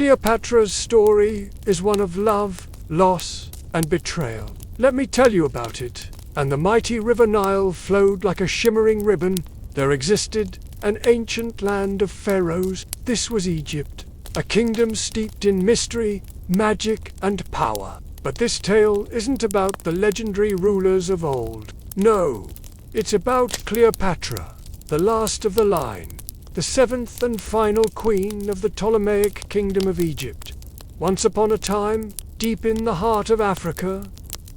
Cleopatra's story is one of love, loss, and betrayal. Let me tell you about it. And the mighty river Nile flowed like a shimmering ribbon. There existed an ancient land of pharaohs. This was Egypt, a kingdom steeped in mystery, magic, and power. But this tale isn't about the legendary rulers of old. No, it's about Cleopatra, the last of the line, the seventh and final queen of the Ptolemaic kingdom of Egypt. Once upon a time, deep in the heart of Africa,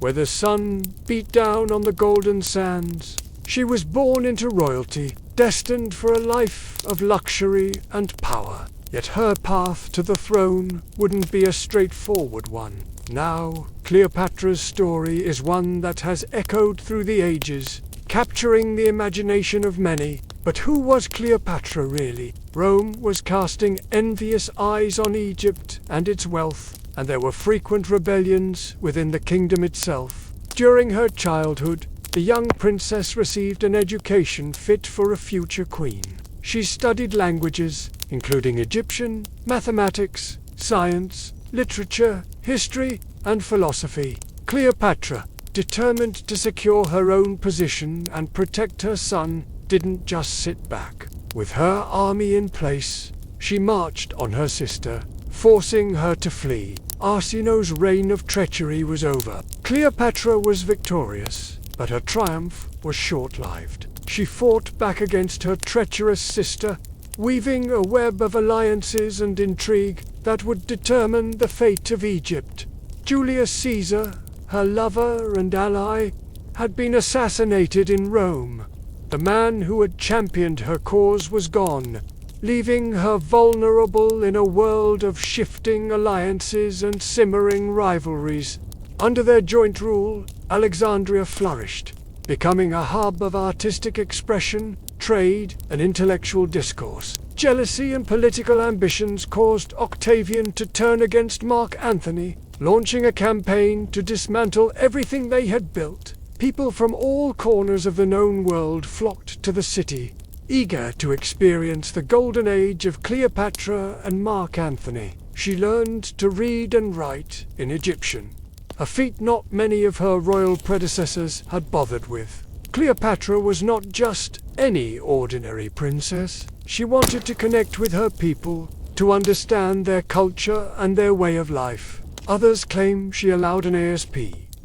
where the sun beat down on the golden sands, she was born into royalty, destined for a life of luxury and power. Yet her path to the throne wouldn't be a straightforward one. Now, Cleopatra's story is one that has echoed through the ages, capturing the imagination of many. But who was Cleopatra really? Rome was casting envious eyes on Egypt and its wealth, and there were frequent rebellions within the kingdom itself. During her childhood, the young princess received an education fit for a future queen. She studied languages, including Egyptian, mathematics, science, literature, history, and philosophy. Cleopatra, determined to secure her own position and protect her son, didn't just sit back. With her army in place, she marched on her sister, forcing her to flee. Arsinoe's reign of treachery was over. Cleopatra was victorious, but her triumph was short-lived. She fought back against her treacherous sister, weaving a web of alliances and intrigue that would determine the fate of Egypt. Julius Caesar, her lover and ally, had been assassinated in Rome. The man who had championed her cause was gone, leaving her vulnerable in a world of shifting alliances and simmering rivalries. Under their joint rule, Alexandria flourished, becoming a hub of artistic expression, trade, and intellectual discourse. Jealousy and political ambitions caused Octavian to turn against Mark Antony, launching a campaign to dismantle everything they had built. People from all corners of the known world flocked to the city, eager to experience the golden age of Cleopatra and Mark Antony. She learned to read and write in Egyptian, a feat not many of her royal predecessors had bothered with. Cleopatra was not just any ordinary princess. She wanted to connect with her people, to understand their culture and their way of life. Others claim she allowed an ASP,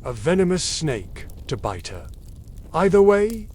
a venomous snake, to bite her. Either way,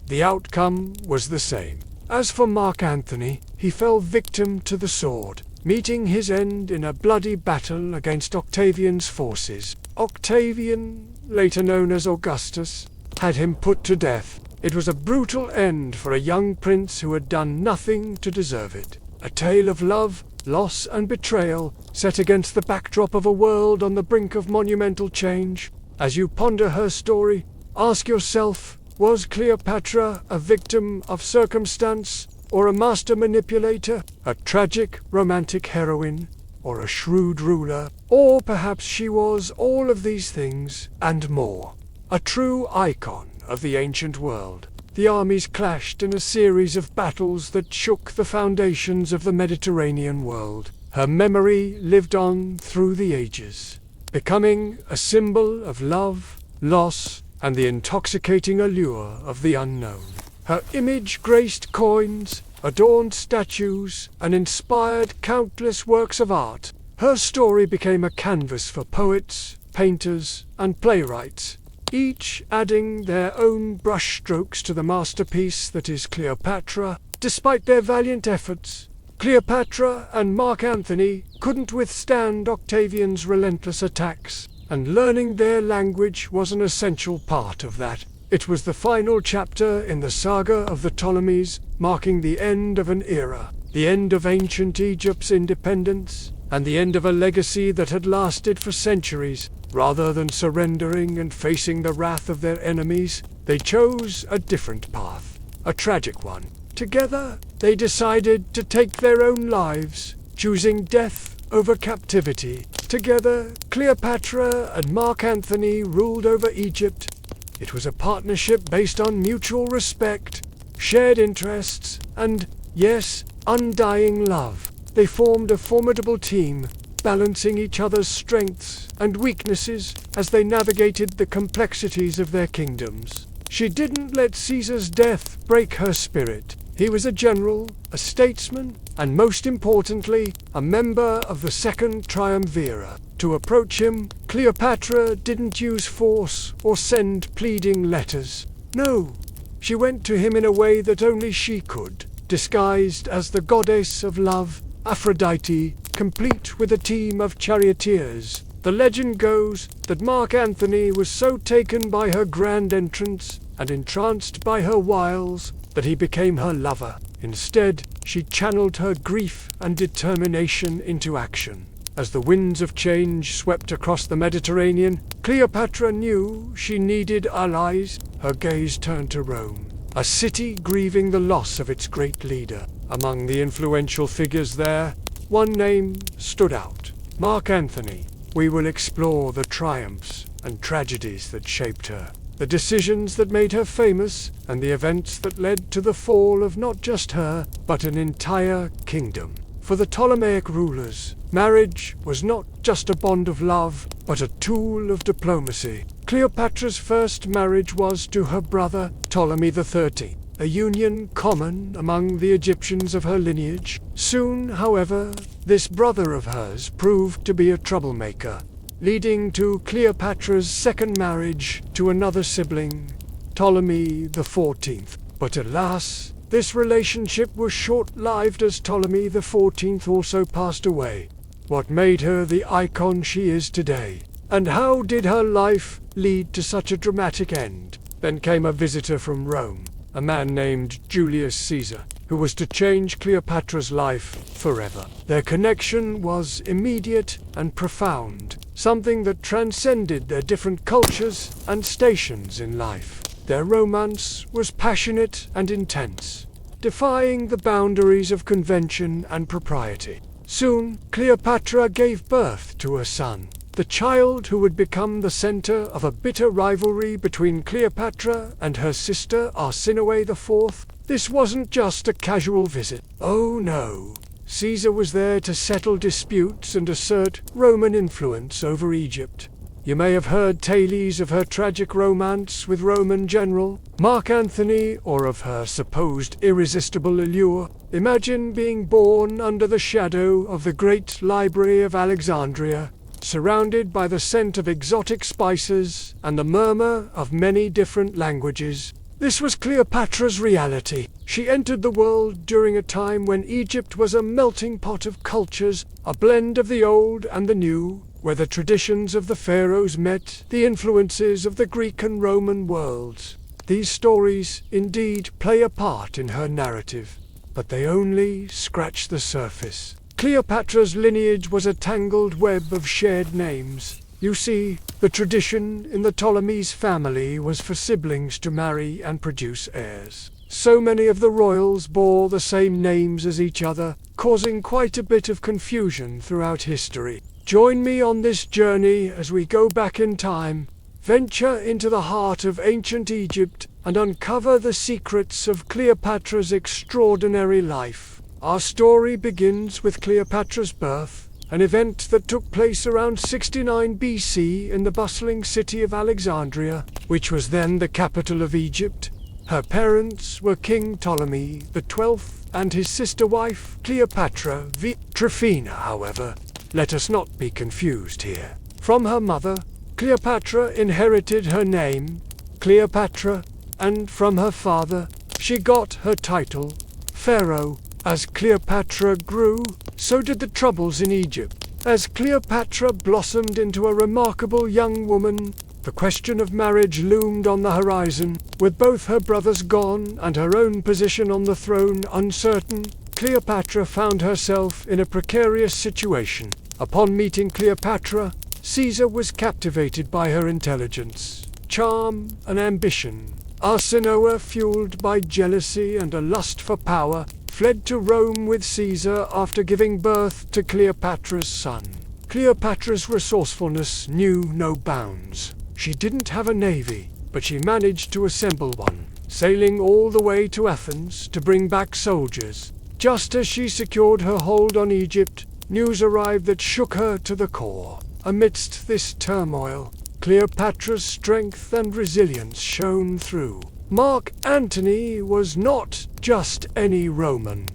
the outcome was the same. As for Mark Antony, he fell victim to the sword, meeting his end in a bloody battle against Octavian's forces. Octavian, later known as Augustus, had him put to death. It was a brutal end for a young prince who had done nothing to deserve it. A tale of love, loss, and betrayal set against the backdrop of a world on the brink of monumental change. As you ponder her story, ask yourself, was Cleopatra a victim of circumstance or a master manipulator, a tragic romantic heroine, or a shrewd ruler? Or perhaps she was all of these things and more. A true icon of the ancient world. The armies clashed in a series of battles that shook the foundations of the Mediterranean world. Her memory lived on through the ages, becoming a symbol of love, loss, and the intoxicating allure of the unknown. Her image graced coins, adorned statues, and inspired countless works of art. Her story became a canvas for poets, painters, and playwrights, each adding their own brushstrokes to the masterpiece that is Cleopatra. Despite their valiant efforts, Cleopatra and Mark Antony couldn't withstand Octavian's relentless attacks, and learning their language was an essential part of that. It was the final chapter in the saga of the Ptolemies, marking the end of an era, the end of ancient Egypt's independence, and the end of a legacy that had lasted for centuries. Rather than surrendering and facing the wrath of their enemies, they chose a different path, a tragic one. Together, they decided to take their own lives, choosing death over captivity. Together, Cleopatra and Mark Antony ruled over Egypt. It was a partnership based on mutual respect, shared interests, and, yes, undying love. They formed a formidable team, balancing each other's strengths and weaknesses as they navigated the complexities of their kingdoms. She didn't let Caesar's death break her spirit. He was a general, a statesman, and most importantly, a member of the Second Triumvirate. To approach him, Cleopatra didn't use force or send pleading letters. No, she went to him in a way that only she could, disguised as the goddess of love, Aphrodite, complete with a team of charioteers. The legend goes that Mark Antony was so taken by her grand entrance and entranced by her wiles that he became her lover. Instead, she channeled her grief and determination into action. As the winds of change swept across the Mediterranean, Cleopatra knew she needed allies. Her gaze turned to Rome, a city grieving the loss of its great leader. Among the influential figures there, one name stood out: Mark Antony. We will explore the triumphs and tragedies that shaped her, the decisions that made her famous, and the events that led to the fall of not just her, but an entire kingdom. For the Ptolemaic rulers, marriage was not just a bond of love, but a tool of diplomacy. Cleopatra's first marriage was to her brother Ptolemy XIII, a union common among the Egyptians of her lineage. Soon, however, this brother of hers proved to be a troublemaker, leading to Cleopatra's second marriage to another sibling, Ptolemy XIV. But alas, this relationship was short-lived as Ptolemy XIV also passed away. What made her the icon she is today? And how did her life lead to such a dramatic end? Then came a visitor from Rome, a man named Julius Caesar, who was to change Cleopatra's life forever. Their connection was immediate and profound, something that transcended their different cultures and stations in life. Their romance was passionate and intense, defying the boundaries of convention and propriety. Soon, Cleopatra gave birth to a son, the child who would become the center of a bitter rivalry between Cleopatra and her sister Arsinoe IV. This wasn't just a casual visit. Oh no. Caesar was there to settle disputes and assert Roman influence over Egypt. You may have heard tales of her tragic romance with Roman general Mark Antony, or of her supposed irresistible allure. Imagine being born under the shadow of the great library of Alexandria, surrounded by the scent of exotic spices and the murmur of many different languages. This was Cleopatra's reality. She entered the world during a time when Egypt was a melting pot of cultures, a blend of the old and the new, where the traditions of the pharaohs met the influences of the Greek and Roman worlds. These stories indeed play a part in her narrative, but they only scratch the surface. Cleopatra's lineage was a tangled web of shared names. You see, the tradition in the Ptolemies family was for siblings to marry and produce heirs. So many of the royals bore the same names as each other, causing quite a bit of confusion throughout history. Join me on this journey as we go back in time, venture into the heart of ancient Egypt, and uncover the secrets of Cleopatra's extraordinary life. Our story begins with Cleopatra's birth, an event that took place around 69 BC in the bustling city of Alexandria, which was then the capital of Egypt. Her parents were King Ptolemy XII and his sister wife Cleopatra Tryphena, however. Let us not be confused here. From her mother, Cleopatra inherited her name, Cleopatra, and from her father, she got her title, Pharaoh. As Cleopatra grew, so did the troubles in Egypt. As Cleopatra blossomed into a remarkable young woman, the question of marriage loomed on the horizon. With both her brothers gone and her own position on the throne uncertain, Cleopatra found herself in a precarious situation. Upon meeting Cleopatra, Caesar was captivated by her intelligence, charm, and ambition. Arsinoe, fueled by jealousy and a lust for power, fled to Rome with Caesar after giving birth to Cleopatra's son. Cleopatra's resourcefulness knew no bounds. She didn't have a navy, but she managed to assemble one, sailing all the way to Athens to bring back soldiers. Just as she secured her hold on Egypt, news arrived that shook her to the core. Amidst this turmoil, Cleopatra's strength and resilience shone through. Mark Antony was not just any Roman.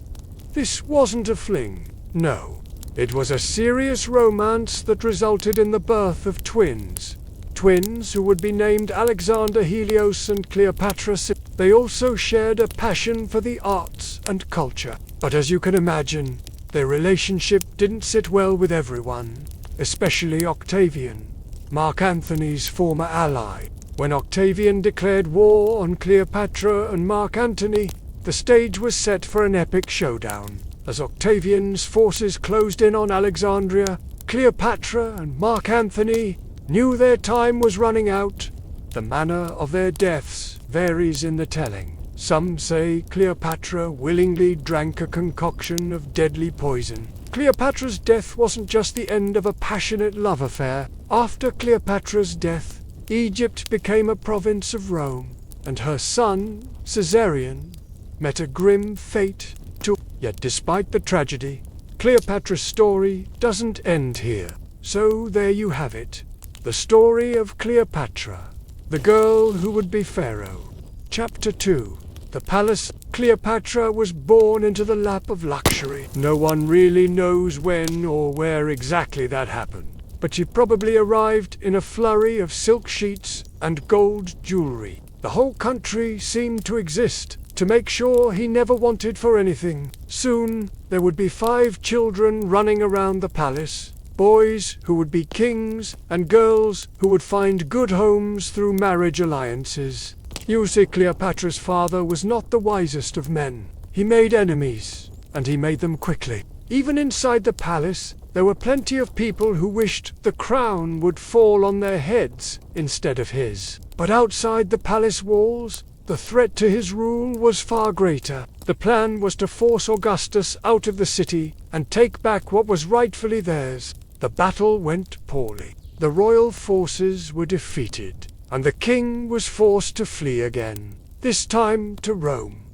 This wasn't a fling, no. It was a serious romance that resulted in the birth of twins. Twins who would be named Alexander Helios and Cleopatra. They also shared a passion for the arts and culture. But as you can imagine, their relationship didn't sit well with everyone, especially Octavian, Mark Antony's former ally. When Octavian declared war on Cleopatra and Mark Antony, the stage was set for an epic showdown. As Octavian's forces closed in on Alexandria, Cleopatra and Mark Antony knew their time was running out. The manner of their deaths varies in the telling. Some say Cleopatra willingly drank a concoction of deadly poison. Cleopatra's death wasn't just the end of a passionate love affair. After Cleopatra's death, Egypt became a province of Rome, and her son, Caesarion, met a grim fate too. Yet despite the tragedy, Cleopatra's story doesn't end here. So there you have it. The story of Cleopatra, the girl who would be Pharaoh. Chapter 2. The Palace. Cleopatra was born into the lap of luxury. No one really knows when or where exactly that happened, but she probably arrived in a flurry of silk sheets and gold jewelry. The whole country seemed to exist to make sure he never wanted for anything. Soon, there would be 5 children running around the palace, boys who would be kings and girls who would find good homes through marriage alliances. You see, Cleopatra's father was not the wisest of men. He made enemies, and he made them quickly. Even inside the palace, there were plenty of people who wished the crown would fall on their heads instead of his. But outside the palace walls, the threat to his rule was far greater. The plan was to force Augustus out of the city and take back what was rightfully theirs. The battle went poorly. The royal forces were defeated, and the king was forced to flee again, this time to Rome.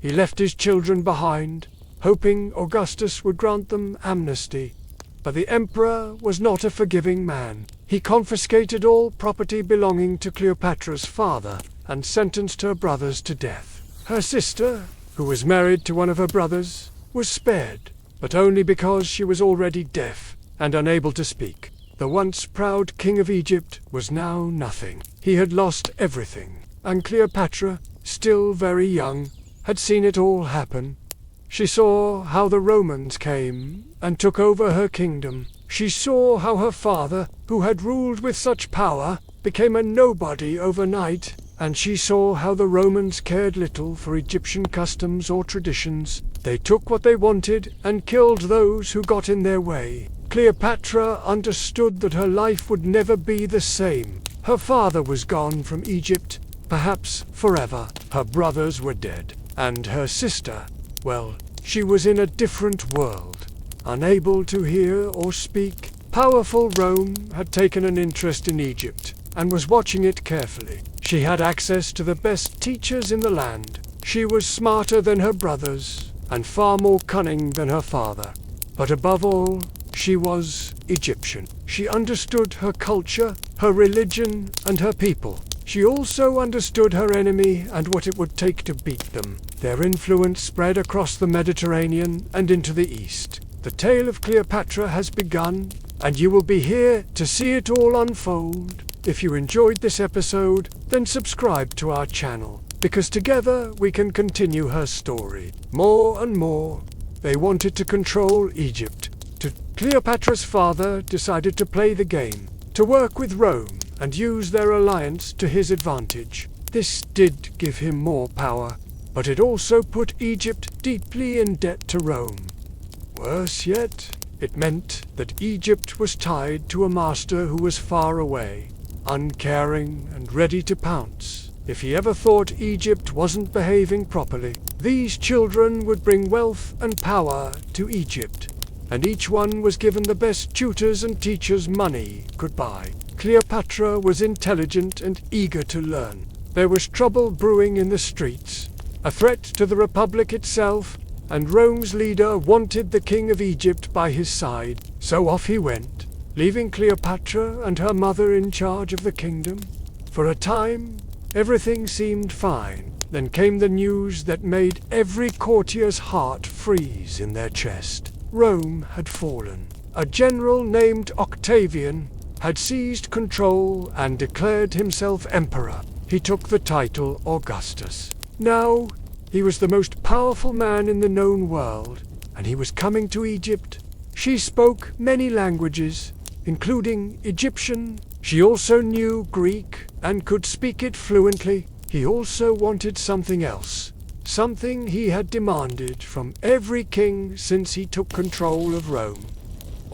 He left his children behind, hoping Augustus would grant them amnesty. But the emperor was not a forgiving man. He confiscated all property belonging to Cleopatra's father and sentenced her brothers to death. Her sister, who was married to one of her brothers, was spared, but only because she was already deaf and unable to speak. The once proud king of Egypt was now nothing. He had lost everything, and Cleopatra, still very young, had seen it all happen. She saw how the Romans came and took over her kingdom. She saw how her father, who had ruled with such power, became a nobody overnight, and she saw how the Romans cared little for Egyptian customs or traditions. They took what they wanted and killed those who got in their way. Cleopatra understood that her life would never be the same. Her father was gone from Egypt, perhaps forever. Her brothers were dead, and her sister, well, she was in a different world, unable to hear or speak. Powerful Rome had taken an interest in Egypt and was watching it carefully. She had access to the best teachers in the land. She was smarter than her brothers and far more cunning than her father. But above all, she was Egyptian. She understood her culture, her religion, and her people. She also understood her enemy and what it would take to beat them. Their influence spread across the Mediterranean and into the East. The tale of Cleopatra has begun, and you will be here to see it all unfold. If you enjoyed this episode, then subscribe to our channel, because together we can continue her story. More and more, they wanted to control Egypt. Cleopatra's father decided to play the game, to work with Rome and use their alliance to his advantage. This did give him more power, but it also put Egypt deeply in debt to Rome. Worse yet, it meant that Egypt was tied to a master who was far away, uncaring and ready to pounce if he ever thought Egypt wasn't behaving properly. These children would bring wealth and power to Egypt, and each one was given the best tutors and teachers money could buy. Cleopatra was intelligent and eager to learn. There was trouble brewing in the streets, a threat to the Republic itself, and Rome's leader wanted the king of Egypt by his side, so off he went, leaving Cleopatra and her mother in charge of the kingdom. For a time, everything seemed fine. Then came the news that made every courtier's heart freeze in their chest. Rome had fallen. A general named Octavian had seized control and declared himself emperor. He took the title Augustus. Now, he was the most powerful man in the known world, and he was coming to Egypt. She spoke many languages, including Egyptian. She also knew Greek and could speak it fluently. He also wanted something else, something he had demanded from every king since he took control of Rome.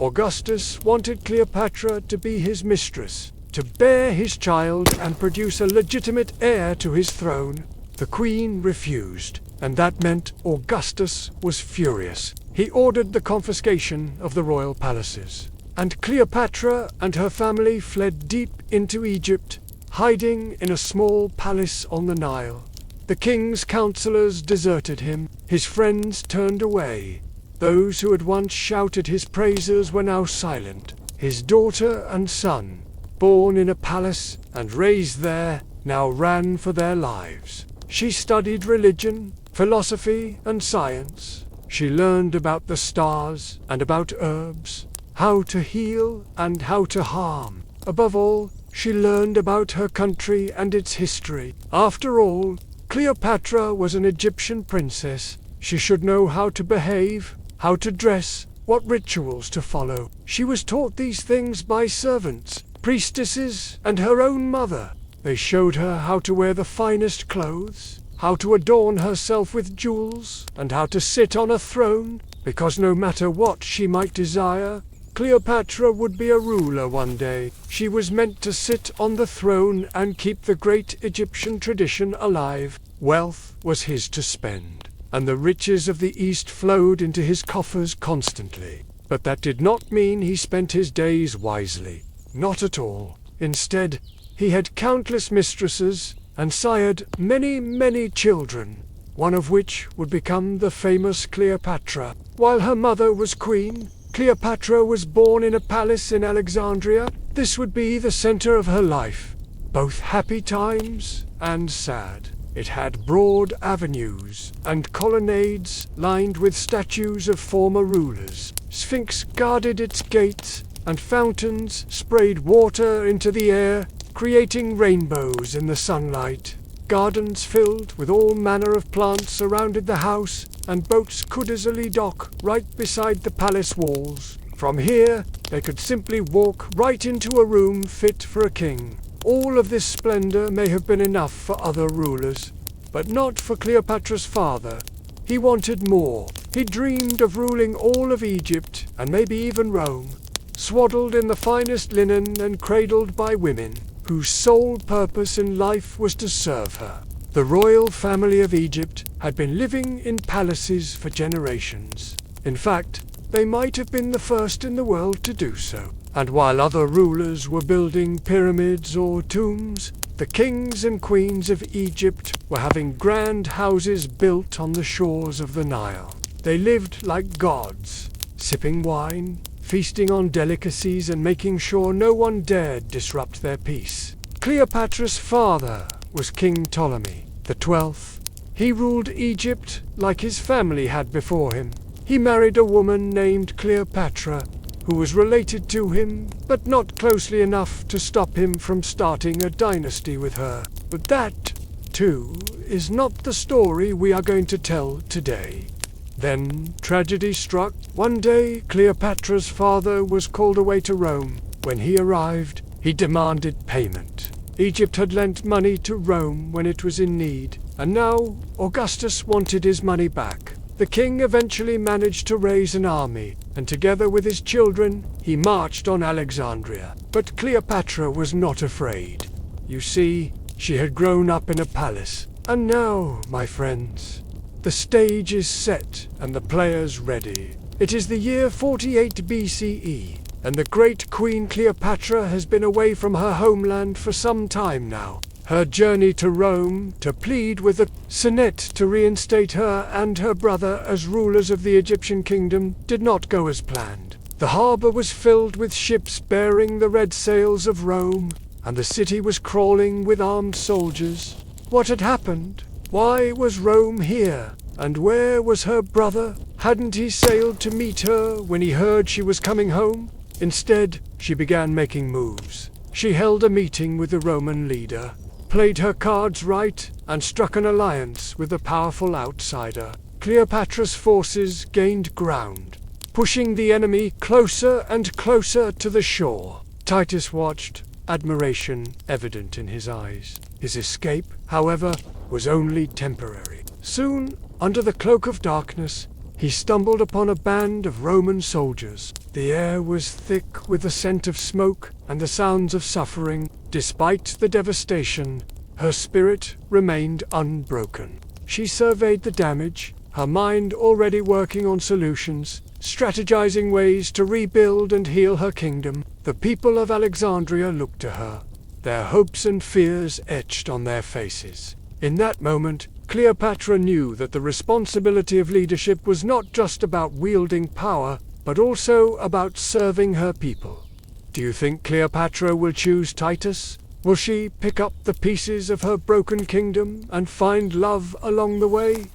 Augustus wanted Cleopatra to be his mistress, to bear his child and produce a legitimate heir to his throne. The queen refused, and that meant Augustus was furious. He ordered the confiscation of the royal palaces, and Cleopatra and her family fled deep into Egypt, hiding in a small palace on the Nile. The king's counselors deserted him, his friends turned away. Those who had once shouted his praises were now silent. His daughter and son, born in a palace and raised there, now ran for their lives. She studied religion, philosophy, and science. She learned about the stars and about herbs, how to heal and how to harm. Above all, she learned about her country and its history. After all, Cleopatra was an Egyptian princess. She should know how to behave, how to dress, what rituals to follow. She was taught these things by servants, priestesses, and her own mother. They showed her how to wear the finest clothes, how to adorn herself with jewels, and how to sit on a throne, because no matter what she might desire, Cleopatra would be a ruler one day. She was meant to sit on the throne and keep the great Egyptian tradition alive. Wealth was his to spend, and the riches of the East flowed into his coffers constantly. But that did not mean he spent his days wisely. Not at all. Instead, he had countless mistresses and sired many, many children, one of which would become the famous Cleopatra. While her mother was queen, Cleopatra was born in a palace in Alexandria. This would be the center of her life, both happy times and sad. It had broad avenues and colonnades lined with statues of former rulers. Sphinx guarded its gates, and fountains sprayed water into the air, creating rainbows in the sunlight. Gardens filled with all manner of plants surrounded the house, and boats could easily dock right beside the palace walls. From here, they could simply walk right into a room fit for a king. All of this splendor may have been enough for other rulers, but not for Cleopatra's father. He wanted more. He dreamed of ruling all of Egypt, and maybe even Rome, swaddled in the finest linen and cradled by women, whose sole purpose in life was to serve her. The royal family of Egypt had been living in palaces for generations. In fact, they might have been the first in the world to do so. And while other rulers were building pyramids or tombs, the kings and queens of Egypt were having grand houses built on the shores of the Nile. They lived like gods, sipping wine, feasting on delicacies, and making sure no one dared disrupt their peace. Cleopatra's father was King Ptolemy the 12th. He ruled Egypt like his family had before him. He married a woman named Cleopatra, who was related to him, but not closely enough to stop him from starting a dynasty with her. But that, too, is not the story we are going to tell today. Then tragedy struck. One day, Cleopatra's father was called away to Rome. When he arrived, he demanded payment. Egypt had lent money to Rome when it was in need, and now Augustus wanted his money back. The king eventually managed to raise an army, and together with his children, he marched on Alexandria. But Cleopatra was not afraid. You see, she had grown up in a palace. And now, my friends, the stage is set and the players ready. It is the year 48 BCE, and the great Queen Cleopatra has been away from her homeland for some time now. Her journey to Rome to plead with the Senate to reinstate her and her brother as rulers of the Egyptian kingdom did not go as planned. The harbor was filled with ships bearing the red sails of Rome, and the city was crawling with armed soldiers. What had happened? Why was Rome here? And where was her brother? Hadn't he sailed to meet her when he heard she was coming home? Instead, she began making moves. She held a meeting with the Roman leader, played her cards right, and struck an alliance with a powerful outsider. Cleopatra's forces gained ground, pushing the enemy closer and closer to the shore. Titus watched, admiration evident in his eyes. His escape, however, was only temporary. Soon, under the cloak of darkness, he stumbled upon a band of Roman soldiers. The air was thick with the scent of smoke and the sounds of suffering. Despite the devastation, her spirit remained unbroken. She surveyed the damage, her mind already working on solutions, strategizing ways to rebuild and heal her kingdom. The people of Alexandria looked to her, their hopes and fears etched on their faces. In that moment, Cleopatra knew that the responsibility of leadership was not just about wielding power, but also about serving her people. Do you think Cleopatra will choose Titus? Will she pick up the pieces of her broken kingdom and find love along the way?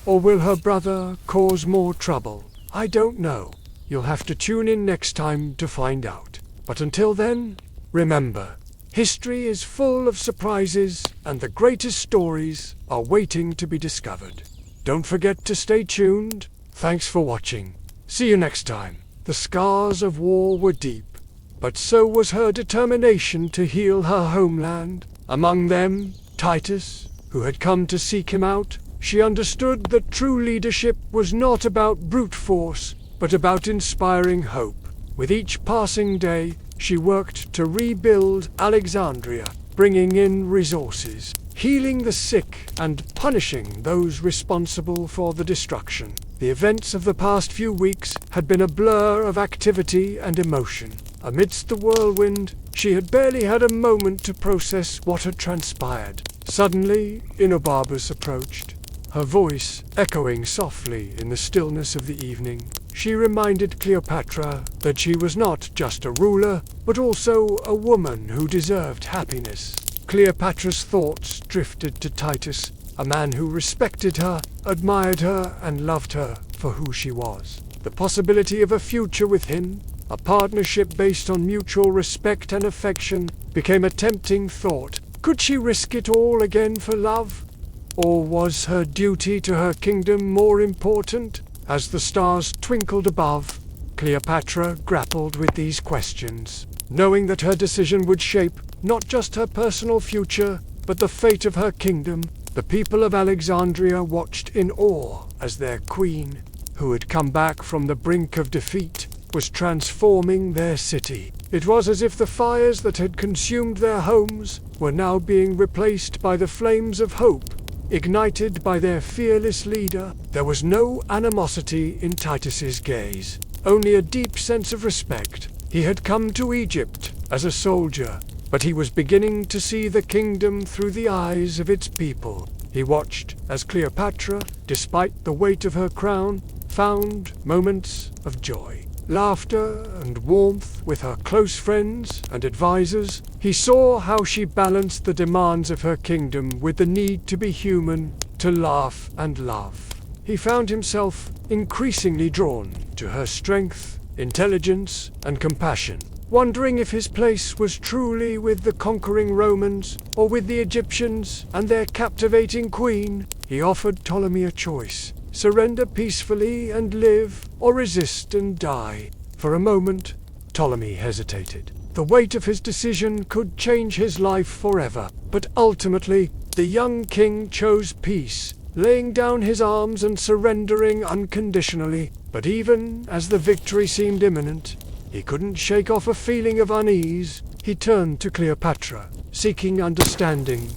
Or will her brother cause more trouble? I don't know. You'll have to tune in next time to find out. But until then, remember, history is full of surprises, and the greatest stories are waiting to be discovered. Don't forget to stay tuned. Thanks for watching. See you next time. The scars of war were deep, but so was her determination to heal her homeland. Among them, Titus, who had come to seek him out. She understood that true leadership was not about brute force, but about inspiring hope. With each passing day, she worked to rebuild Alexandria, bringing in resources, healing the sick, and punishing those responsible for the destruction. The events of the past few weeks had been a blur of activity and emotion. Amidst the whirlwind, she had barely had a moment to process what had transpired. Suddenly, Enobarbus approached, her voice echoing softly in the stillness of the evening. She reminded Cleopatra that she was not just a ruler, but also a woman who deserved happiness. Cleopatra's thoughts drifted to Titus, a man who respected her, admired her, and loved her for who she was. The possibility of a future with him, a partnership based on mutual respect and affection, became a tempting thought. Could she risk it all again for love? Or was her duty to her kingdom more important? As the stars twinkled above, Cleopatra grappled with these questions, knowing that her decision would shape not just her personal future, but the fate of her kingdom. The people of Alexandria watched in awe as their queen, who had come back from the brink of defeat, was transforming their city. It was as if the fires that had consumed their homes were now being replaced by the flames of hope, ignited by their fearless leader. There was no animosity in Titus's gaze, only a deep sense of respect. He had come to Egypt as a soldier, but he was beginning to see the kingdom through the eyes of its people. He watched as Cleopatra, despite the weight of her crown, found moments of joy, laughter, and warmth with her close friends and advisors. He saw how she balanced the demands of her kingdom with the need to be human, to laugh and love. He found himself increasingly drawn to her strength, intelligence, and compassion, wondering if his place was truly with the conquering Romans or with the Egyptians and their captivating queen. He offered Ptolemy a choice: surrender peacefully and live, or resist and die. For a moment, Ptolemy hesitated. The weight of his decision could change his life forever, but ultimately, the young king chose peace, laying down his arms and surrendering unconditionally. But even as the victory seemed imminent, he couldn't shake off a feeling of unease. He turned to Cleopatra, seeking understanding.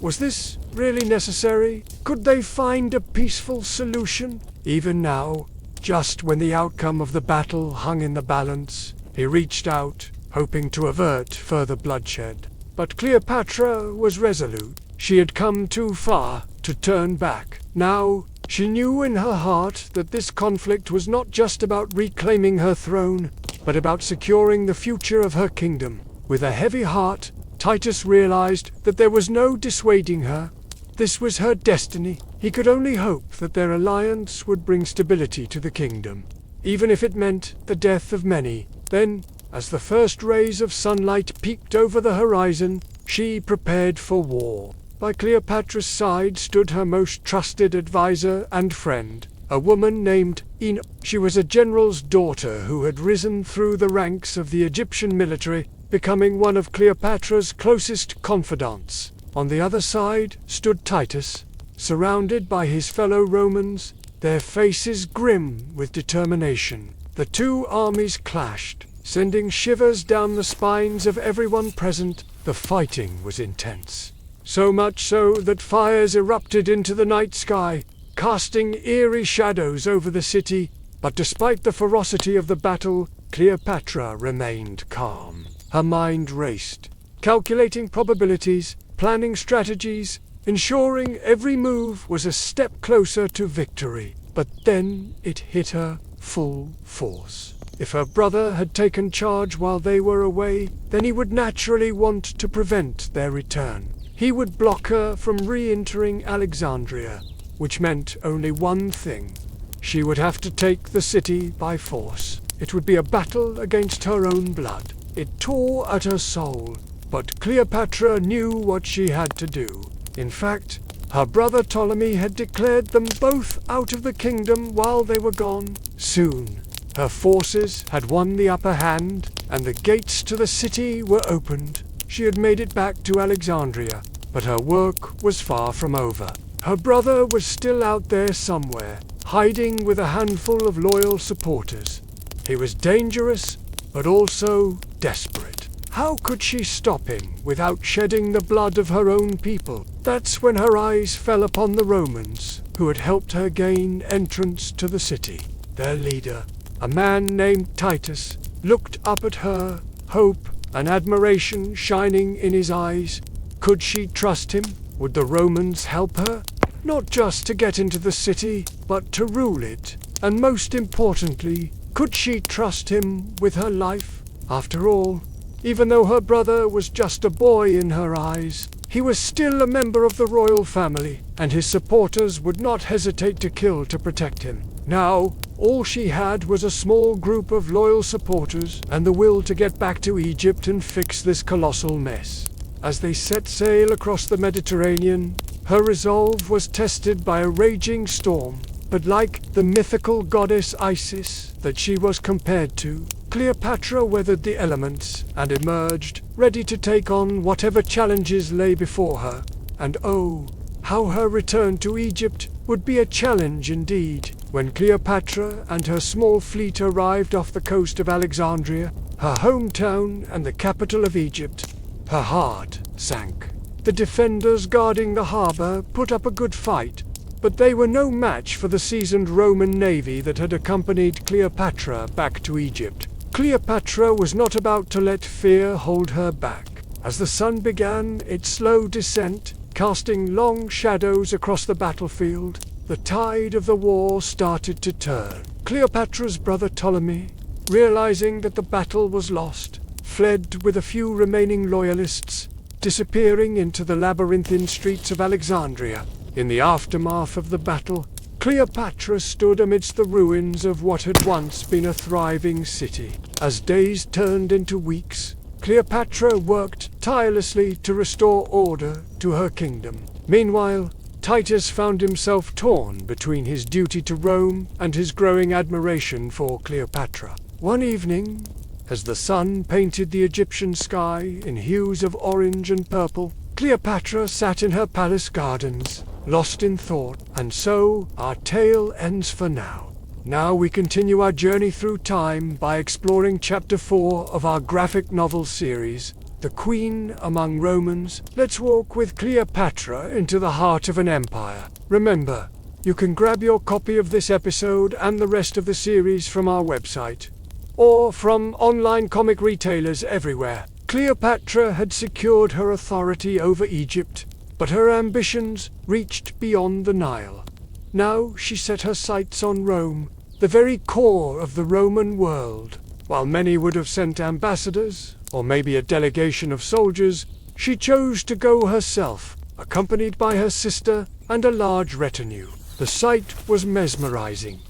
Was this really necessary? Could they find a peaceful solution? Even now, just when the outcome of the battle hung in the balance, he reached out, hoping to avert further bloodshed. But Cleopatra was resolute. She had come too far to turn back. Now, she knew in her heart that this conflict was not just about reclaiming her throne, but about securing the future of her kingdom. With a heavy heart, Titus realized that there was no dissuading her. This was her destiny. He could only hope that their alliance would bring stability to the kingdom, even if it meant the death of many. Then, as the first rays of sunlight peeked over the horizon, she prepared for war. By Cleopatra's side stood her most trusted advisor and friend, a woman named Ino. She was a general's daughter who had risen through the ranks of the Egyptian military, becoming one of Cleopatra's closest confidants. On the other side stood Titus, surrounded by his fellow Romans, their faces grim with determination. The two armies clashed, sending shivers down the spines of everyone present. The fighting was intense. So much so that fires erupted into the night sky, casting eerie shadows over the city. But despite the ferocity of the battle, Cleopatra remained calm. Her mind raced, calculating probabilities, planning strategies, ensuring every move was a step closer to victory. But then it hit her full force. If her brother had taken charge while they were away, then he would naturally want to prevent their return. He would block her from re-entering Alexandria, which meant only one thing. She would have to take the city by force. It would be a battle against her own blood. It tore at her soul, but Cleopatra knew what she had to do. In fact, her brother Ptolemy had declared them both out of the kingdom while they were gone. Soon, her forces had won the upper hand, and the gates to the city were opened. She had made it back to Alexandria, but her work was far from over. Her brother was still out there somewhere, hiding with a handful of loyal supporters. He was dangerous, but also desperate. How could she stop him without shedding the blood of her own people? That's when her eyes fell upon the Romans, who had helped her gain entrance to the city. Their leader, a man named Titus, looked up at her, hope and admiration shining in his eyes. Could she trust him? Would the Romans help her? Not just to get into the city, but to rule it. And most importantly, could she trust him with her life? After all, even though her brother was just a boy in her eyes, he was still a member of the royal family, and his supporters would not hesitate to kill to protect him. Now, all she had was a small group of loyal supporters and the will to get back to Egypt and fix this colossal mess. As they set sail across the Mediterranean, her resolve was tested by a raging storm. But like the mythical goddess Isis that she was compared to, Cleopatra weathered the elements and emerged, ready to take on whatever challenges lay before her. And oh, how her return to Egypt would be a challenge indeed. When Cleopatra and her small fleet arrived off the coast of Alexandria, her hometown and the capital of Egypt, her heart sank. The defenders guarding the harbor put up a good fight, but they were no match for the seasoned Roman navy that had accompanied Cleopatra back to Egypt. Cleopatra was not about to let fear hold her back. As the sun began its slow descent, casting long shadows across the battlefield, the tide of the war started to turn. Cleopatra's brother Ptolemy, realizing that the battle was lost, fled with a few remaining loyalists, disappearing into the labyrinthine streets of Alexandria. In the aftermath of the battle, Cleopatra stood amidst the ruins of what had once been a thriving city. As days turned into weeks, Cleopatra worked tirelessly to restore order to her kingdom. Meanwhile, Titus found himself torn between his duty to Rome and his growing admiration for Cleopatra. One evening, as the sun painted the Egyptian sky in hues of orange and purple, Cleopatra sat in her palace gardens, lost in thought. And so, our tale ends for now. Now we continue our journey through time by exploring Chapter 4 of our graphic novel series, The Queen Among Romans. Let's walk with Cleopatra into the heart of an empire. Remember, you can grab your copy of this episode and the rest of the series from our website, or from online comic retailers everywhere. Cleopatra had secured her authority over Egypt, but her ambitions reached beyond the Nile. Now she set her sights on Rome, the very core of the Roman world. While many would have sent ambassadors, or maybe a delegation of soldiers, she chose to go herself, accompanied by her sister and a large retinue. The sight was mesmerizing.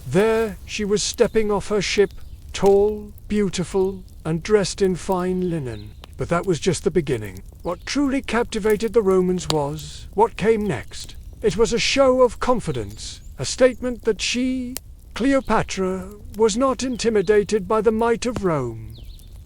There she was stepping off her ship, tall, beautiful, and dressed in fine linen. But that was just the beginning. What truly captivated the Romans was what came next. It was a show of confidence, a statement that she, Cleopatra, was not intimidated by the might of Rome.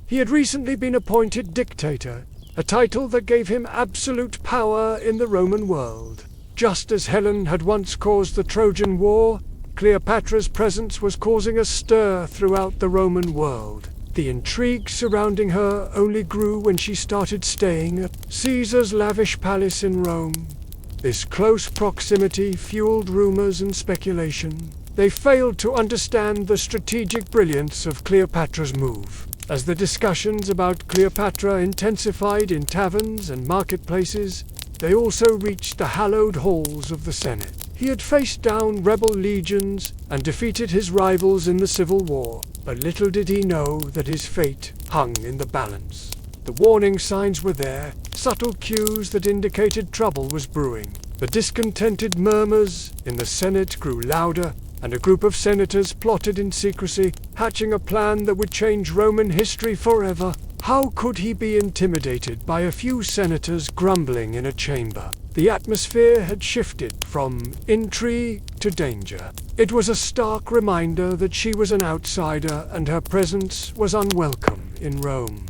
He had recently been appointed dictator, a title that gave him absolute power in the Roman world. Just as Helen had once caused the Trojan War, Cleopatra's presence was causing a stir throughout the Roman world. The intrigue surrounding her only grew when she started staying at Caesar's lavish palace in Rome. This close proximity fueled rumors and speculation. They failed to understand the strategic brilliance of Cleopatra's move. As the discussions about Cleopatra intensified in taverns and marketplaces, they also reached the hallowed halls of the Senate. He had faced down rebel legions and defeated his rivals in the Civil War, but little did he know that his fate hung in the balance. The warning signs were there, subtle cues that indicated trouble was brewing. The discontented murmurs in the Senate grew louder, and a group of senators plotted in secrecy, hatching a plan that would change Roman history forever. How could he be intimidated by a few senators grumbling in a chamber? The atmosphere had shifted from intrigue to danger. It was a stark reminder that she was an outsider and her presence was unwelcome in Rome.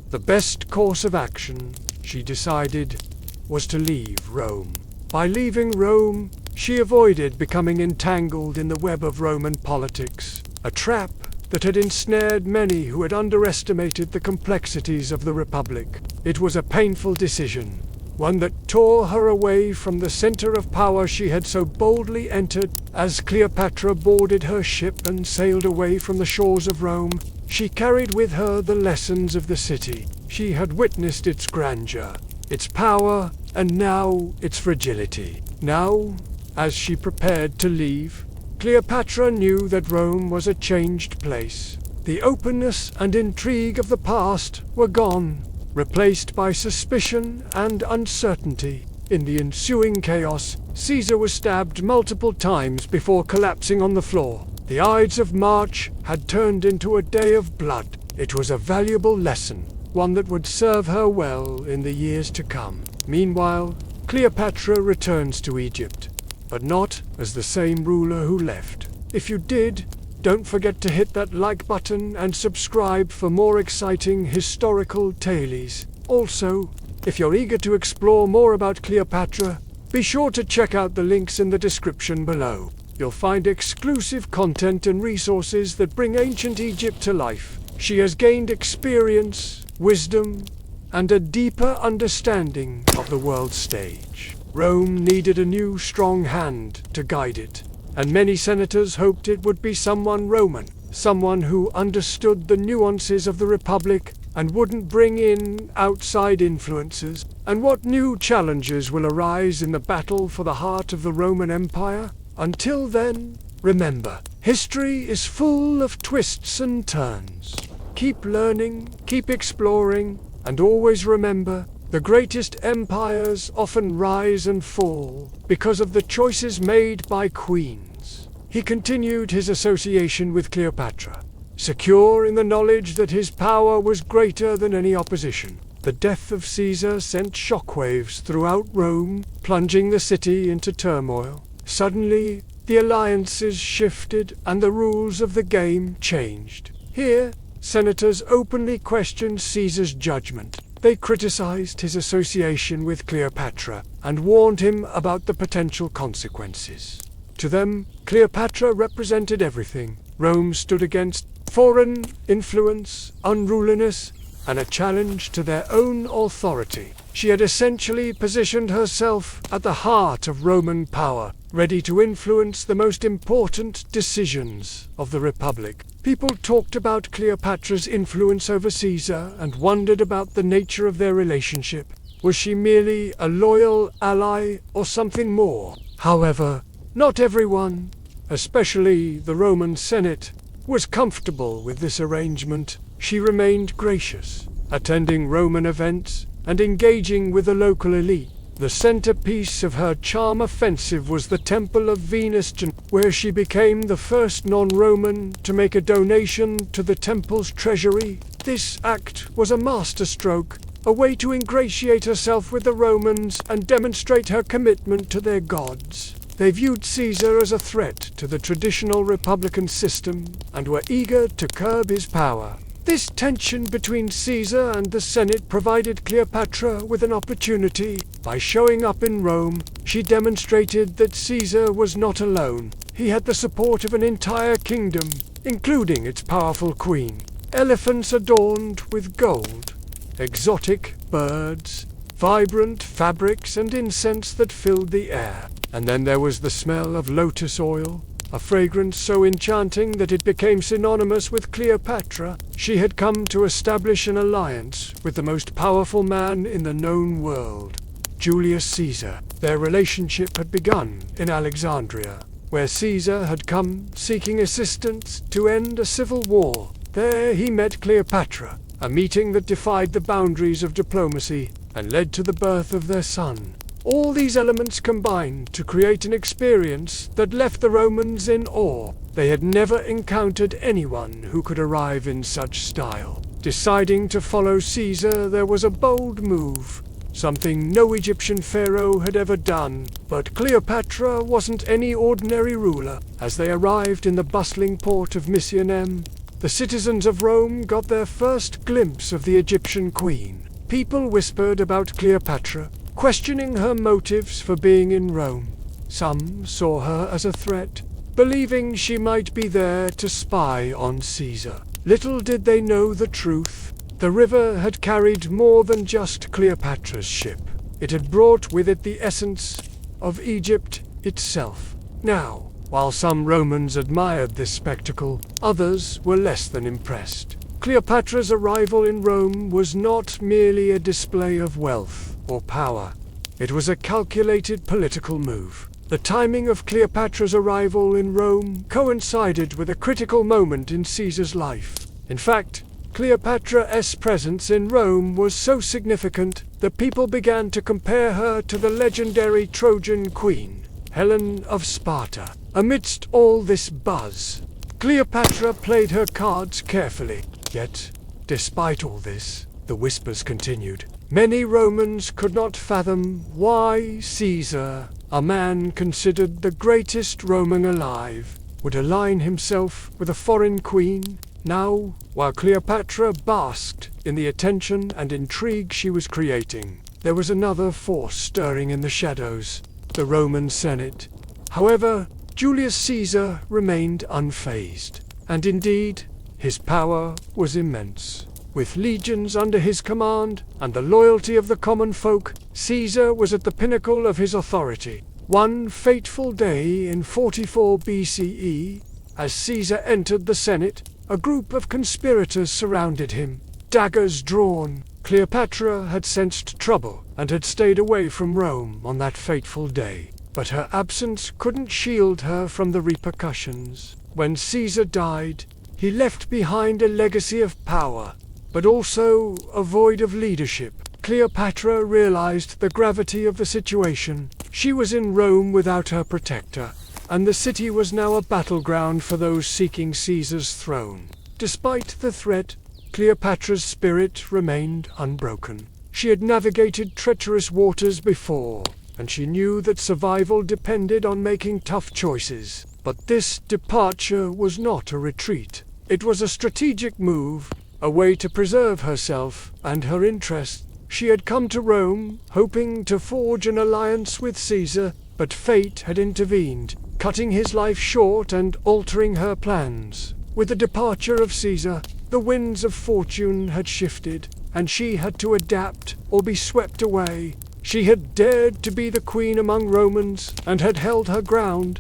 The best course of action, she decided, was to leave Rome. By leaving Rome, she avoided becoming entangled in the web of Roman politics, a trap that had ensnared many who had underestimated the complexities of the Republic. It was a painful decision, one that tore her away from the center of power she had so boldly entered. As Cleopatra boarded her ship and sailed away from the shores of Rome, she carried with her the lessons of the city. She had witnessed its grandeur, its power, and now its fragility. Now, as she prepared to leave, Cleopatra knew that Rome was a changed place. The openness and intrigue of the past were gone, replaced by suspicion and uncertainty. In the ensuing chaos, Caesar was stabbed multiple times before collapsing on the floor. The Ides of March had turned into a day of blood. It was a valuable lesson, one that would serve her well in the years to come. Meanwhile, Cleopatra returns to Egypt, but not as the same ruler who left. If you did, don't forget to hit that like button and subscribe for more exciting historical tales. Also, if you're eager to explore more about Cleopatra, be sure to check out the links in the description below. You'll find exclusive content and resources that bring ancient Egypt to life. She has gained experience, wisdom, and a deeper understanding of the world stage. Rome needed a new, strong hand to guide it, and many senators hoped it would be someone Roman, someone who understood the nuances of the Republic and wouldn't bring in outside influences. And what new challenges will arise in the battle for the heart of the Roman Empire? Until then, remember, history is full of twists and turns. Keep learning, keep exploring, and always remember, the greatest empires often rise and fall because of the choices made by queens. He continued his association with Cleopatra, secure in the knowledge that his power was greater than any opposition. The death of Caesar sent shockwaves throughout Rome, plunging the city into turmoil. Suddenly, the alliances shifted and the rules of the game changed. Here, senators openly questioned Caesar's judgment. They criticized his association with Cleopatra and warned him about the potential consequences. To them, Cleopatra represented everything. Rome stood against foreign influence, unruliness, and a challenge to their own authority. She had essentially positioned herself at the heart of Roman power, ready to influence the most important decisions of the Republic. People talked about Cleopatra's influence over Caesar and wondered about the nature of their relationship. Was she merely a loyal ally or something more? However, not everyone, especially the Roman Senate, was comfortable with this arrangement. She remained gracious, attending Roman events and engaging with the local elite. The centerpiece of her charm offensive was the Temple of Venus, where she became the first non-Roman to make a donation to the temple's treasury. This act was a masterstroke, a way to ingratiate herself with the Romans and demonstrate her commitment to their gods. They viewed Caesar as a threat to the traditional republican system and were eager to curb his power. This tension between Caesar and the Senate provided Cleopatra with an opportunity. By showing up in Rome, she demonstrated that Caesar was not alone. He had the support of an entire kingdom, including its powerful queen. Elephants adorned with gold, exotic birds, vibrant fabrics and incense that filled the air. And then there was the smell of lotus oil, a fragrance so enchanting that it became synonymous with Cleopatra. She had come to establish an alliance with the most powerful man in the known world, Julius Caesar. Their relationship had begun in Alexandria, where Caesar had come seeking assistance to end a civil war. There he met Cleopatra, a meeting that defied the boundaries of diplomacy and led to the birth of their son. All these elements combined to create an experience that left the Romans in awe. They had never encountered anyone who could arrive in such style. Deciding to follow Caesar, there was a bold move, something no Egyptian pharaoh had ever done. But Cleopatra wasn't any ordinary ruler. As they arrived in the bustling port of Mycenae, the citizens of Rome got their first glimpse of the Egyptian queen. People whispered about Cleopatra, questioning her motives for being in Rome. Some saw her as a threat, believing she might be there to spy on Caesar. Little did they know the truth. The river had carried more than just Cleopatra's ship. It had brought with it the essence of Egypt itself. Now, while some Romans admired this spectacle, others were less than impressed. Cleopatra's arrival in Rome was not merely a display of wealth or power. It was a calculated political move. The timing of Cleopatra's arrival in Rome coincided with a critical moment in Caesar's life. In fact, Cleopatra's presence in Rome was so significant that people began to compare her to the legendary Trojan queen, Helen of Sparta. Amidst all this buzz, Cleopatra played her cards carefully. Yet, despite all this, the whispers continued. Many Romans could not fathom why Caesar, a man considered the greatest Roman alive, would align himself with a foreign queen. Now, while Cleopatra basked in the attention and intrigue she was creating, there was another force stirring in the shadows, the Roman Senate. However, Julius Caesar remained unfazed, and indeed, his power was immense. With legions under his command and the loyalty of the common folk, Caesar was at the pinnacle of his authority. One fateful day in 44 BCE, as Caesar entered the Senate, a group of conspirators surrounded him, daggers drawn. Cleopatra had sensed trouble and had stayed away from Rome on that fateful day. But her absence couldn't shield her from the repercussions. When Caesar died, he left behind a legacy of power, but also a void of leadership. Cleopatra realized the gravity of the situation. She was in Rome without her protector, and the city was now a battleground for those seeking Caesar's throne. Despite the threat, Cleopatra's spirit remained unbroken. She had navigated treacherous waters before, and she knew that survival depended on making tough choices. But this departure was not a retreat. It was a strategic move, a way to preserve herself and her interests. She had come to Rome, hoping to forge an alliance with Caesar, but fate had intervened, cutting his life short and altering her plans. With the departure of Caesar, the winds of fortune had shifted, and she had to adapt or be swept away. She had dared to be the queen among Romans and had held her ground,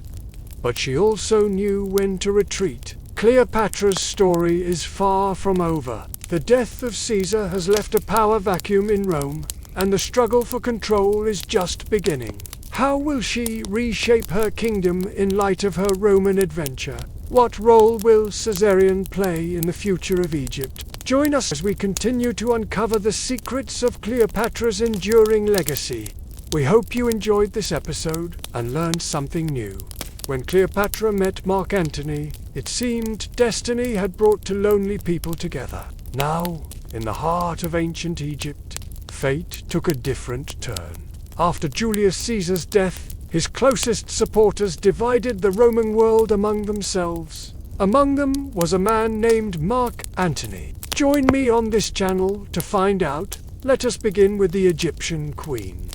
but she also knew when to retreat. Cleopatra's story is far from over. The death of Caesar has left a power vacuum in Rome, and the struggle for control is just beginning. How will she reshape her kingdom in light of her Roman adventure? What role will Caesarion play in the future of Egypt? Join us as we continue to uncover the secrets of Cleopatra's enduring legacy. We hope you enjoyed this episode and learned something new. When Cleopatra met Mark Antony, it seemed destiny had brought two lonely people together. Now, in the heart of ancient Egypt, fate took a different turn. After Julius Caesar's death, his closest supporters divided the Roman world among themselves. Among them was a man named Mark Antony. Join me on this channel to find out. Let us begin with the Egyptian queen.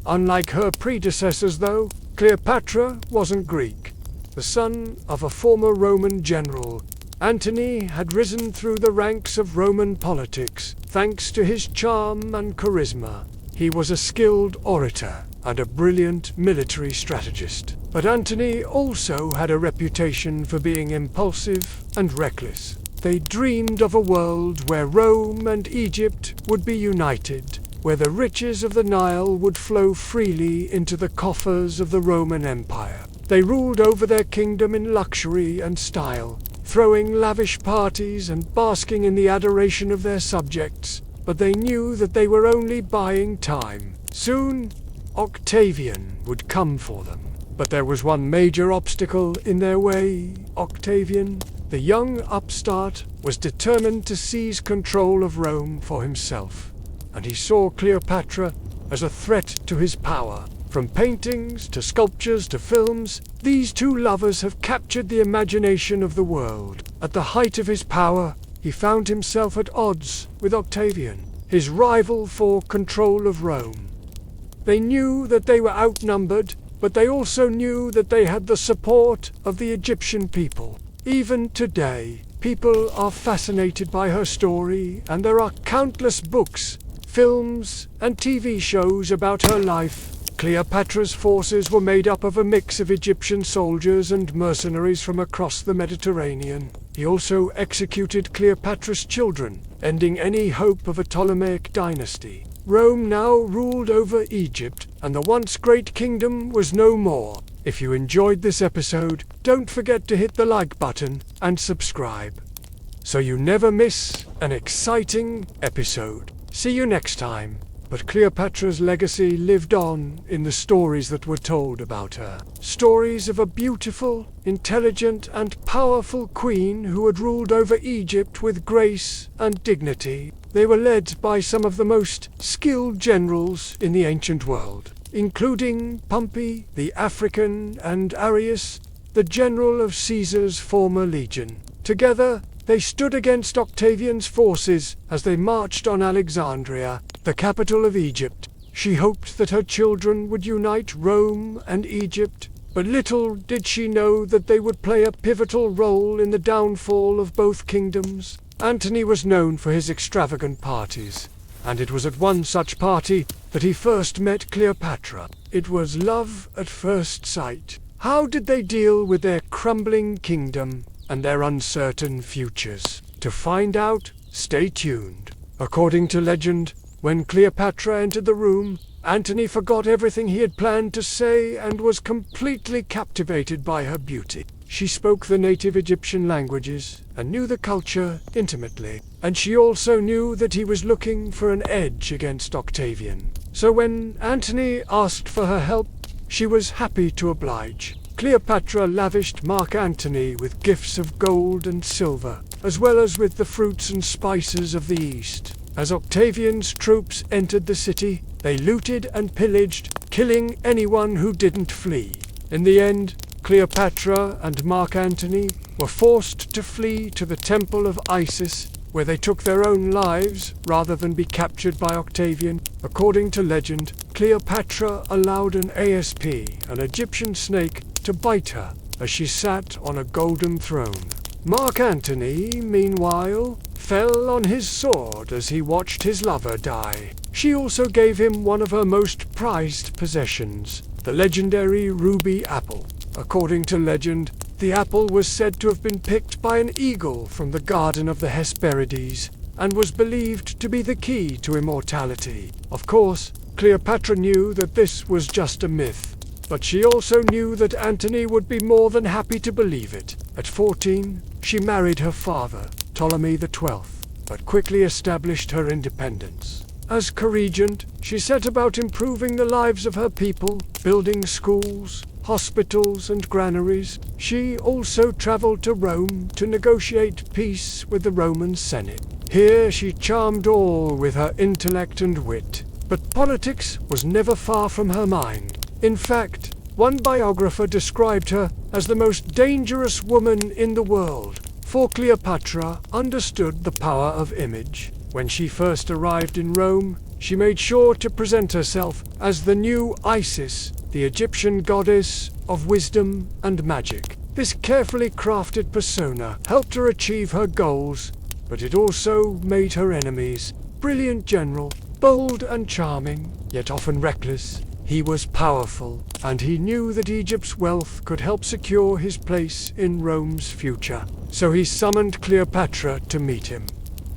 Unlike her predecessors, though, Cleopatra wasn't Greek. The son of a former Roman general, Antony had risen through the ranks of Roman politics thanks to his charm and charisma. He was a skilled orator and a brilliant military strategist. But Antony also had a reputation for being impulsive and reckless. They dreamed of a world where Rome and Egypt would be united, where the riches of the Nile would flow freely into the coffers of the Roman Empire. They ruled over their kingdom in luxury and style, throwing lavish parties and basking in the adoration of their subjects. But they knew that they were only buying time. Soon, Octavian would come for them. But there was one major obstacle in their way. Octavian, the young upstart, was determined to seize control of Rome for himself, and he saw Cleopatra as a threat to his power. From paintings to sculptures to films, these two lovers have captured the imagination of the world. At the height of his power, he found himself at odds with Octavian, his rival for control of Rome. They knew that they were outnumbered, but they also knew that they had the support of the Egyptian people. Even today, people are fascinated by her story, and there are countless books, films, and TV shows about her life. Cleopatra's forces were made up of a mix of Egyptian soldiers and mercenaries from across the Mediterranean. He also executed Cleopatra's children, ending any hope of a Ptolemaic dynasty. Rome now ruled over Egypt, and the once great kingdom was no more. If you enjoyed this episode, don't forget to hit the like button and subscribe, so you never miss an exciting episode. See you next time. But Cleopatra's legacy lived on in the stories that were told about her. Stories of a beautiful, intelligent, and powerful queen who had ruled over Egypt with grace and dignity. They were led by some of the most skilled generals in the ancient world, including Pompey, the African, and Arius, the general of Caesar's former legion. Together, they stood against Octavian's forces as they marched on Alexandria, the capital of Egypt. She hoped that her children would unite Rome and Egypt, but little did she know that they would play a pivotal role in the downfall of both kingdoms. Antony was known for his extravagant parties, and it was at one such party that he first met Cleopatra. It was love at first sight. How did they deal with their crumbling kingdom and their uncertain futures? To find out, stay tuned. According to legend, when Cleopatra entered the room, Antony forgot everything he had planned to say and was completely captivated by her beauty. She spoke the native Egyptian languages and knew the culture intimately, and she also knew that he was looking for an edge against Octavian. So when Antony asked for her help, she was happy to oblige. Cleopatra lavished Mark Antony with gifts of gold and silver, as well as with the fruits and spices of the East. As Octavian's troops entered the city, they looted and pillaged, killing anyone who didn't flee. In the end, Cleopatra and Mark Antony were forced to flee to the temple of Isis, where they took their own lives rather than be captured by Octavian. According to legend, Cleopatra allowed an asp, an Egyptian snake, to bite her as she sat on a golden throne. Mark Antony, meanwhile, fell on his sword as he watched his lover die. She also gave him one of her most prized possessions, the legendary ruby apple. According to legend, the apple was said to have been picked by an eagle from the Garden of the Hesperides, and was believed to be the key to immortality. Of course, Cleopatra knew that this was just a myth, but she also knew that Antony would be more than happy to believe it. At 14, she married her father, Ptolemy XII, but quickly established her independence. As co-regent, she set about improving the lives of her people, building schools, hospitals and granaries. She also traveled to Rome to negotiate peace with the Roman Senate. Here she charmed all with her intellect and wit, but politics was never far from her mind. In fact, one biographer described her as the most dangerous woman in the world, for Cleopatra understood the power of image. When she first arrived in Rome, she made sure to present herself as the new Isis, the Egyptian goddess of wisdom and magic. This carefully crafted persona helped her achieve her goals, but it also made her enemies. Brilliant general, bold and charming, yet often reckless. He was powerful, and he knew that Egypt's wealth could help secure his place in Rome's future. So he summoned Cleopatra to meet him.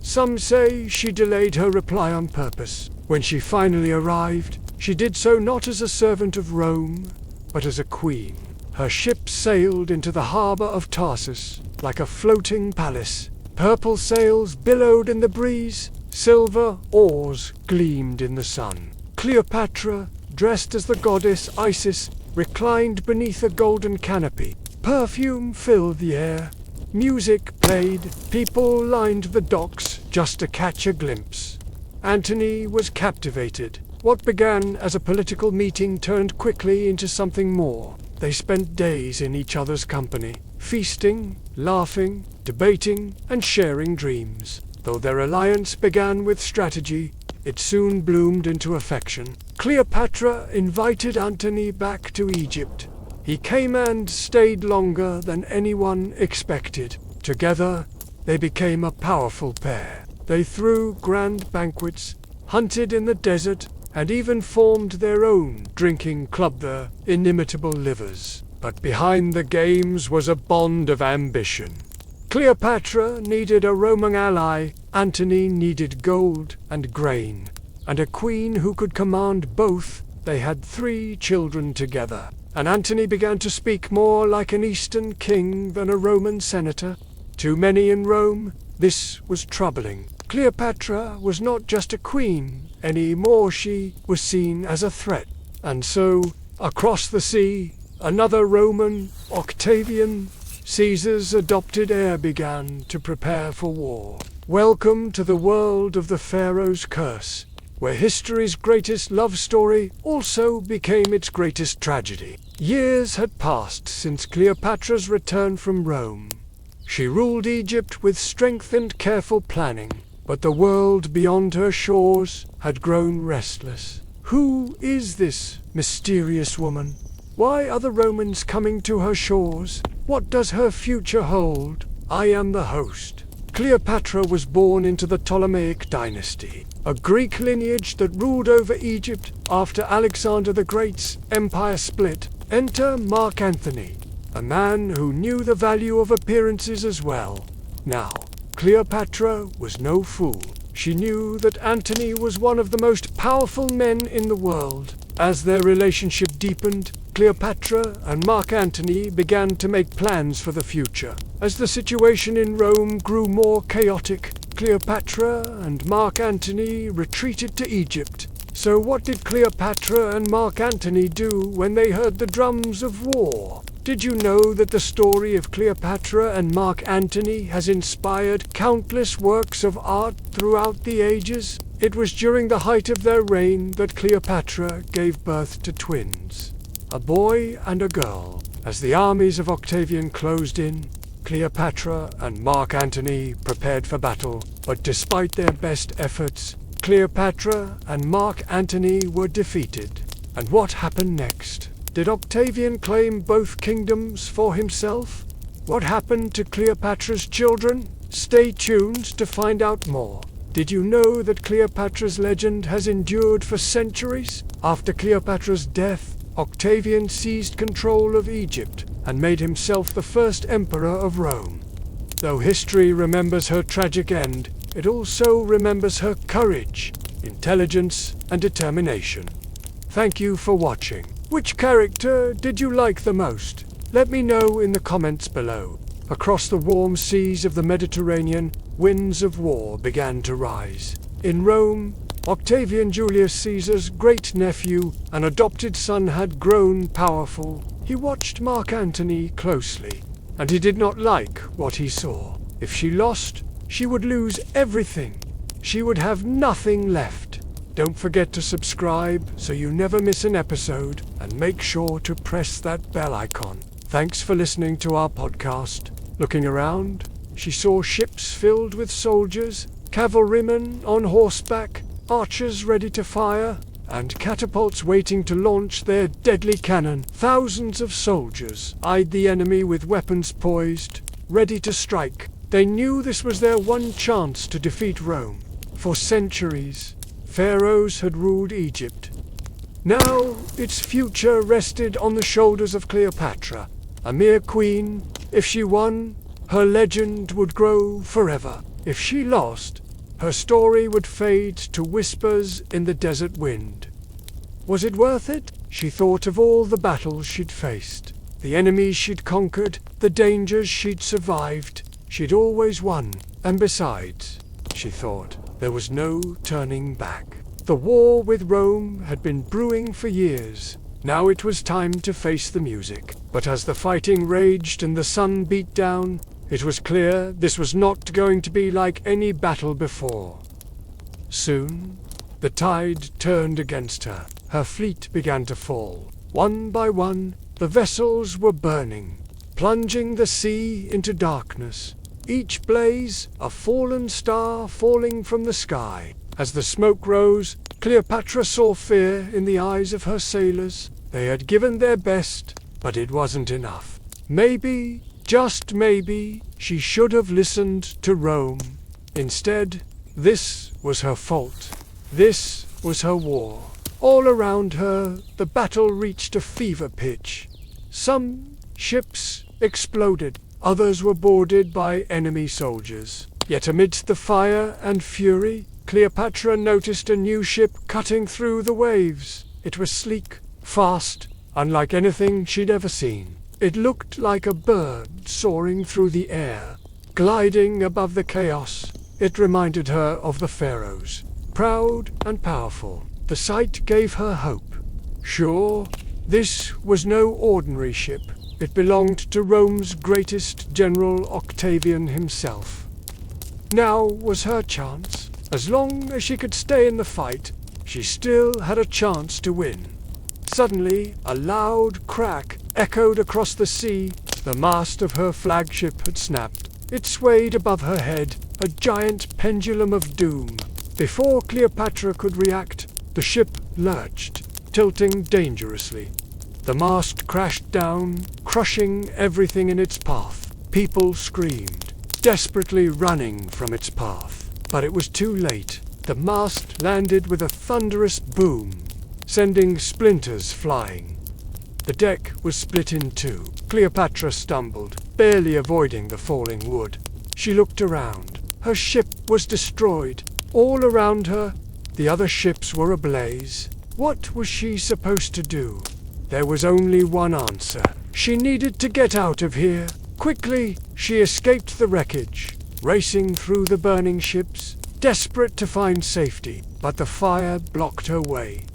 Some say she delayed her reply on purpose. When she finally arrived, she did so not as a servant of Rome, but as a queen. Her ship sailed into the harbor of Tarsus like a floating palace. Purple sails billowed in the breeze, silver oars gleamed in the sun. Cleopatra, dressed as the goddess Isis, reclined beneath a golden canopy. Perfume filled the air. Music played. People lined the docks just to catch a glimpse. Antony was captivated. What began as a political meeting turned quickly into something more. They spent days in each other's company, feasting, laughing, debating, and sharing dreams. Though their alliance began with strategy, it soon bloomed into affection. Cleopatra invited Antony back to Egypt. He came and stayed longer than anyone expected. Together, they became a powerful pair. They threw grand banquets, hunted in the desert, and even formed their own drinking club, the Inimitable Livers. But behind the games was a bond of ambition. Cleopatra needed a Roman ally, Antony needed gold and grain, and a queen who could command both. They had 3 children together, and Antony began to speak more like an Eastern king than a Roman senator. Too many in Rome, this was troubling. Cleopatra was not just a queen anymore, she was seen as a threat. And so, across the sea, another Roman, Octavian, Caesar's adopted heir, began to prepare for war. Welcome to the world of the Pharaoh's curse, where history's greatest love story also became its greatest tragedy. Years had passed since Cleopatra's return from Rome. She ruled Egypt with strength and careful planning, but the world beyond her shores had grown restless. Who is this mysterious woman? Why are the Romans coming to her shores? What does her future hold? I am the host. Cleopatra was born into the Ptolemaic dynasty, a Greek lineage that ruled over Egypt after Alexander the Great's empire split. Enter Mark Antony, a man who knew the value of appearances as well. Now, Cleopatra was no fool. She knew that Antony was one of the most powerful men in the world. As their relationship deepened, Cleopatra and Mark Antony began to make plans for the future. As the situation in Rome grew more chaotic, Cleopatra and Mark Antony retreated to Egypt. So what did Cleopatra and Mark Antony do when they heard the drums of war? Did you know that the story of Cleopatra and Mark Antony has inspired countless works of art throughout the ages? It was during the height of their reign that Cleopatra gave birth to twins, a boy and a girl. As the armies of Octavian closed in, Cleopatra and Mark Antony prepared for battle, but despite their best efforts, Cleopatra and Mark Antony were defeated. And what happened next? Did Octavian claim both kingdoms for himself? What happened to Cleopatra's children? Stay tuned to find out more. Did you know that Cleopatra's legend has endured for centuries? After Cleopatra's death, Octavian seized control of Egypt and made himself the first emperor of Rome. Though history remembers her tragic end, it also remembers her courage, intelligence, and determination. Thank you for watching. Which character did you like the most? Let me know in the comments below. Across the warm seas of the Mediterranean, winds of war began to rise. In Rome, Octavian, Julius Caesar's great-nephew, an adopted son, had grown powerful. He watched Mark Antony closely, and he did not like what he saw. If she lost, she would lose everything. She would have nothing left. Don't forget to subscribe so you never miss an episode, and make sure to press that bell icon. Thanks for listening to our podcast. Looking around, she saw ships filled with soldiers, cavalrymen on horseback, archers ready to fire, and catapults waiting to launch their deadly cannon. Thousands of soldiers eyed the enemy with weapons poised, ready to strike. They knew this was their one chance to defeat Rome. For centuries, pharaohs had ruled Egypt. Now, its future rested on the shoulders of Cleopatra, a mere queen. If she won, her legend would grow forever. If she lost, her story would fade to whispers in the desert wind. Was it worth it? She thought of all the battles she'd faced, the enemies she'd conquered, the dangers she'd survived. She'd always won, and besides, she thought, there was no turning back. The war with Rome had been brewing for years. Now it was time to face the music. But as the fighting raged and the sun beat down, it was clear this was not going to be like any battle before. Soon, the tide turned against her. Her fleet began to fall. One by one, the vessels were burning, plunging the sea into darkness. Each blaze, a fallen star falling from the sky. As the smoke rose, Cleopatra saw fear in the eyes of her sailors. They had given their best, but it wasn't enough. Maybe, just maybe, she should have listened to Rome. Instead, this was her fault. This was her war. All around her, the battle reached a fever pitch. Some ships exploded. Others were boarded by enemy soldiers. Yet amidst the fire and fury, Cleopatra noticed a new ship cutting through the waves. It was sleek, fast, unlike anything she'd ever seen. It looked like a bird soaring through the air, gliding above the chaos. It reminded her of the pharaohs, proud and powerful. The sight gave her hope. Sure, this was no ordinary ship. It belonged to Rome's greatest general, Octavian himself. Now was her chance. As long as she could stay in the fight, she still had a chance to win. Suddenly, a loud crack echoed across the sea. The mast of her flagship had snapped. It swayed above her head, a giant pendulum of doom. Before Cleopatra could react, the ship lurched, tilting dangerously. The mast crashed down, crushing everything in its path. People screamed, desperately running from its path. But it was too late. The mast landed with a thunderous boom, sending splinters flying. The deck was split in two. Cleopatra stumbled, barely avoiding the falling wood. She looked around. Her ship was destroyed. All around her, the other ships were ablaze. What was she supposed to do? There was only one answer. She needed to get out of here. Quickly, she escaped the wreckage, racing through the burning ships, desperate to find safety. But the fire blocked her way.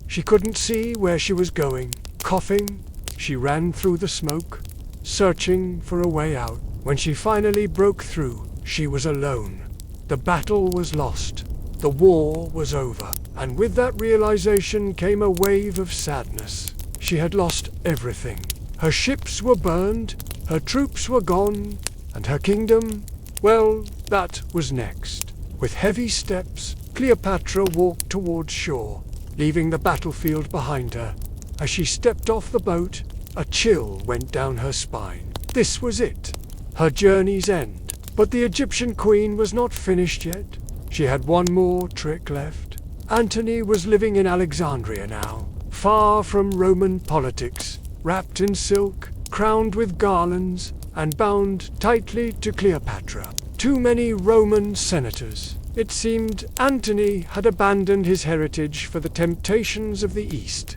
She couldn't see where she was going. Coughing, she ran through the smoke, searching for a way out. When she finally broke through, she was alone. The battle was lost. The war was over. And with that realization came a wave of sadness. She had lost everything. Her ships were burned, her troops were gone, and her kingdom, well, that was next. With heavy steps, Cleopatra walked towards shore, leaving the battlefield behind her. As she stepped off the boat, a chill went down her spine. This was it. Her journey's end. But the Egyptian queen was not finished yet. She had one more trick left. Antony was living in Alexandria now, far from Roman politics, wrapped in silk, crowned with garlands, and bound tightly to Cleopatra. Too many Roman senators. It seemed Antony had abandoned his heritage for the temptations of the East.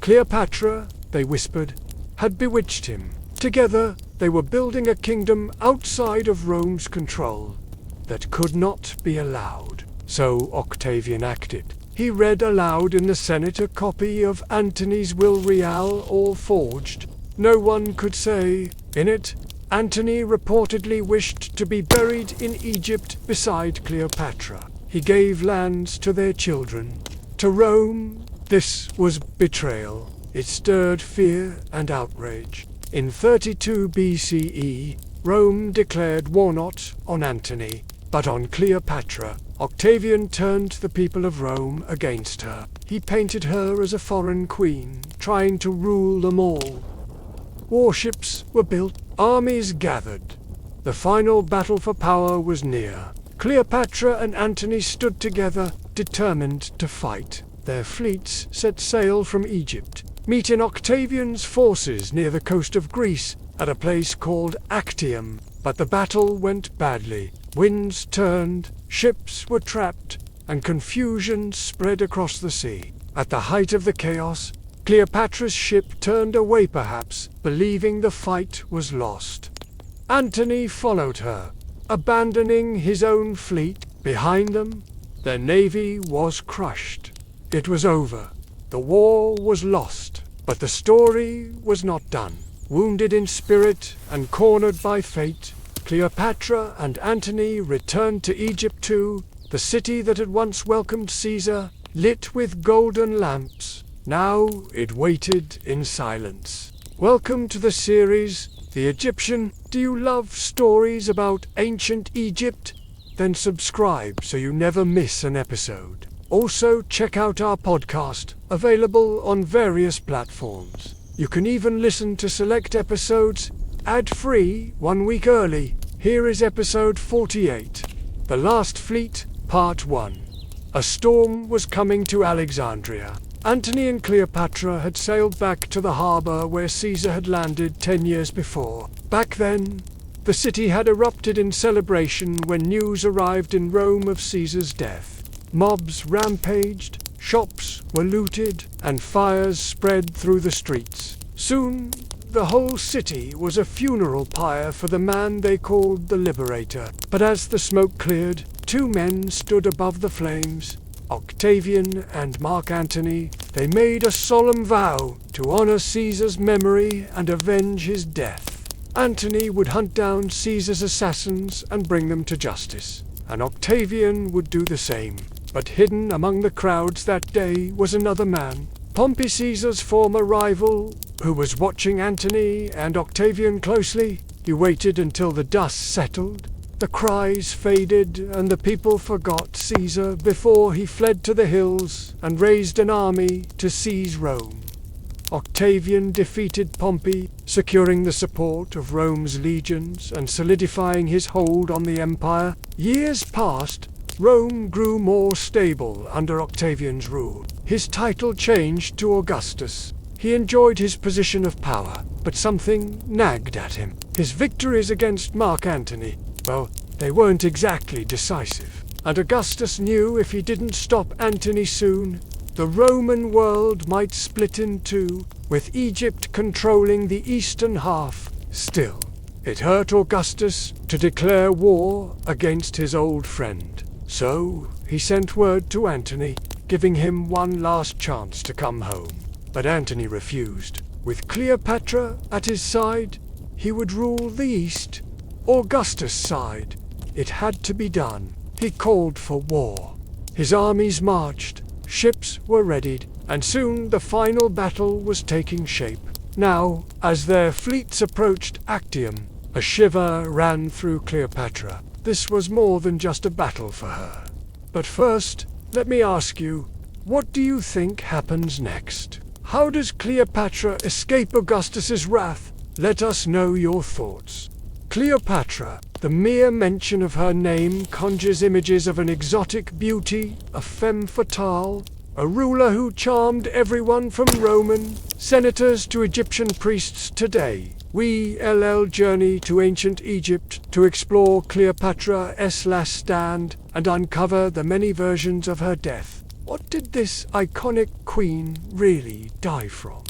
Cleopatra, they whispered, had bewitched him. Together, they were building a kingdom outside of Rome's control that could not be allowed. So Octavian acted. He read aloud in the Senate a copy of Antony's will real, all forged. No one could say. In it, Antony reportedly wished to be buried in Egypt beside Cleopatra. He gave lands to their children. To Rome, this was betrayal. It stirred fear and outrage. In 32 BCE, Rome declared war not on Antony, but on Cleopatra. Octavian turned the people of Rome against her. He painted her as a foreign queen, trying to rule them all. Warships were built, armies gathered. The final battle for power was near. Cleopatra and Antony stood together, determined to fight. Their fleets set sail from Egypt, meeting Octavian's forces near the coast of Greece at a place called Actium. But the battle went badly. Winds turned, ships were trapped, and confusion spread across the sea. At the height of the chaos, Cleopatra's ship turned away perhaps, believing the fight was lost. Antony followed her, abandoning his own fleet. Behind them, their navy was crushed. It was over. The war was lost, but the story was not done. Wounded in spirit and cornered by fate, Cleopatra and Antony returned to Egypt too, the city that had once welcomed Caesar, lit with golden lamps. Now it waited in silence. Welcome to the series, The Egyptian. Do you love stories about ancient Egypt? Then subscribe so you never miss an episode. Also check out our podcast, available on various platforms. You can even listen to select episodes ad-free 1 week early. Here is episode 48, The Last Fleet, Part 1. A storm was coming to Alexandria. Antony and Cleopatra had sailed back to the harbor where Caesar had landed 10 years before. Back then, the city had erupted in celebration when news arrived in Rome of Caesar's death. Mobs rampaged, shops were looted, and fires spread through the streets. Soon, the whole city was a funeral pyre for the man they called the Liberator. But as the smoke cleared, 2 men stood above the flames, Octavian and Mark Antony. They made a solemn vow to honor Caesar's memory and avenge his death. Antony would hunt down Caesar's assassins and bring them to justice, and Octavian would do the same. But hidden among the crowds that day was another man, Pompey, Caesar's former rival, who was watching Antony and Octavian closely. He waited until the dust settled, the cries faded, and the people forgot Caesar before he fled to the hills and raised an army to seize Rome. Octavian defeated Pompey, securing the support of Rome's legions and solidifying his hold on the empire. Years passed. Rome grew more stable under Octavian's rule. His title changed to Augustus. He enjoyed his position of power, but something nagged at him. His victories against Mark Antony, well, they weren't exactly decisive. And Augustus knew if he didn't stop Antony soon, the Roman world might split in two, with Egypt controlling the eastern half. Still, it hurt Augustus to declare war against his old friend. So, he sent word to Antony, giving him one last chance to come home. But Antony refused. With Cleopatra at his side, he would rule the East. Augustus sighed. It had to be done. He called for war. His armies marched, ships were readied, and soon the final battle was taking shape. Now, as their fleets approached Actium, a shiver ran through Cleopatra. This was more than just a battle for her. But first, let me ask you, what do you think happens next? How does Cleopatra escape Augustus's wrath? Let us know your thoughts. Cleopatra, The mere mention of her name conjures images of an exotic beauty, a femme fatale, a ruler who charmed everyone from Roman senators to Egyptian priests today. We journey to ancient Egypt to explore Cleopatra's last stand and uncover the many versions of her death. What did this iconic queen really die from?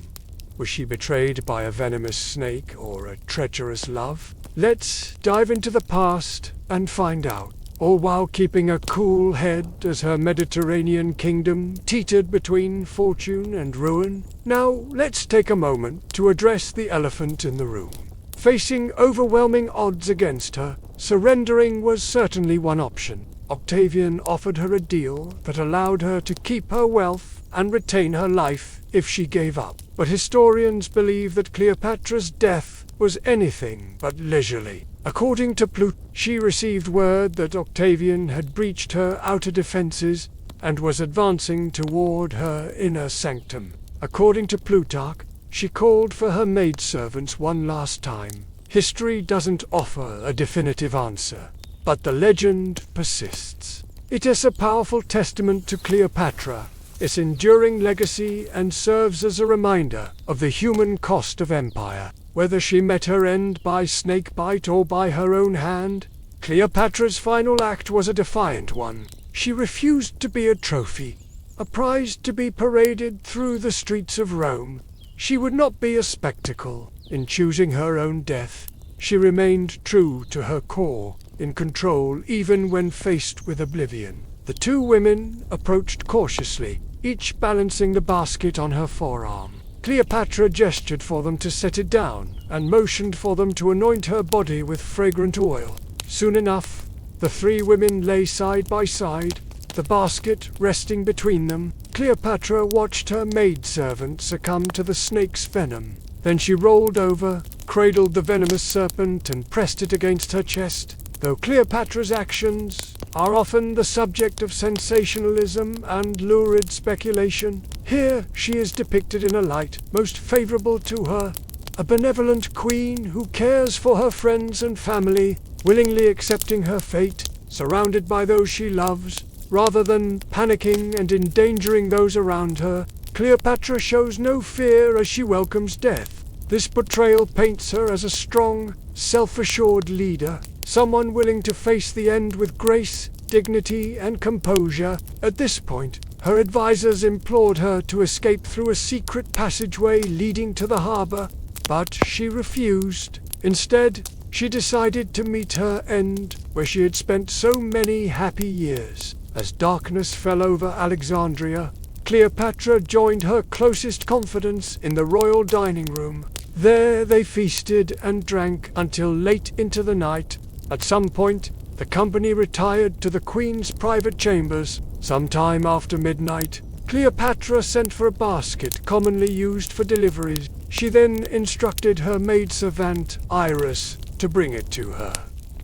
Was she betrayed by a venomous snake or a treacherous love? Let's dive into the past and find out, all while keeping a cool head as her Mediterranean kingdom teetered between fortune and ruin. Now, let's take a moment to address the elephant in the room. Facing overwhelming odds against her, surrendering was certainly one option. Octavian offered her a deal that allowed her to keep her wealth and retain her life if she gave up. But historians believe that Cleopatra's death was anything but leisurely. According to Plutarch, she received word that Octavian had breached her outer defenses and was advancing toward her inner sanctum. According to Plutarch, she called for her maidservants one last time. History doesn't offer a definitive answer, but the legend persists. It is a powerful testament to Cleopatra, its enduring legacy, and serves as a reminder of the human cost of empire. Whether she met her end by snakebite or by her own hand, Cleopatra's final act was a defiant one. She refused to be a trophy, a prize to be paraded through the streets of Rome. She would not be a spectacle. In choosing her own death, she remained true to her core, in control even when faced with oblivion. The two women approached cautiously, each balancing the basket on her forearm. Cleopatra gestured for them to set it down, and motioned for them to anoint her body with fragrant oil. Soon enough, the three women lay side by side, the basket resting between them. Cleopatra watched her maidservant succumb to the snake's venom. Then she rolled over, cradled the venomous serpent, and pressed it against her chest. Though Cleopatra's actions are often the subject of sensationalism and lurid speculation, here she is depicted in a light most favorable to her, a benevolent queen who cares for her friends and family, willingly accepting her fate, surrounded by those she loves, rather than panicking and endangering those around her. Cleopatra shows no fear as she welcomes death. This portrayal paints her as a strong, self-assured leader, someone willing to face the end with grace, dignity, and composure. At this point, her advisors implored her to escape through a secret passageway leading to the harbor, but she refused. Instead, she decided to meet her end where she had spent so many happy years. As darkness fell over Alexandria, Cleopatra joined her closest confidants in the royal dining room. There they feasted and drank until late into the night. At some point, the company retired to the queen's private chambers. Sometime after midnight, Cleopatra sent for a basket commonly used for deliveries. She then instructed her maidservant, Iris, to bring it to her.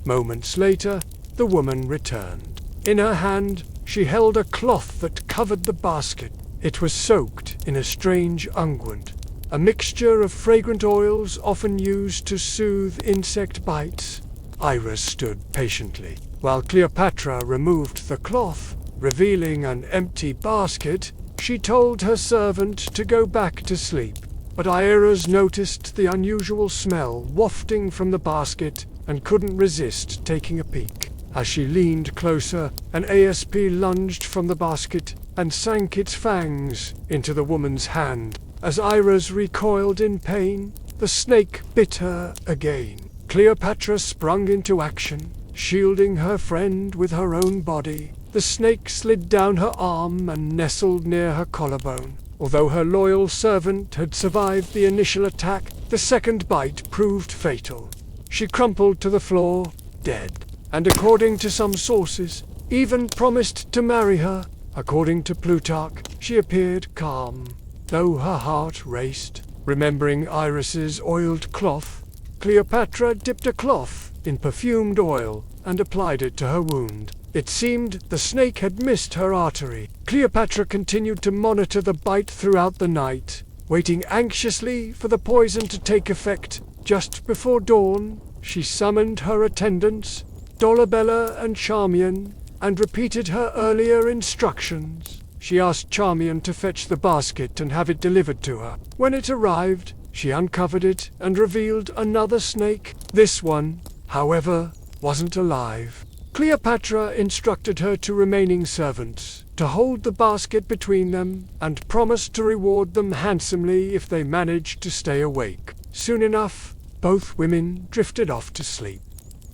Moments later, the woman returned. In her hand, she held a cloth that covered the basket. It was soaked in a strange unguent, a mixture of fragrant oils often used to soothe insect bites. Iris stood patiently, while Cleopatra removed the cloth, revealing an empty basket. She told her servant to go back to sleep, but Iris noticed the unusual smell wafting from the basket and couldn't resist taking a peek. As she leaned closer, an asp lunged from the basket and sank its fangs into the woman's hand. As Iris recoiled in pain, the snake bit her again. Cleopatra sprung into action, shielding her friend with her own body. The snake slid down her arm and nestled near her collarbone. Although her loyal servant had survived the initial attack, the second bite proved fatal. She crumpled to the floor, dead, and according to some sources, even promised to marry her. According to Plutarch, she appeared calm, though her heart raced. Remembering Iris's oiled cloth, Cleopatra dipped a cloth in perfumed oil and applied it to her wound. It seemed the snake had missed her artery. Cleopatra continued to monitor the bite throughout the night, waiting anxiously for the poison to take effect. Just before dawn, She summoned her attendants, Dolabella and Charmian, and repeated her earlier instructions. She asked Charmian to fetch the basket and have it delivered to her. When it arrived, she uncovered it and revealed another snake. This one, however, wasn't alive. Cleopatra instructed her two remaining servants to hold the basket between them and promised to reward them handsomely if they managed to stay awake. Soon enough, both women drifted off to sleep.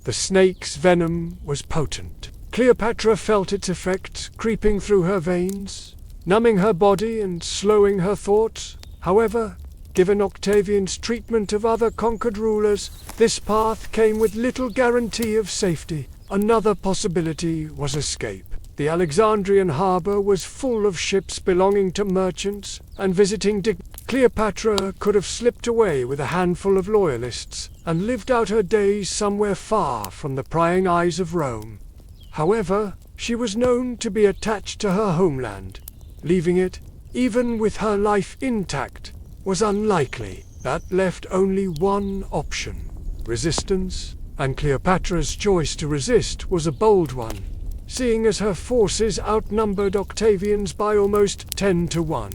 The snake's venom was potent. Cleopatra felt its effect creeping through her veins, numbing her body and slowing her thoughts. However, given Octavian's treatment of other conquered rulers, this path came with little guarantee of safety. Another possibility was escape. The Alexandrian harbor was full of ships belonging to merchants and visiting Cleopatra could have slipped away with a handful of loyalists and lived out her days somewhere far from the prying eyes of Rome. However, she was known to be attached to her homeland. Leaving it, even with her life intact, was unlikely. That left only one option: resistance, and Cleopatra's choice to resist was a bold one, seeing as her forces outnumbered Octavian's by almost 10 to 1.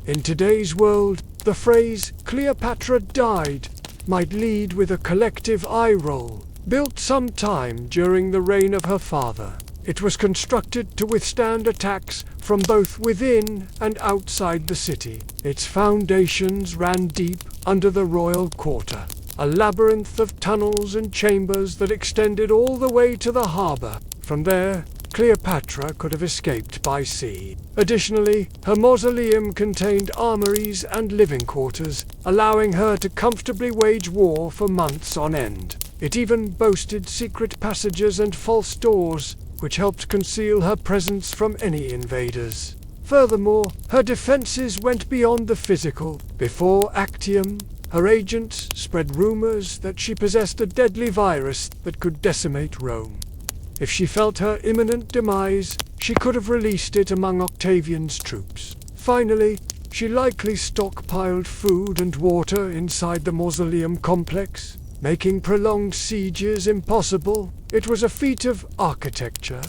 In today's world, the phrase "Cleopatra died" might lead with a collective eye roll. Built sometime during the reign of her father, it was constructed to withstand attacks from both within and outside the city. Its foundations ran deep under the royal quarter, a labyrinth of tunnels and chambers that extended all the way to the harbor. From there, Cleopatra could have escaped by sea. Additionally, her mausoleum contained armories and living quarters, allowing her to comfortably wage war for months on end. It even boasted secret passages and false doors, which helped conceal her presence from any invaders. Furthermore, her defenses went beyond the physical. Before Actium, her agents spread rumors that she possessed a deadly virus that could decimate Rome. If she felt her imminent demise, she could have released it among Octavian's troops. Finally, she likely stockpiled food and water inside the mausoleum complex, making prolonged sieges impossible. It was a feat of architecture,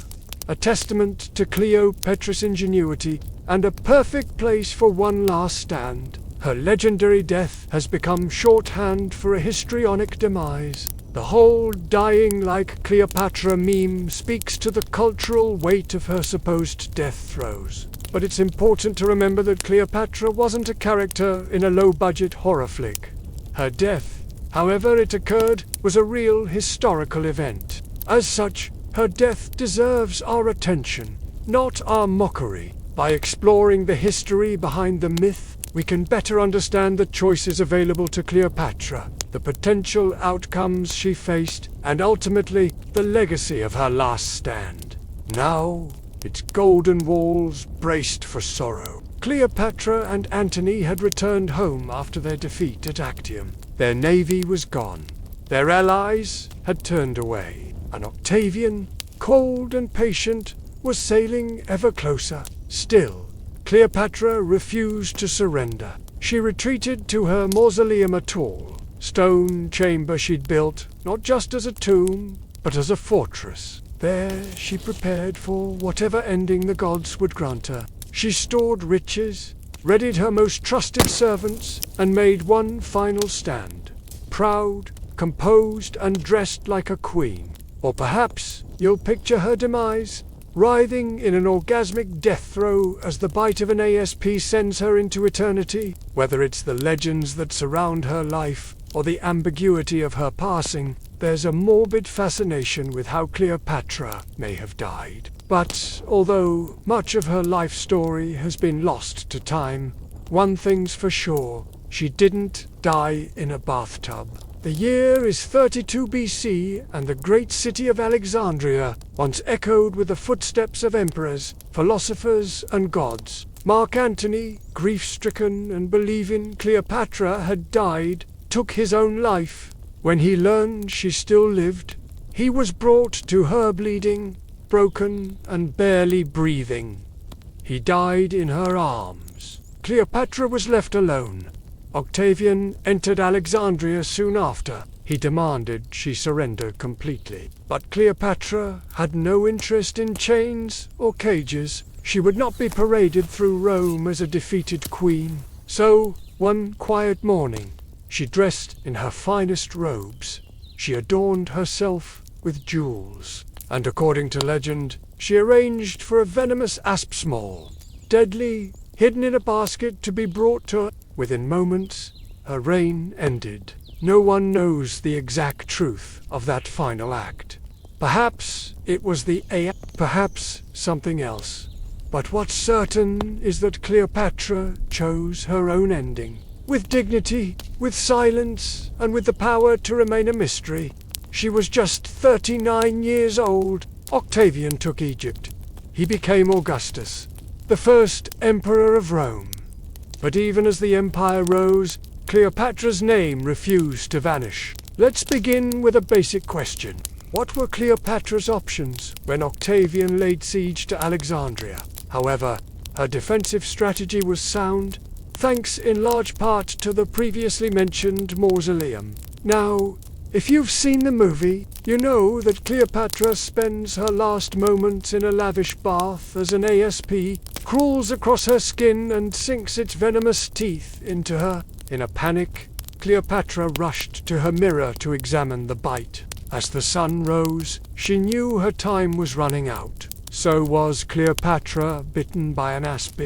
a testament to Cleopatra's ingenuity, and a perfect place for one last stand. Her legendary death has become shorthand for a histrionic demise. The whole dying like Cleopatra meme speaks to the cultural weight of her supposed death throes. But it's important to remember that Cleopatra wasn't a character in a low-budget horror flick. Her death, however it occurred, was a real historical event. As such, her death deserves our attention, not our mockery. By exploring the history behind the myth, we can better understand the choices available to Cleopatra, the potential outcomes she faced, and ultimately, the legacy of her last stand. Now, its golden walls braced for sorrow. Cleopatra and Antony had returned home after their defeat at Actium. Their navy was gone. Their allies had turned away. And Octavian, cold and patient, was sailing ever closer. Still, Cleopatra refused to surrender. She retreated to her mausoleum, a tall stone chamber she'd built, not just as a tomb, but as a fortress. There she prepared for whatever ending the gods would grant her. She stored riches, readied her most trusted servants, and made one final stand. Proud, composed, and dressed like a queen. Or perhaps you'll picture her demise, writhing in an orgasmic death throe as the bite of an ASP sends her into eternity. Whether it's the legends that surround her life, or the ambiguity of her passing, there's a morbid fascination with how Cleopatra may have died. But although much of her life story has been lost to time, one thing's for sure: she didn't die in a bathtub. The year is 32 BC, and the great city of Alexandria once echoed with the footsteps of emperors, philosophers, and gods. Mark Antony, grief-stricken and believing Cleopatra had died, took his own life. When he learned she still lived, he was brought to her bleeding, broken, and barely breathing. He died in her arms. Cleopatra was left alone. Octavian entered Alexandria soon after, He demanded she surrender completely. But Cleopatra had no interest in chains or cages. She would not be paraded through Rome as a defeated queen. So, one quiet morning, she dressed in her finest robes. She adorned herself with jewels, and according to legend, she arranged for a venomous asp small, deadly, hidden in a basket to be brought to her. Within moments, her reign ended. No one knows the exact truth of that final act. Perhaps it was the AI, perhaps something else. But what's certain is that Cleopatra chose her own ending. With dignity, with silence, and with the power to remain a mystery. She was just 39 years old. Octavian took Egypt. He became Augustus, the first emperor of Rome. But even as the empire rose, Cleopatra's name refused to vanish. Let's begin with a basic question. What were Cleopatra's options when Octavian laid siege to Alexandria? However, her defensive strategy was sound, thanks in large part to the previously mentioned mausoleum. Now, if you've seen the movie, you know that Cleopatra spends her last moments in a lavish bath as an ASP crawls across her skin and sinks its venomous teeth into her. In a panic, Cleopatra rushed to her mirror to examine the bite. As the sun rose, she knew her time was running out. So was Cleopatra bitten by an asp?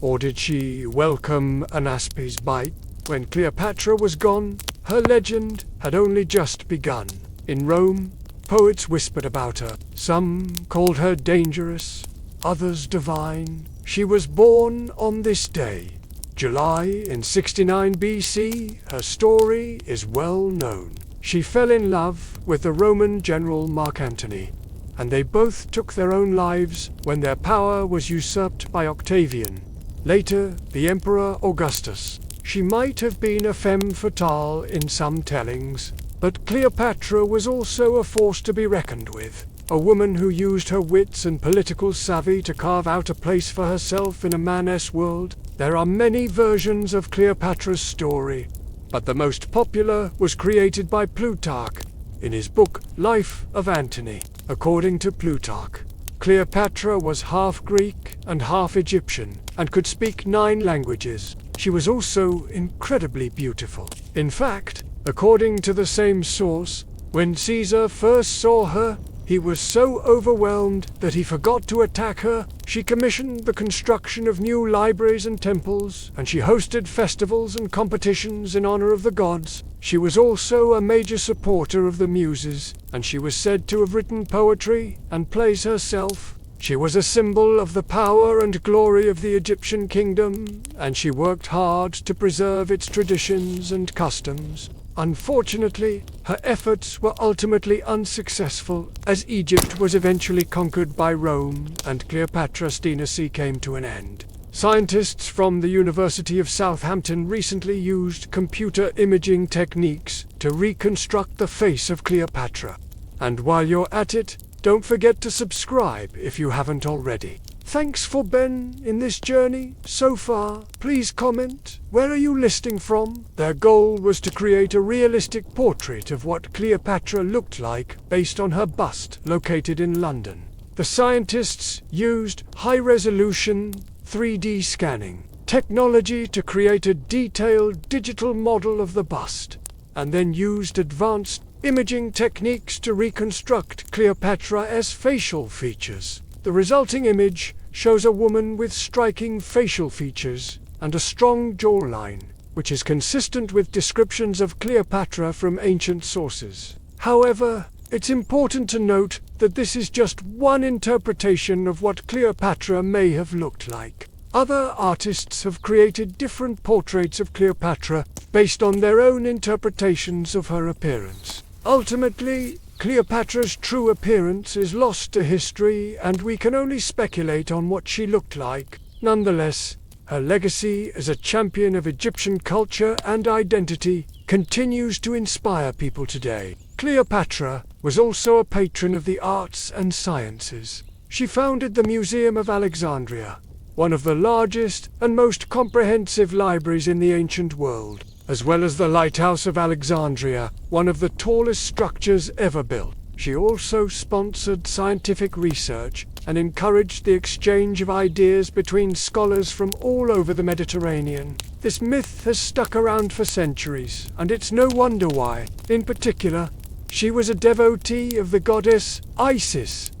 Or did she welcome an asp's bite? When Cleopatra was gone, her legend had only just begun. In Rome, poets whispered about her. Some called her dangerous, others divine. She was born on this day, July in 69 BC. Her story is well known. She fell in love with the Roman general Mark Antony, and they both took their own lives when their power was usurped by Octavian, later the Emperor Augustus. She might have been a femme fatale in some tellings, but Cleopatra was also a force to be reckoned with. A woman who used her wits and political savvy to carve out a place for herself in a man's world. There are many versions of Cleopatra's story, but the most popular was created by Plutarch in his book Life of Antony. According to Plutarch, Cleopatra was half Greek and half Egyptian and could speak 9 languages. She was also incredibly beautiful. In fact, according to the same source, when Caesar first saw her, he was so overwhelmed that he forgot to attack her. She commissioned the construction of new libraries and temples, and she hosted festivals and competitions in honor of the gods. She was also a major supporter of the Muses, and she was said to have written poetry and plays herself. She was a symbol of the power and glory of the Egyptian kingdom, and she worked hard to preserve its traditions and customs. Unfortunately, her efforts were ultimately unsuccessful, as Egypt was eventually conquered by Rome and Cleopatra's dynasty came to an end. Scientists from the University of Southampton recently used computer imaging techniques to reconstruct the face of Cleopatra. And while you're at it, don't forget to subscribe if you haven't already. Thanks for being in this journey so far. Please comment, where are you listening from? Their goal was to create a realistic portrait of what Cleopatra looked like based on her bust located in London. The scientists used high-resolution 3D scanning technology to create a detailed digital model of the bust, and then used advanced imaging techniques to reconstruct Cleopatra's facial features. The resulting image shows a woman with striking facial features and a strong jawline, which is consistent with descriptions of Cleopatra from ancient sources. However, it's important to note that this is just one interpretation of what Cleopatra may have looked like. Other artists have created different portraits of Cleopatra based on their own interpretations of her appearance. Ultimately, Cleopatra's true appearance is lost to history, and we can only speculate on what she looked like. Nonetheless, her legacy as a champion of Egyptian culture and identity continues to inspire people today. Cleopatra was also a patron of the arts and sciences. She founded the Museum of Alexandria, one of the largest and most comprehensive libraries in the ancient world. as well as the Lighthouse of Alexandria, one of the tallest structures ever built. She also sponsored scientific research and encouraged the exchange of ideas between scholars from all over the Mediterranean. This myth has stuck around for centuries, and it's no wonder why. In particular, she was a devotee of the goddess Isis,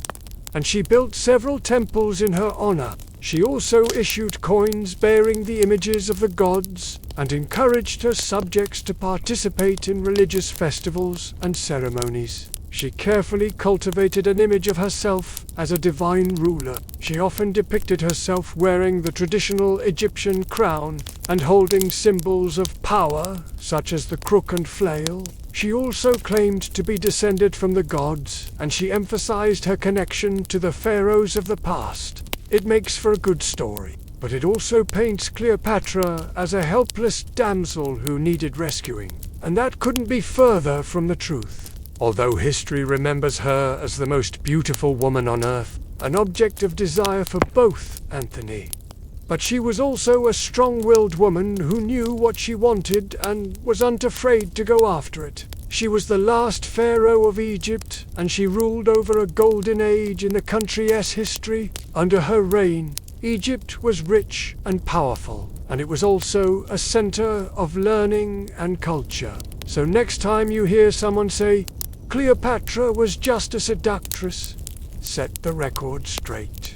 and she built several temples in her honor. She also issued coins bearing the images of the gods and encouraged her subjects to participate in religious festivals and ceremonies. She carefully cultivated an image of herself as a divine ruler. She often depicted herself wearing the traditional Egyptian crown and holding symbols of power, such as the crook and flail. She also claimed to be descended from the gods, and she emphasized her connection to the pharaohs of the past. It makes for a good story, but it also paints Cleopatra as a helpless damsel who needed rescuing, and that couldn't be further from the truth. Although history remembers her as the most beautiful woman on earth, an object of desire for both Antony. But she was also a strong-willed woman who knew what she wanted and was unafraid to go after it. She was the last Pharaoh of Egypt, and she ruled over a golden age in the country's history. Under her reign, Egypt was rich and powerful, and it was also a center of learning and culture. So next time you hear someone say, Cleopatra was just a seductress, set the record straight.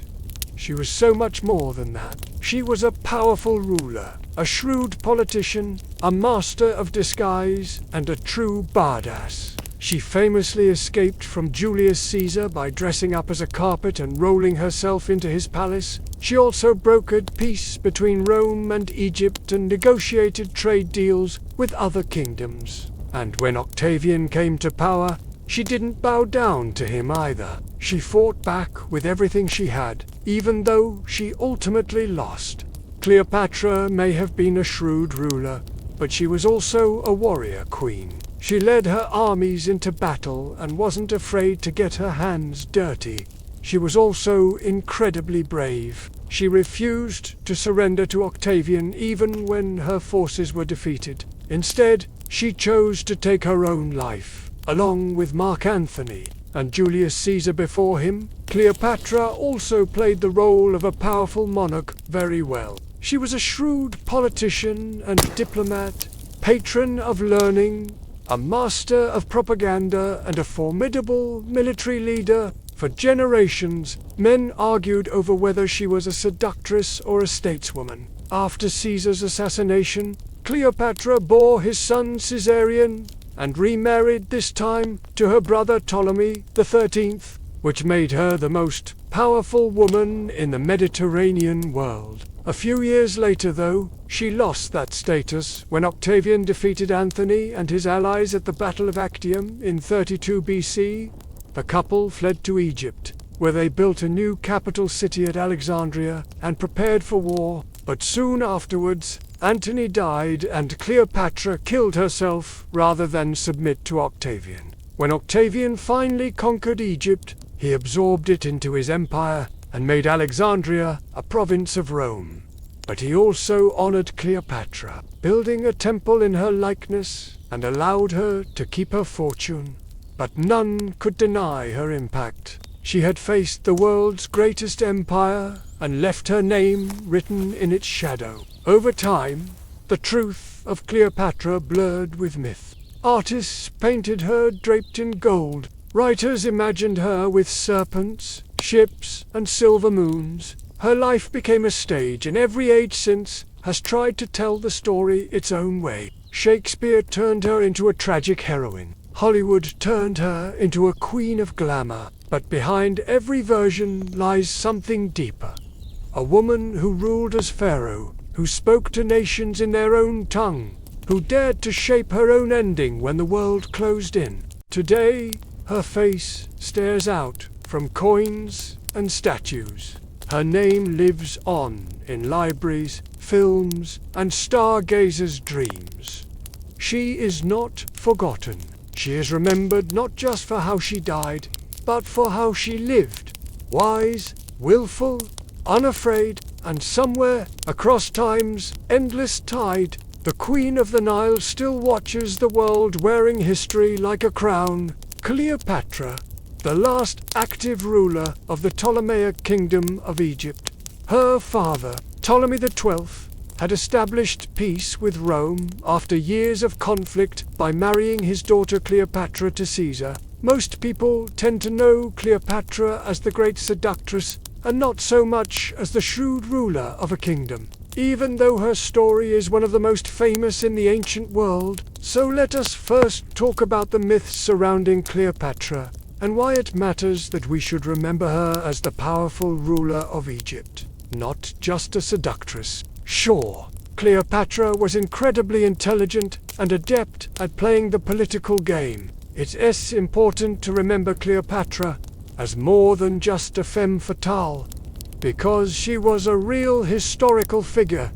She was so much more than that. She was a powerful ruler, a shrewd politician, a master of disguise, and a true badass. She famously escaped from Julius Caesar by dressing up as a carpet and rolling herself into his palace. She also brokered peace between Rome and Egypt and negotiated trade deals with other kingdoms. And when Octavian came to power, she didn't bow down to him either. She fought back with everything she had, even though she ultimately lost. Cleopatra may have been a shrewd ruler, but she was also a warrior queen. She led her armies into battle and wasn't afraid to get her hands dirty. She was also incredibly brave. She refused to surrender to Octavian even when her forces were defeated. Instead, she chose to take her own life. Along with Mark Antony and Julius Caesar before him, Cleopatra also played the role of a powerful monarch very well. She was a shrewd politician and diplomat, patron of learning, a master of propaganda, and a formidable military leader. For generations, men argued over whether she was a seductress or a stateswoman. After Caesar's assassination, Cleopatra bore his son Caesarion and remarried this time to her brother Ptolemy XIII, which made her the most powerful woman in the Mediterranean world. A few years later, though, she lost that status when Octavian defeated Antony and his allies at the Battle of Actium in 32 BC. The couple fled to Egypt, where they built a new capital city at Alexandria and prepared for war. But soon afterwards, Antony died and Cleopatra killed herself rather than submit to Octavian. When Octavian finally conquered Egypt, he absorbed it into his empire and made Alexandria a province of Rome. But he also honored Cleopatra, building a temple in her likeness and allowed her to keep her fortune. But none could deny her impact. She had faced the world's greatest empire and left her name written in its shadow. Over time, the truth of Cleopatra blurred with myth. Artists painted her draped in gold. Writers imagined her with serpents, ships, and silver moons. Her life became a stage, and every age since has tried to tell the story its own way. Shakespeare turned her into a tragic heroine. Hollywood turned her into a queen of glamour. But behind every version lies something deeper. A woman who ruled as pharaoh, who spoke to nations in their own tongue, who dared to shape her own ending when the world closed in. Today, her face stares out from coins and statues. Her name lives on in libraries, films, and stargazers' dreams. She is not forgotten. She is remembered not just for how she died, but for how she lived. Wise, willful, unafraid, and somewhere across time's endless tide, The Queen of the Nile still watches the world wearing history like a crown. Cleopatra, the last active ruler of the Ptolemaic kingdom of Egypt. Her father, Ptolemy XII, had established peace with Rome after years of conflict by marrying his daughter Cleopatra to Caesar. Most people tend to know Cleopatra as the great seductress and not so much as the shrewd ruler of a kingdom, even though her story is one of the most famous in the ancient world. So let us first talk about the myths surrounding Cleopatra and why it matters that we should remember her as the powerful ruler of Egypt, not just a seductress. Sure, Cleopatra was incredibly intelligent and adept at playing the political game. It's important to remember Cleopatra as more than just a femme fatale, because she was a real historical figure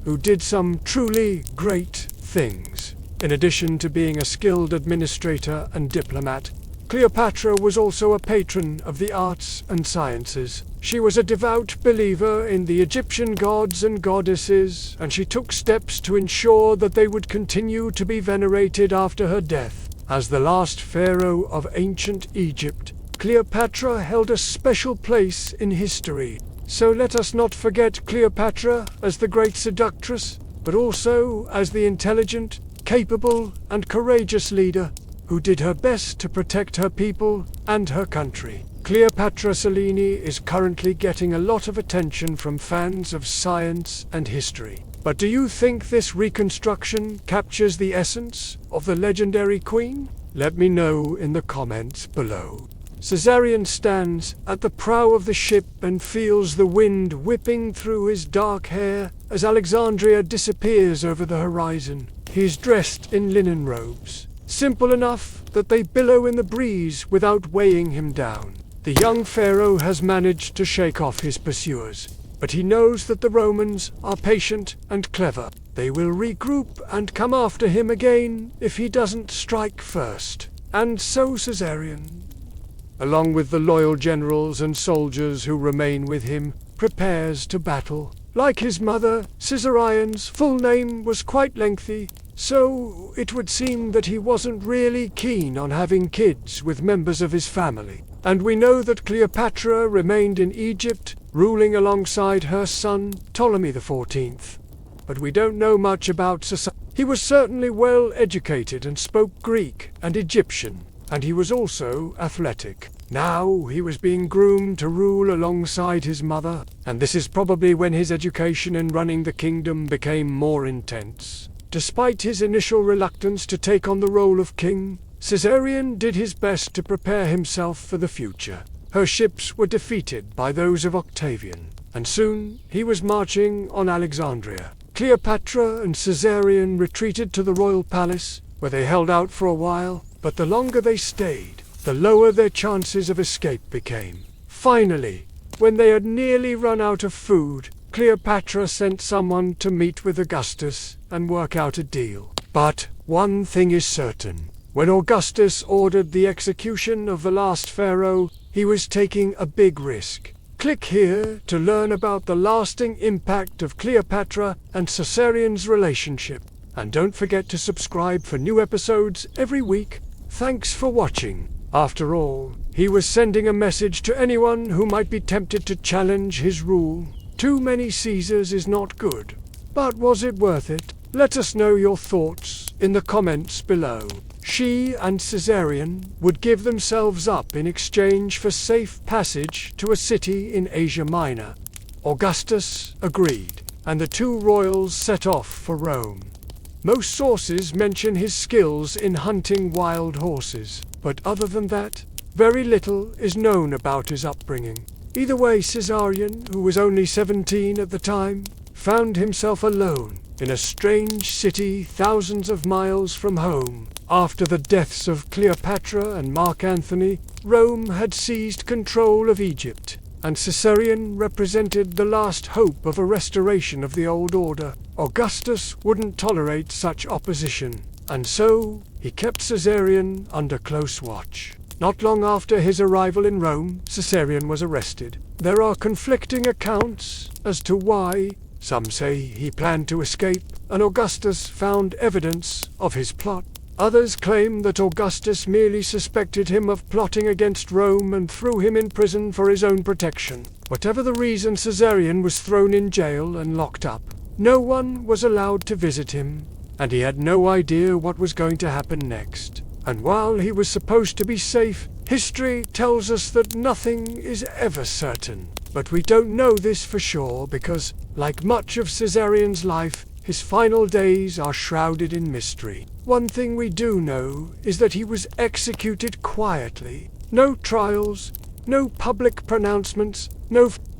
who did some truly great things. In addition to being a skilled administrator and diplomat, Cleopatra was also a patron of the arts and sciences. She was a devout believer in the Egyptian gods and goddesses, and she took steps to ensure that they would continue to be venerated after her death. As the last pharaoh of ancient Egypt, Cleopatra held a special place in history. So let us not forget Cleopatra as the great seductress, but also as the intelligent, capable, and courageous leader who did her best to protect her people and her country. Cleopatra Selene is currently getting a lot of attention from fans of science and history. But do you think this reconstruction captures the essence of the legendary queen? Let me know in the comments below. Caesarion stands at the prow of the ship and feels the wind whipping through his dark hair as Alexandria disappears over the horizon. He is dressed in linen robes, simple enough that they billow in the breeze without weighing him down. The young pharaoh has managed to shake off his pursuers, but he knows that the Romans are patient and clever. They will regroup and come after him again if he doesn't strike first. And so Caesarion, along with the loyal generals and soldiers who remain with him, prepares to battle. Like his mother, Caesarion's full name was quite lengthy, so it would seem that he wasn't really keen on having kids with members of his family. And we know that Cleopatra remained in Egypt, ruling alongside her son, Ptolemy XIV. But we don't know much about Caesar. He was certainly well educated and spoke Greek and Egyptian, and he was also athletic. Now he was being groomed to rule alongside his mother, and this is probably when his education in running the kingdom became more intense. Despite his initial reluctance to take on the role of king, Caesarion did his best to prepare himself for the future. Her ships were defeated by those of Octavian, and soon he was marching on Alexandria. Cleopatra and Caesarion retreated to the royal palace, where they held out for a while, but the longer they stayed, the lower their chances of escape became. Finally, when they had nearly run out of food, Cleopatra sent someone to meet with Augustus and work out a deal. But one thing is certain. When Augustus ordered the execution of the last pharaoh, he was taking a big risk. Click here to learn about the lasting impact of Cleopatra and Caesarion's relationship. And don't forget to subscribe for new episodes every week. Thanks for watching. After all, he was sending a message to anyone who might be tempted to challenge his rule. Too many Caesars is not good. But was it worth it? Let us know your thoughts in the comments below. She and Caesarion would give themselves up in exchange for safe passage to a city in Asia Minor. Augustus agreed, and the two royals set off for Rome. Most sources mention his skills in hunting wild horses, but other than that, very little is known about his upbringing. Either way, Caesarion, who was only 17 at the time, found himself alone in a strange city thousands of miles from home. After the deaths of Cleopatra and Mark Antony, Rome had seized control of Egypt, and Caesarion represented the last hope of a restoration of the old order. Augustus wouldn't tolerate such opposition, and so he kept Caesarion under close watch. Not long after his arrival in Rome, Caesarion was arrested. There are conflicting accounts as to why Some say he planned to escape, and Augustus found evidence of his plot. Others claim that Augustus merely suspected him of plotting against Rome and threw him in prison for his own protection. Whatever the reason, Caesarion was thrown in jail and locked up. No one was allowed to visit him, and he had no idea what was going to happen next. And while he was supposed to be safe, history tells us that nothing is ever certain. But we don't know this for sure because, like much of Caesarion's life, his final days are shrouded in mystery. One thing we do know is that he was executed quietly. No trials, no public pronouncements,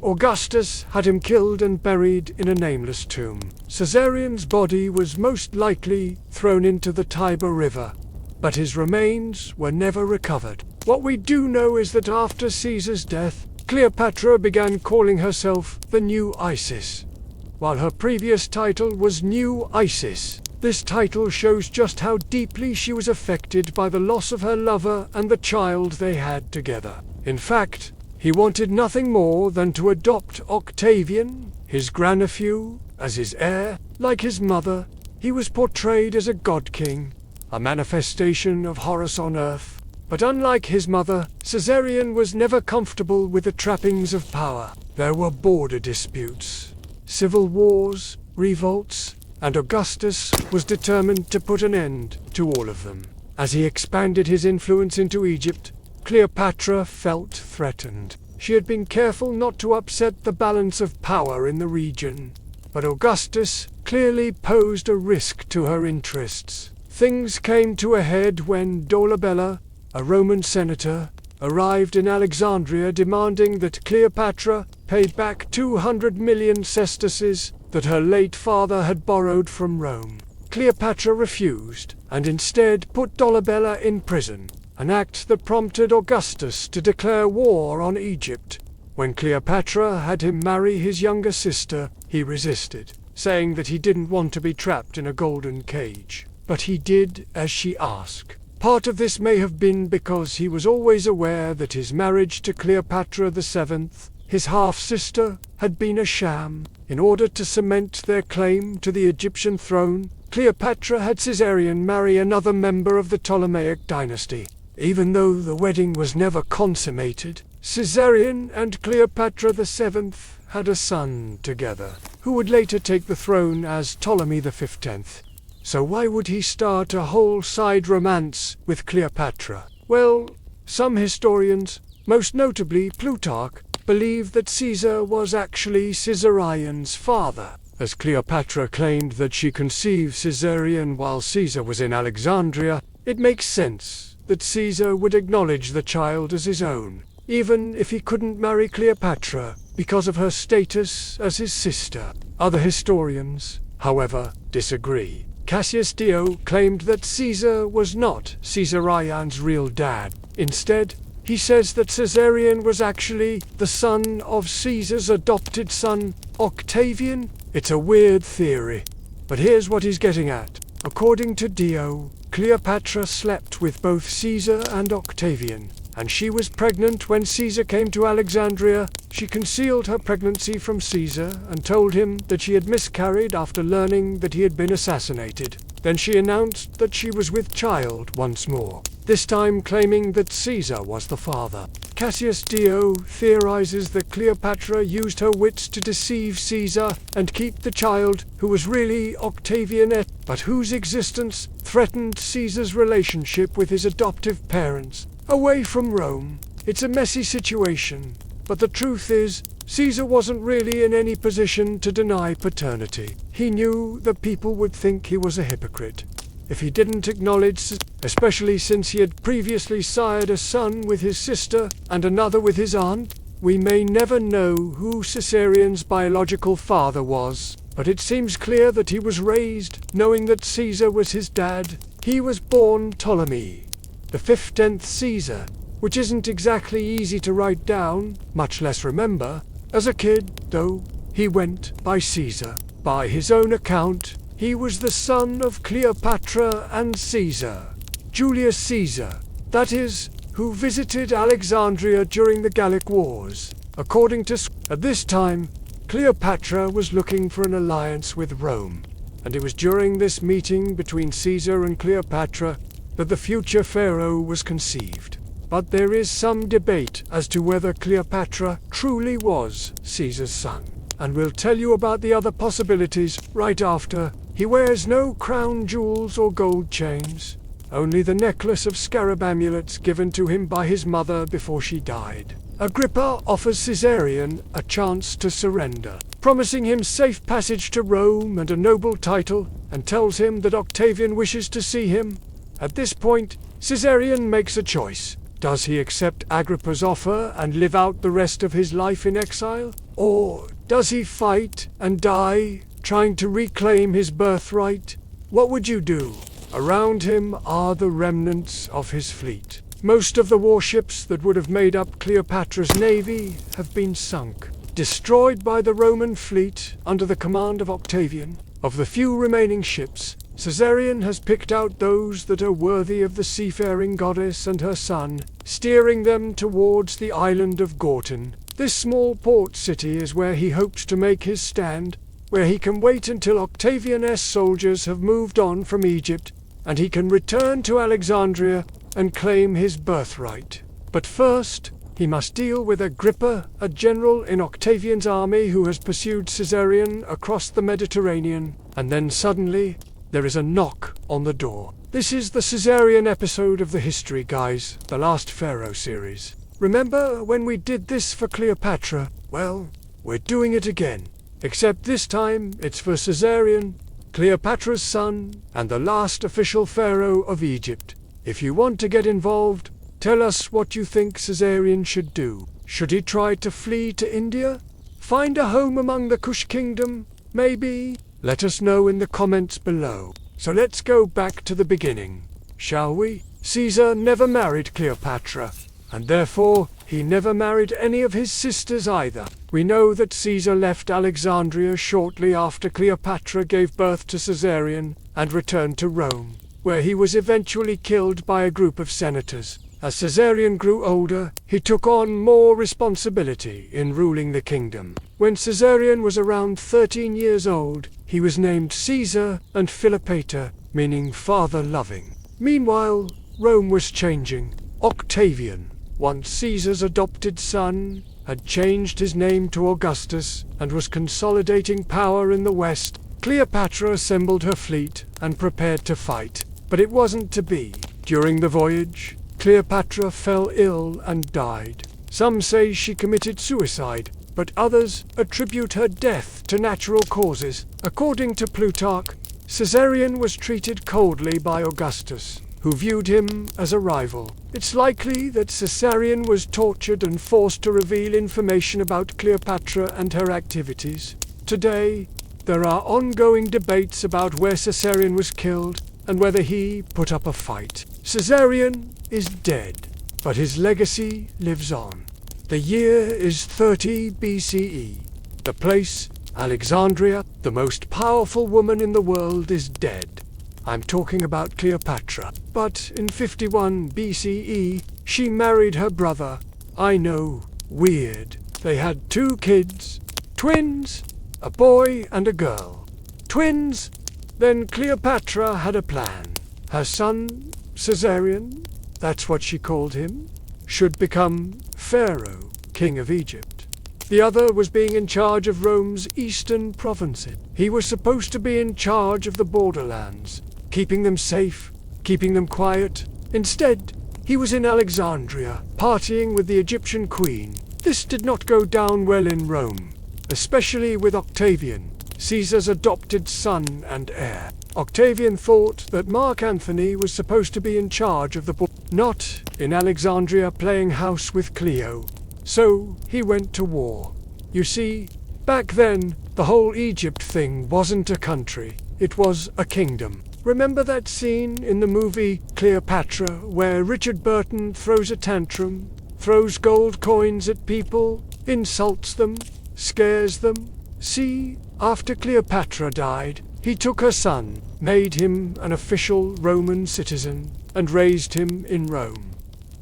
Augustus had him killed and buried in a nameless tomb. Caesarion's body was most likely thrown into the Tiber River, but his remains were never recovered. What we do know is that after Caesar's death, Cleopatra began calling herself the New Isis, while her previous title was New Isis. This title shows just how deeply she was affected by the loss of her lover and the child they had together. In fact, he wanted nothing more than to adopt Octavian, his grandnephew, as his heir. Like his mother, he was portrayed as a god-king, a manifestation of Horus on earth. But unlike his mother, Caesarion was never comfortable with the trappings of power. There were border disputes, civil wars, revolts, and Augustus was determined to put an end to all of them. As he expanded his influence into Egypt, Cleopatra felt threatened. She had been careful not to upset the balance of power in the region, but Augustus clearly posed a risk to her interests. Things came to a head when Dolabella, a Roman senator, arrived in Alexandria demanding that Cleopatra pay back 200 million sesterces that her late father had borrowed from Rome. Cleopatra refused, and instead put Dolabella in prison, an act that prompted Augustus to declare war on Egypt. When Cleopatra had him marry his younger sister, he resisted, saying that he didn't want to be trapped in a golden cage. But he did as she asked. Part of this may have been because he was always aware that his marriage to Cleopatra VII, his half-sister, had been a sham. In order to cement their claim to the Egyptian throne, Cleopatra had Caesarion marry another member of the Ptolemaic dynasty. Even though the wedding was never consummated, Caesarion and Cleopatra VII had a son together, who would later take the throne as Ptolemy XV. So why would he start a whole side romance with Cleopatra? Well, some historians, most notably Plutarch, believe that Caesar was actually Caesarion's father. As Cleopatra claimed that she conceived Caesarion while Caesar was in Alexandria, it makes sense that Caesar would acknowledge the child as his own, even if he couldn't marry Cleopatra because of her status as his sister. Other historians, however, disagree. Cassius Dio claimed that Caesar was not Caesarion's real dad. Instead, he says that Caesarion was actually the son of Caesar's adopted son, Octavian. It's a weird theory, but here's what he's getting at. According to Dio, Cleopatra slept with both Caesar and Octavian, and she was pregnant when Caesar came to Alexandria. She concealed her pregnancy from Caesar and told him that she had miscarried after learning that he had been assassinated. Then she announced that she was with child once more, this time claiming that Caesar was the father. Cassius Dio theorizes that Cleopatra used her wits to deceive Caesar and keep the child, who was really Octavian, but whose existence threatened Caesar's relationship with his adoptive parents, away from Rome. It's a messy situation, but the truth is, Caesar wasn't really in any position to deny paternity. He knew that people would think he was a hypocrite if he didn't acknowledge, especially since he had previously sired a son with his sister and another with his aunt. We may never know who Caesarion's biological father was, but it seems clear that he was raised knowing that Caesar was his dad. He was born Ptolemy, the 15th Caesar, which isn't exactly easy to write down, much less remember. As a kid, though, he went by Caesar. By his own account, he was the son of Cleopatra and Caesar. Julius Caesar, that is, who visited Alexandria during the Gallic Wars. According to at this time, Cleopatra was looking for an alliance with Rome, and it was during this meeting between Caesar and Cleopatra that the future pharaoh was conceived. But there is some debate as to whether Cleopatra truly was Caesar's son, and we'll tell you about the other possibilities right after. He wears no crown jewels or gold chains, only the necklace of scarab amulets given to him by his mother before she died. Agrippa offers Caesarion a chance to surrender, promising him safe passage to Rome and a noble title, and tells him that Octavian wishes to see him. At this point, Caesarion makes a choice. Does he accept Agrippa's offer and live out the rest of his life in exile? Or does he fight and die, trying to reclaim his birthright? What would you do? Around him are the remnants of his fleet. Most of the warships that would have made up Cleopatra's navy have been sunk, destroyed by the Roman fleet under the command of Octavian. Of the few remaining ships, Caesarion has picked out those that are worthy of the seafaring goddess and her son, steering them towards the island of Gortyn. This small port city is where he hopes to make his stand, where he can wait until Octavian's soldiers have moved on from Egypt, and he can return to Alexandria and claim his birthright. But first, he must deal with Agrippa, a general in Octavian's army who has pursued Caesarion across the Mediterranean, and then suddenly, there is a knock on the door. This is the Caesarion episode of the History Guys, the last Pharaoh series. Remember when we did this for Cleopatra? Well, we're doing it again. Except this time, it's for Caesarion, Cleopatra's son, and the last official pharaoh of Egypt. If you want to get involved, tell us what you think Caesarion should do. Should he try to flee to India? Find a home among the Kush kingdom? Maybe? Let us know in the comments below. So let's go back to the beginning, shall we? Caesar never married Cleopatra, and therefore he never married any of his sisters either. We know that Caesar left Alexandria shortly after Cleopatra gave birth to Caesarion and returned to Rome, where he was eventually killed by a group of senators. As Caesarion grew older, he took on more responsibility in ruling the kingdom. When Caesarion was around 13 years old, he was named Caesar and Philopator, meaning father-loving. Meanwhile, Rome was changing. Octavian, once Caesar's adopted son, had changed his name to Augustus and was consolidating power in the west. Cleopatra assembled her fleet and prepared to fight, but it wasn't to be. During the voyage, Cleopatra fell ill and died. Some say she committed suicide, but others attribute her death to natural causes. According to Plutarch, Caesarion was treated coldly by Augustus, who viewed him as a rival. It's likely that Caesarion was tortured and forced to reveal information about Cleopatra and her activities. Today, there are ongoing debates about where Caesarion was killed and whether he put up a fight. Caesarion is dead, but his legacy lives on. The year is 30 BCE. The place, Alexandria, the most powerful woman in the world, is dead. I'm talking about Cleopatra. But in 51 BCE, she married her brother. I know, weird. They had 2 kids, twins, a boy and a girl. Twins! Then Cleopatra had a plan. Her son, Caesarion, that's what she called him, should become Pharaoh, king of Egypt. The other was being in charge of Rome's eastern provinces. He was supposed to be in charge of the borderlands, keeping them safe, keeping them quiet. Instead, he was in Alexandria, partying with the Egyptian queen. This did not go down well in Rome, especially with Octavian, Caesar's adopted son and heir. Octavian thought that Mark Antony was supposed to be in charge of the not in Alexandria playing house with Cleo. So he went to war. You see, back then, the whole Egypt thing wasn't a country, it was a kingdom. Remember that scene in the movie Cleopatra where Richard Burton throws a tantrum, throws gold coins at people, insults them, scares them? See, after Cleopatra died, he took her son, made him an official Roman citizen, and raised him in Rome.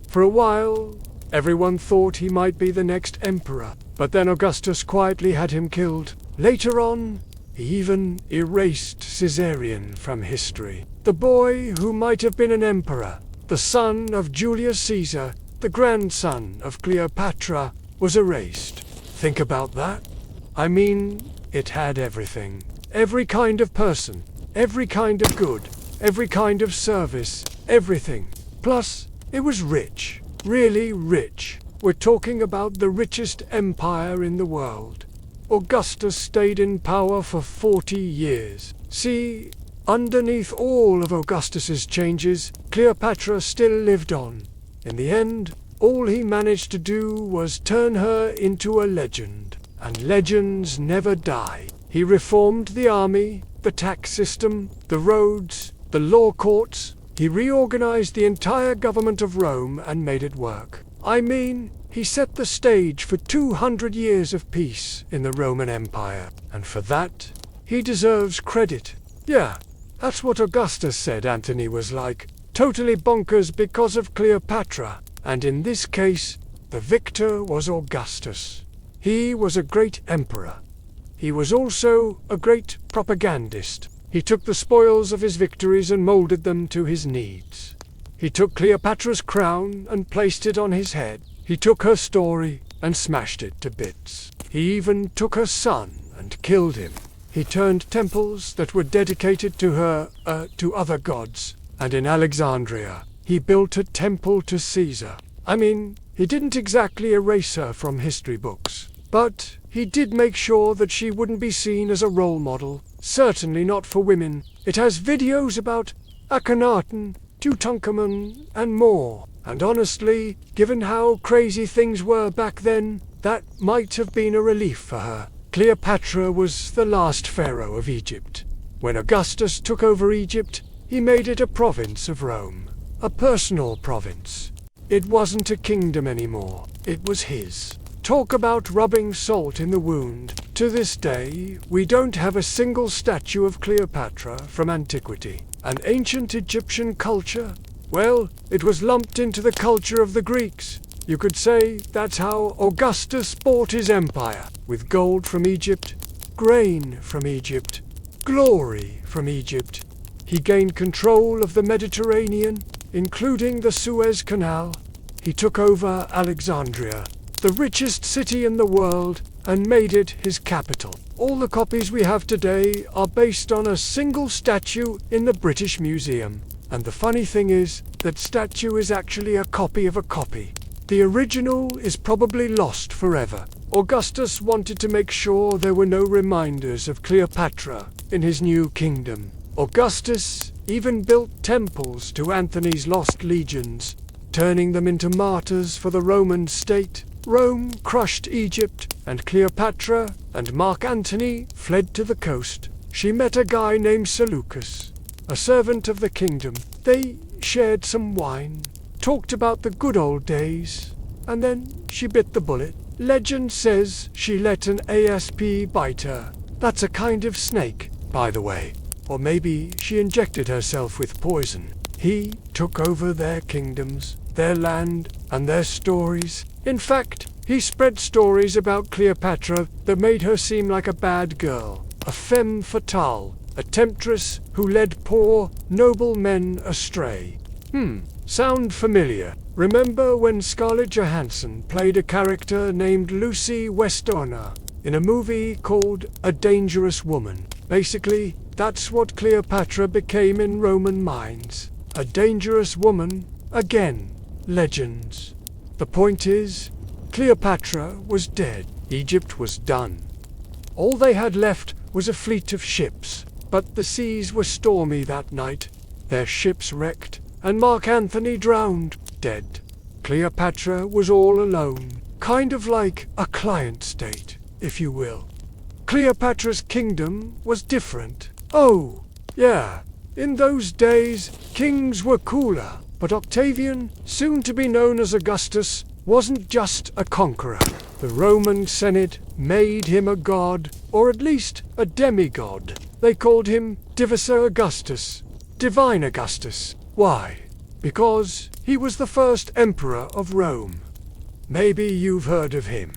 For a while, everyone thought he might be the next emperor. but then Augustus quietly had him killed. Later on, he even erased Caesarion from history. The boy who might have been an emperor, the son of Julius Caesar, the grandson of Cleopatra, was erased. Think about that. I mean, it had everything. Every kind of person, every kind of good, every kind of service, everything. Plus, it was rich, really rich. We're talking about the richest empire in the world. Augustus stayed in power for 40 years. See, underneath all of Augustus's changes, Cleopatra still lived on. In the end, all he managed to do was turn her into a legend. And legends never die. He reformed the army, the tax system, the roads, the law courts. He reorganized the entire government of Rome and made it work. I mean, he set the stage for 200 years of peace in the Roman Empire. And for that, he deserves credit. Yeah, that's what Augustus said Antony was like. Totally bonkers because of Cleopatra. And in this case, the victor was Augustus. He was a great emperor. He was also a great propagandist. He took the spoils of his victories and molded them to his needs. He took Cleopatra's crown and placed it on his head. He took her story and smashed it to bits. He even took her son and killed him. He turned temples that were dedicated to her, to other gods. And in Alexandria, he built a temple to Caesar. I mean, he didn't exactly erase her from history books. But he did make sure that she wouldn't be seen as a role model. Certainly not for women. It has videos about Akhenaten, Tutankhamun, and more. And honestly, given how crazy things were back then, that might have been a relief for her. Cleopatra was the last pharaoh of Egypt. When Augustus took over Egypt, he made it a province of Rome. A personal province. It wasn't a kingdom anymore. It was his. Talk about rubbing salt in the wound. To this day, we don't have a single statue of Cleopatra from antiquity. And ancient Egyptian culture? Well, it was lumped into the culture of the Greeks. You could say that's how Augustus bought his empire. With gold from Egypt, grain from Egypt, glory from Egypt. He gained control of the Mediterranean, including the Suez Canal. He took over Alexandria, the richest city in the world, and made it his capital. All the copies we have today are based on a single statue in the British Museum. And the funny thing is, that statue is actually a copy of a copy. The original is probably lost forever. Augustus wanted to make sure there were no reminders of Cleopatra in his new kingdom. Augustus even built temples to Antony's lost legions, turning them into martyrs for the Roman state. Rome crushed Egypt, and Cleopatra and Mark Antony fled to the coast. She met a guy named Seleucus, a servant of the kingdom. They shared some wine, talked about the good old days, and then she bit the bullet. Legend says she let an asp bite her. That's a kind of snake, by the way. Or maybe she injected herself with poison. He took over their kingdoms, their land, and their stories. In fact, he spread stories about Cleopatra that made her seem like a bad girl, a femme fatale, a temptress who led poor, noble men astray. Sound familiar? Remember when Scarlett Johansson played a character named Lucy Westenra in a movie called A Dangerous Woman? Basically, that's what Cleopatra became in Roman minds. A dangerous woman. Again, legends. The point is, Cleopatra was dead. Egypt was done. All they had left was a fleet of ships, but the seas were stormy that night. Their ships wrecked, and Mark Antony drowned, dead. Cleopatra was all alone, kind of like a client state, if you will. Cleopatra's kingdom was different. Oh, yeah, in those days, kings were cooler, but Octavian, soon to be known as Augustus, wasn't just a conqueror. The Roman Senate made him a god, or at least a demigod. They called him Divisor Augustus, Divine Augustus. Why? Because he was the first emperor of Rome. Maybe you've heard of him.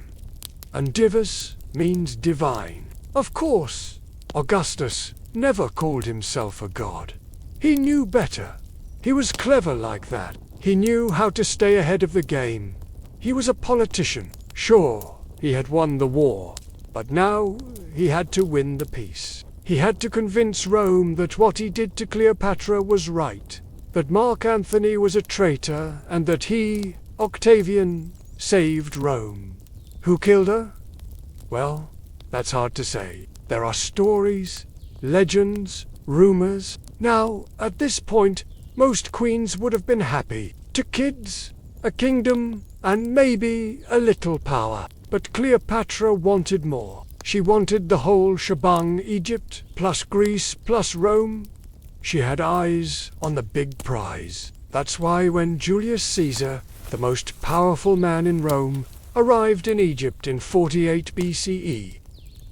and divus means divine. Of course, Augustus never called himself a god. He knew better. He was clever like that. He knew how to stay ahead of the game. He was a politician. Sure, he had won the war, but now he had to win the peace. He had to convince Rome that what he did to Cleopatra was right, that Mark Antony was a traitor, and that he, Octavian, saved Rome. Who killed her? Well, that's hard to say. There are stories, legends, rumors. Now, at this point, most queens would have been happy. 2 kids, a kingdom, and maybe a little power. But Cleopatra wanted more. She wanted the whole shebang: Egypt, plus Greece, plus Rome. She had eyes on the big prize. That's why when Julius Caesar, the most powerful man in Rome, arrived in Egypt in 48 BCE,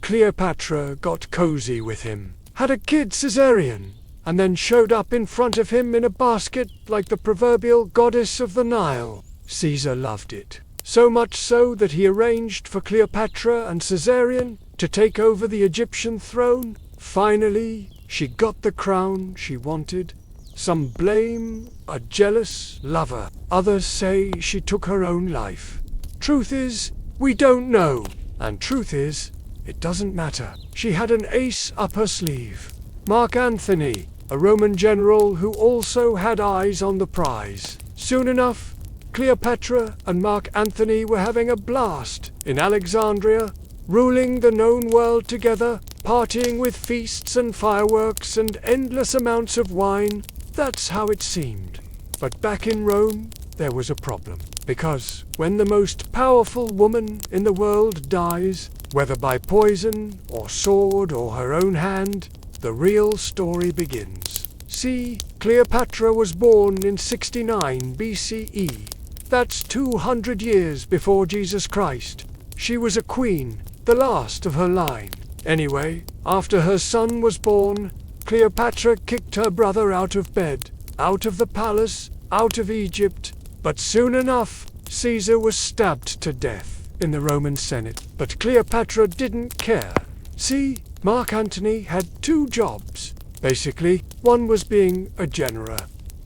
Cleopatra got cozy with him, had a kid Caesarion, and then showed up in front of him in a basket like the proverbial goddess of the Nile. Caesar loved it. So much so that he arranged for Cleopatra and Caesarion to take over the Egyptian throne. Finally, she got the crown she wanted. Some blame a jealous lover. Others say she took her own life. Truth is, we don't know. And truth is, it doesn't matter. She had an ace up her sleeve. Mark Antony, a Roman general who also had eyes on the prize. Soon enough, Cleopatra and Mark Antony were having a blast in Alexandria, ruling the known world together, partying with feasts and fireworks and endless amounts of wine. That's how it seemed. But back in Rome, there was a problem. Because when the most powerful woman in the world dies, whether by poison or sword or her own hand, the real story begins. See, Cleopatra was born in 69 BCE. That's 200 years before Jesus Christ. She was a queen, the last of her line. Anyway, after her son was born, Cleopatra kicked her brother out of bed, out of the palace, out of Egypt. But soon enough, Caesar was stabbed to death in the Roman Senate. But Cleopatra didn't care. See, Mark Antony had 2 jobs. Basically, one was being a general.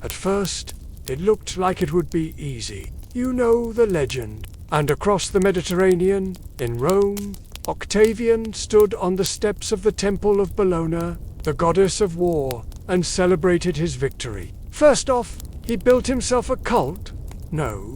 At first, it looked like it would be easy. You know the legend. And across the Mediterranean, in Rome, Octavian stood on the steps of the Temple of Bellona, the goddess of war, and celebrated his victory. First off, he built himself a cult. No,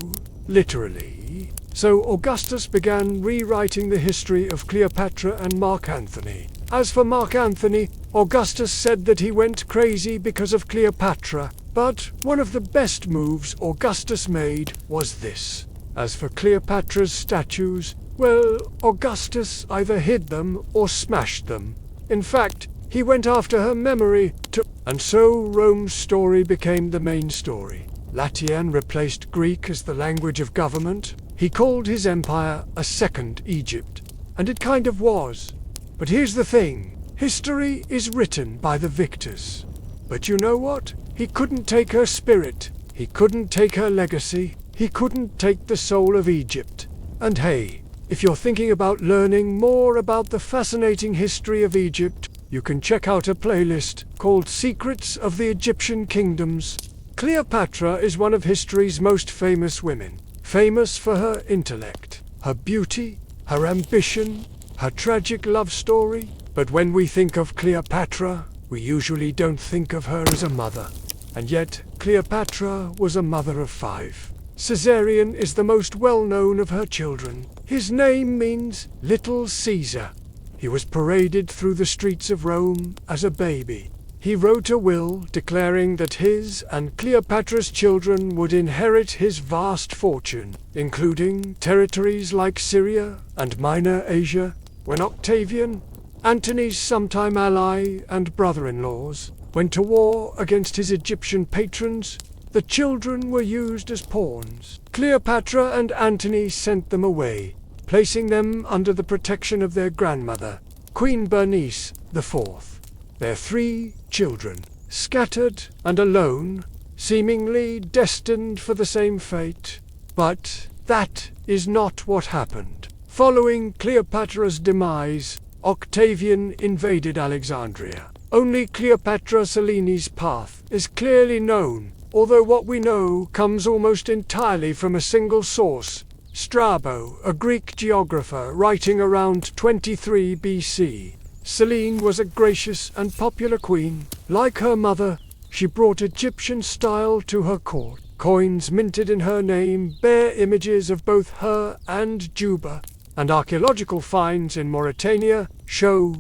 literally. So Augustus began rewriting the history of Cleopatra and Mark Antony. As for Mark Antony, Augustus said that he went crazy because of Cleopatra. But one of the best moves Augustus made was this. As for Cleopatra's statues, well, Augustus either hid them or smashed them. In fact, he went after her memory too. And so Rome's story became the main story. Latin replaced Greek as the language of government. He called his empire a second Egypt. And it kind of was. But here's the thing. History is written by the victors. But you know what? He couldn't take her spirit. He couldn't take her legacy. He couldn't take the soul of Egypt. And hey, if you're thinking about learning more about the fascinating history of Egypt, you can check out a playlist called Secrets of the Egyptian Kingdoms. Cleopatra is one of history's most famous women. Famous for her intellect, her beauty, her ambition, her tragic love story. But when we think of Cleopatra, we usually don't think of her as a mother. And yet, Cleopatra was a mother of 5. Caesarion is the most well-known of her children. His name means Little Caesar. He was paraded through the streets of Rome as a baby. He wrote a will declaring that his and Cleopatra's children would inherit his vast fortune, including territories like Syria and Minor Asia. When Octavian, Antony's sometime ally and brother-in-laws, went to war against his Egyptian patrons, the children were used as pawns. Cleopatra and Antony sent them away, placing them under the protection of their grandmother, Queen Bernice IV. Their 3 children, scattered and alone, seemingly destined for the same fate. But that is not what happened. Following Cleopatra's demise, Octavian invaded Alexandria. Only Cleopatra Seleni's path is clearly known, although what we know comes almost entirely from a single source, Strabo, a Greek geographer writing around 23 BC. Selene was a gracious and popular queen. Like her mother, she brought Egyptian style to her court. Coins minted in her name bear images of both her and Juba, and archaeological finds in Mauritania show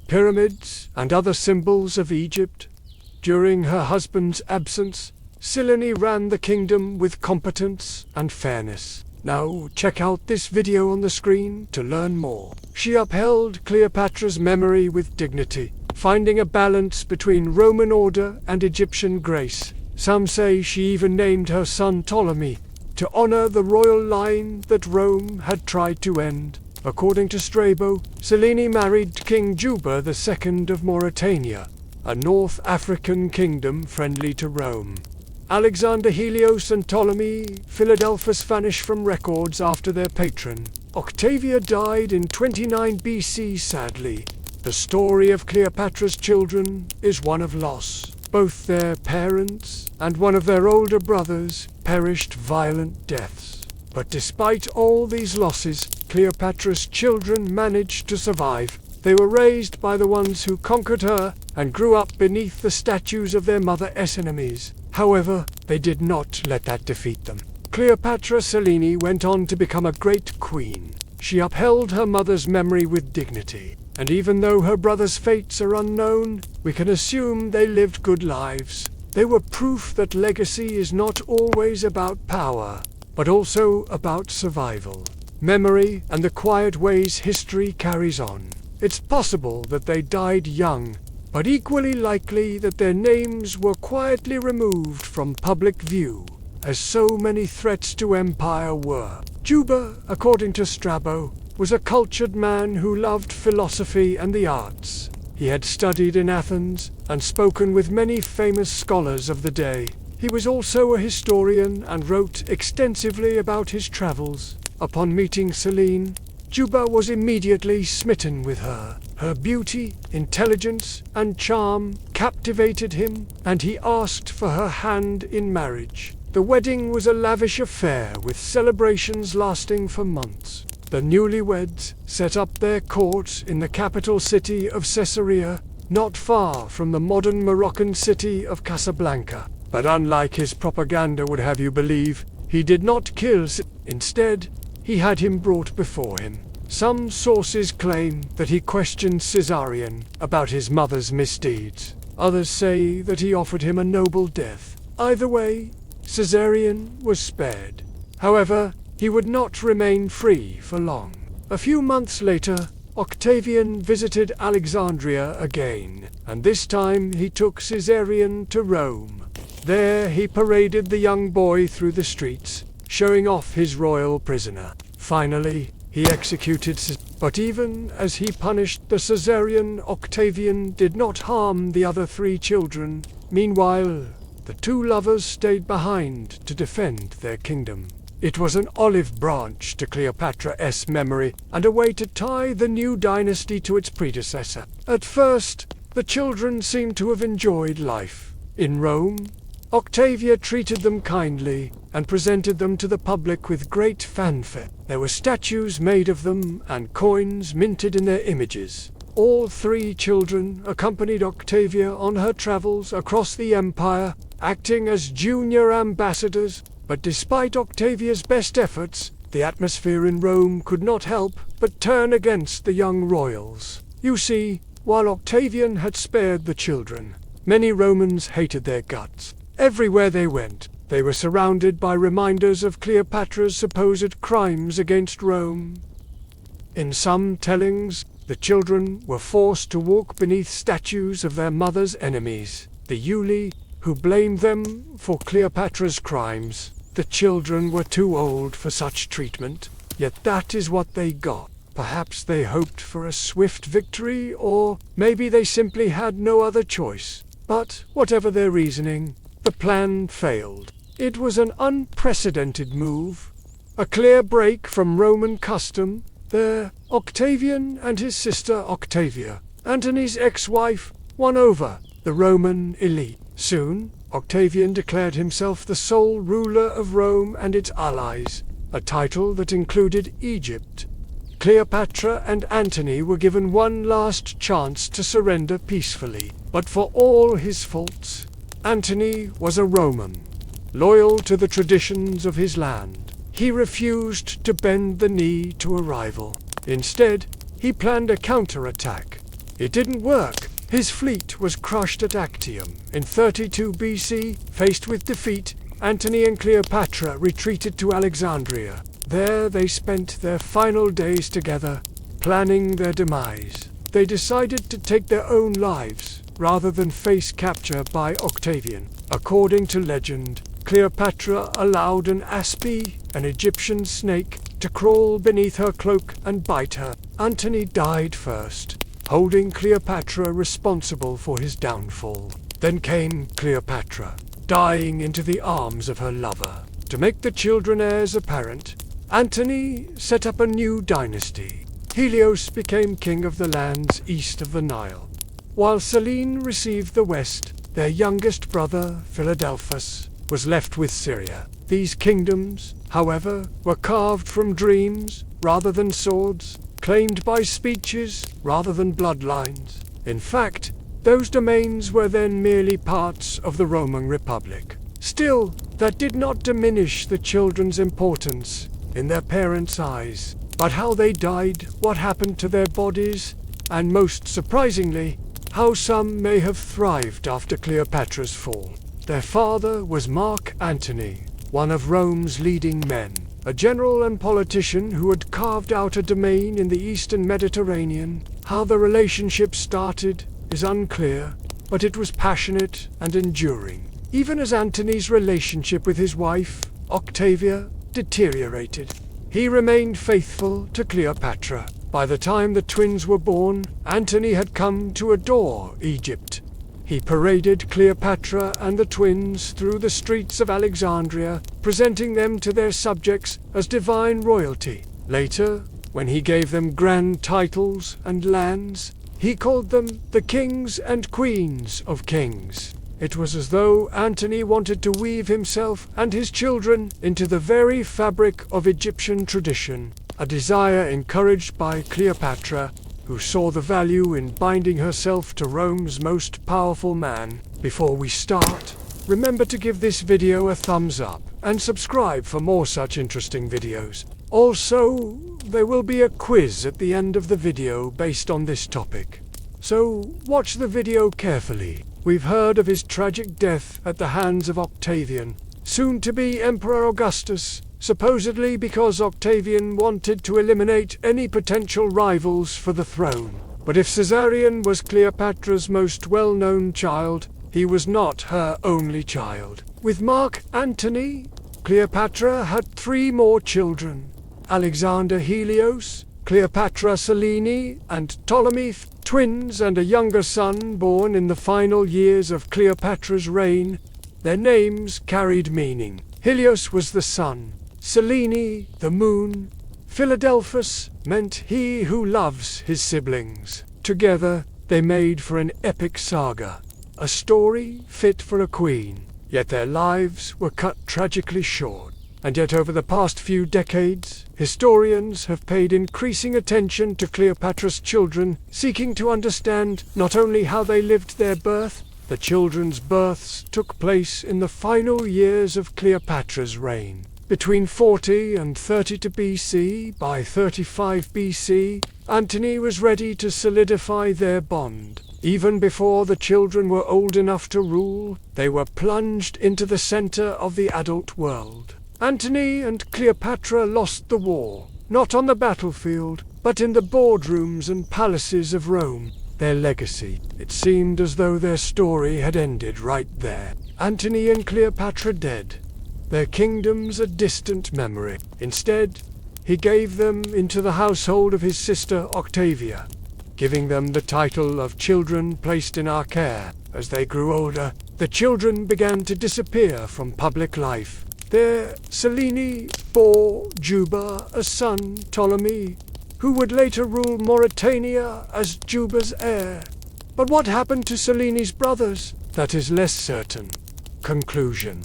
pyramids and other symbols of Egypt. During her husband's absence, Selene ran the kingdom with competence and fairness. Now check out this video on the screen to learn more. She upheld Cleopatra's memory with dignity, finding a balance between Roman order and Egyptian grace. Some say she even named her son Ptolemy to honor the royal line that Rome had tried to end. According to Strabo, Selene married King Juba II of Mauritania, a North African kingdom friendly to Rome. Alexander, Helios, and Ptolemy Philadelphus vanish from records after their patron. Octavia died in 29 BC sadly. The story of Cleopatra's children is one of loss. Both their parents and one of their older brothers perished violent deaths. But despite all these losses, Cleopatra's children managed to survive. They were raised by the ones who conquered her and grew up beneath the statues of their mother's enemies. However, they did not let that defeat them. Cleopatra Selene went on to become a great queen. She upheld her mother's memory with dignity, and even though her brothers' fates are unknown, we can assume they lived good lives. They were proof that legacy is not always about power, but also about survival, memory, and the quiet ways history carries on. It's possible that they died young, but equally likely that their names were quietly removed from public view, as so many threats to empire were. Juba, according to Strabo, was a cultured man who loved philosophy and the arts. He had studied in Athens and spoken with many famous scholars of the day. He was also a historian and wrote extensively about his travels. Upon meeting Selene, Juba was immediately smitten with her. Her beauty, intelligence, and charm captivated him, and he asked for her hand in marriage. The wedding was a lavish affair with celebrations lasting for months. The newlyweds set up their court in the capital city of Caesarea, not far from the modern Moroccan city of Casablanca. But unlike his propaganda would have you believe, he did not kill Instead, he had him brought before him. Some sources claim that he questioned Caesarion about his mother's misdeeds. Others say that he offered him a noble death. Either way, Caesarion was spared. However, he would not remain free for long. A few months later, Octavian visited Alexandria again, and this time he took Caesarion to Rome. There he paraded the young boy through the streets, showing off his royal prisoner. Finally, he executed Caesarion. But even as he punished the Caesarion, Octavian did not harm the other 3 children. Meanwhile, the 2 lovers stayed behind to defend their kingdom. It was an olive branch to Cleopatra's memory and a way to tie the new dynasty to its predecessor. At first, the children seemed to have enjoyed life. In Rome, Octavia treated them kindly and presented them to the public with great fanfare. There were statues made of them and coins minted in their images. All 3 children accompanied Octavia on her travels across the empire, acting as junior ambassadors. But despite Octavia's best efforts, the atmosphere in Rome could not help but turn against the young royals. You see, while Octavian had spared the children, many Romans hated their guts. Everywhere they went, they were surrounded by reminders of Cleopatra's supposed crimes against Rome. In some tellings, the children were forced to walk beneath statues of their mother's enemies, the Iuli, who blamed them for Cleopatra's crimes. The children were too old for such treatment, yet that is what they got. Perhaps they hoped for a swift victory, or maybe they simply had no other choice. But, whatever their reasoning, the plan failed. It was an unprecedented move, a clear break from Roman custom, There, Octavian and his sister Octavia, Antony's ex-wife, won over the Roman elite. Soon, Octavian declared himself the sole ruler of Rome and its allies, a title that included Egypt. Cleopatra and Antony were given one last chance to surrender peacefully, but for all his faults, Antony was a Roman, loyal to the traditions of his land. He refused to bend the knee to a rival. Instead, he planned a counterattack. It didn't work. His fleet was crushed at Actium. In 32 BC, faced with defeat, Antony and Cleopatra retreated to Alexandria. There they spent their final days together, planning their demise. They decided to take their own lives, rather than face capture by Octavian. According to legend, Cleopatra allowed an aspi, an Egyptian snake, to crawl beneath her cloak and bite her. Antony died first, holding Cleopatra responsible for his downfall. Then came Cleopatra, dying into the arms of her lover. To make the children heirs apparent, Antony set up a new dynasty. Helios became king of the lands east of the Nile, while Selene received the west. Their youngest brother, Philadelphus, was left with Syria. These kingdoms, however, were carved from dreams rather than swords, claimed by speeches rather than bloodlines. In fact, those domains were then merely parts of the Roman Republic. Still, that did not diminish the children's importance in their parents' eyes. But how they died, what happened to their bodies, and most surprisingly, how some may have thrived after Cleopatra's fall. Their father was Mark Antony, one of Rome's leading men, a general and politician who had carved out a domain in the eastern Mediterranean. How the relationship started is unclear, but it was passionate and enduring, even as Antony's relationship with his wife, Octavia, deteriorated. He remained faithful to Cleopatra. By the time the twins were born, Antony had come to adore Egypt. He paraded Cleopatra and the twins through the streets of Alexandria, presenting them to their subjects as divine royalty. Later, when he gave them grand titles and lands, he called them the kings and queens of kings. It was as though Antony wanted to weave himself and his children into the very fabric of Egyptian tradition, a desire encouraged by Cleopatra, who saw the value in binding herself to Rome's most powerful man. Before we start, remember to give this video a thumbs up and subscribe for more such interesting videos. Also, there will be a quiz at the end of the video based on this topic, so watch the video carefully. We've heard of his tragic death at the hands of Octavian, soon to be Emperor Augustus, supposedly because Octavian wanted to eliminate any potential rivals for the throne. But if Caesarion was Cleopatra's most well-known child, he was not her only child. With Mark Antony, Cleopatra had 3 more children: Alexander Helios, Cleopatra Selene, and Ptolemy, twins, and a younger son born in the final years of Cleopatra's reign. Their names carried meaning. Helios was the sun, Selene the moon, Philadelphus meant he who loves his siblings. Together, they made for an epic saga, a story fit for a queen. Yet their lives were cut tragically short. And yet over the past few decades, historians have paid increasing attention to Cleopatra's children, seeking to understand not only how they lived their birth. The children's births took place in the final years of Cleopatra's reign. Between 40 and 32 BC, by 35 BC, Antony was ready to solidify their bond. Even before the children were old enough to rule, they were plunged into the center of the adult world. Antony and Cleopatra lost the war, not on the battlefield, but in the boardrooms and palaces of Rome. Their legacy, it seemed as though their story had ended right there. Antony and Cleopatra dead, their kingdoms a distant memory. Instead, he gave them into the household of his sister Octavia, giving them the title of children placed in our care. As they grew older, the children began to disappear from public life. There, Selene bore Juba, a son, Ptolemy, who would later rule Mauritania as Juba's heir. But what happened to Seleni's brothers? That is less certain. Conclusion.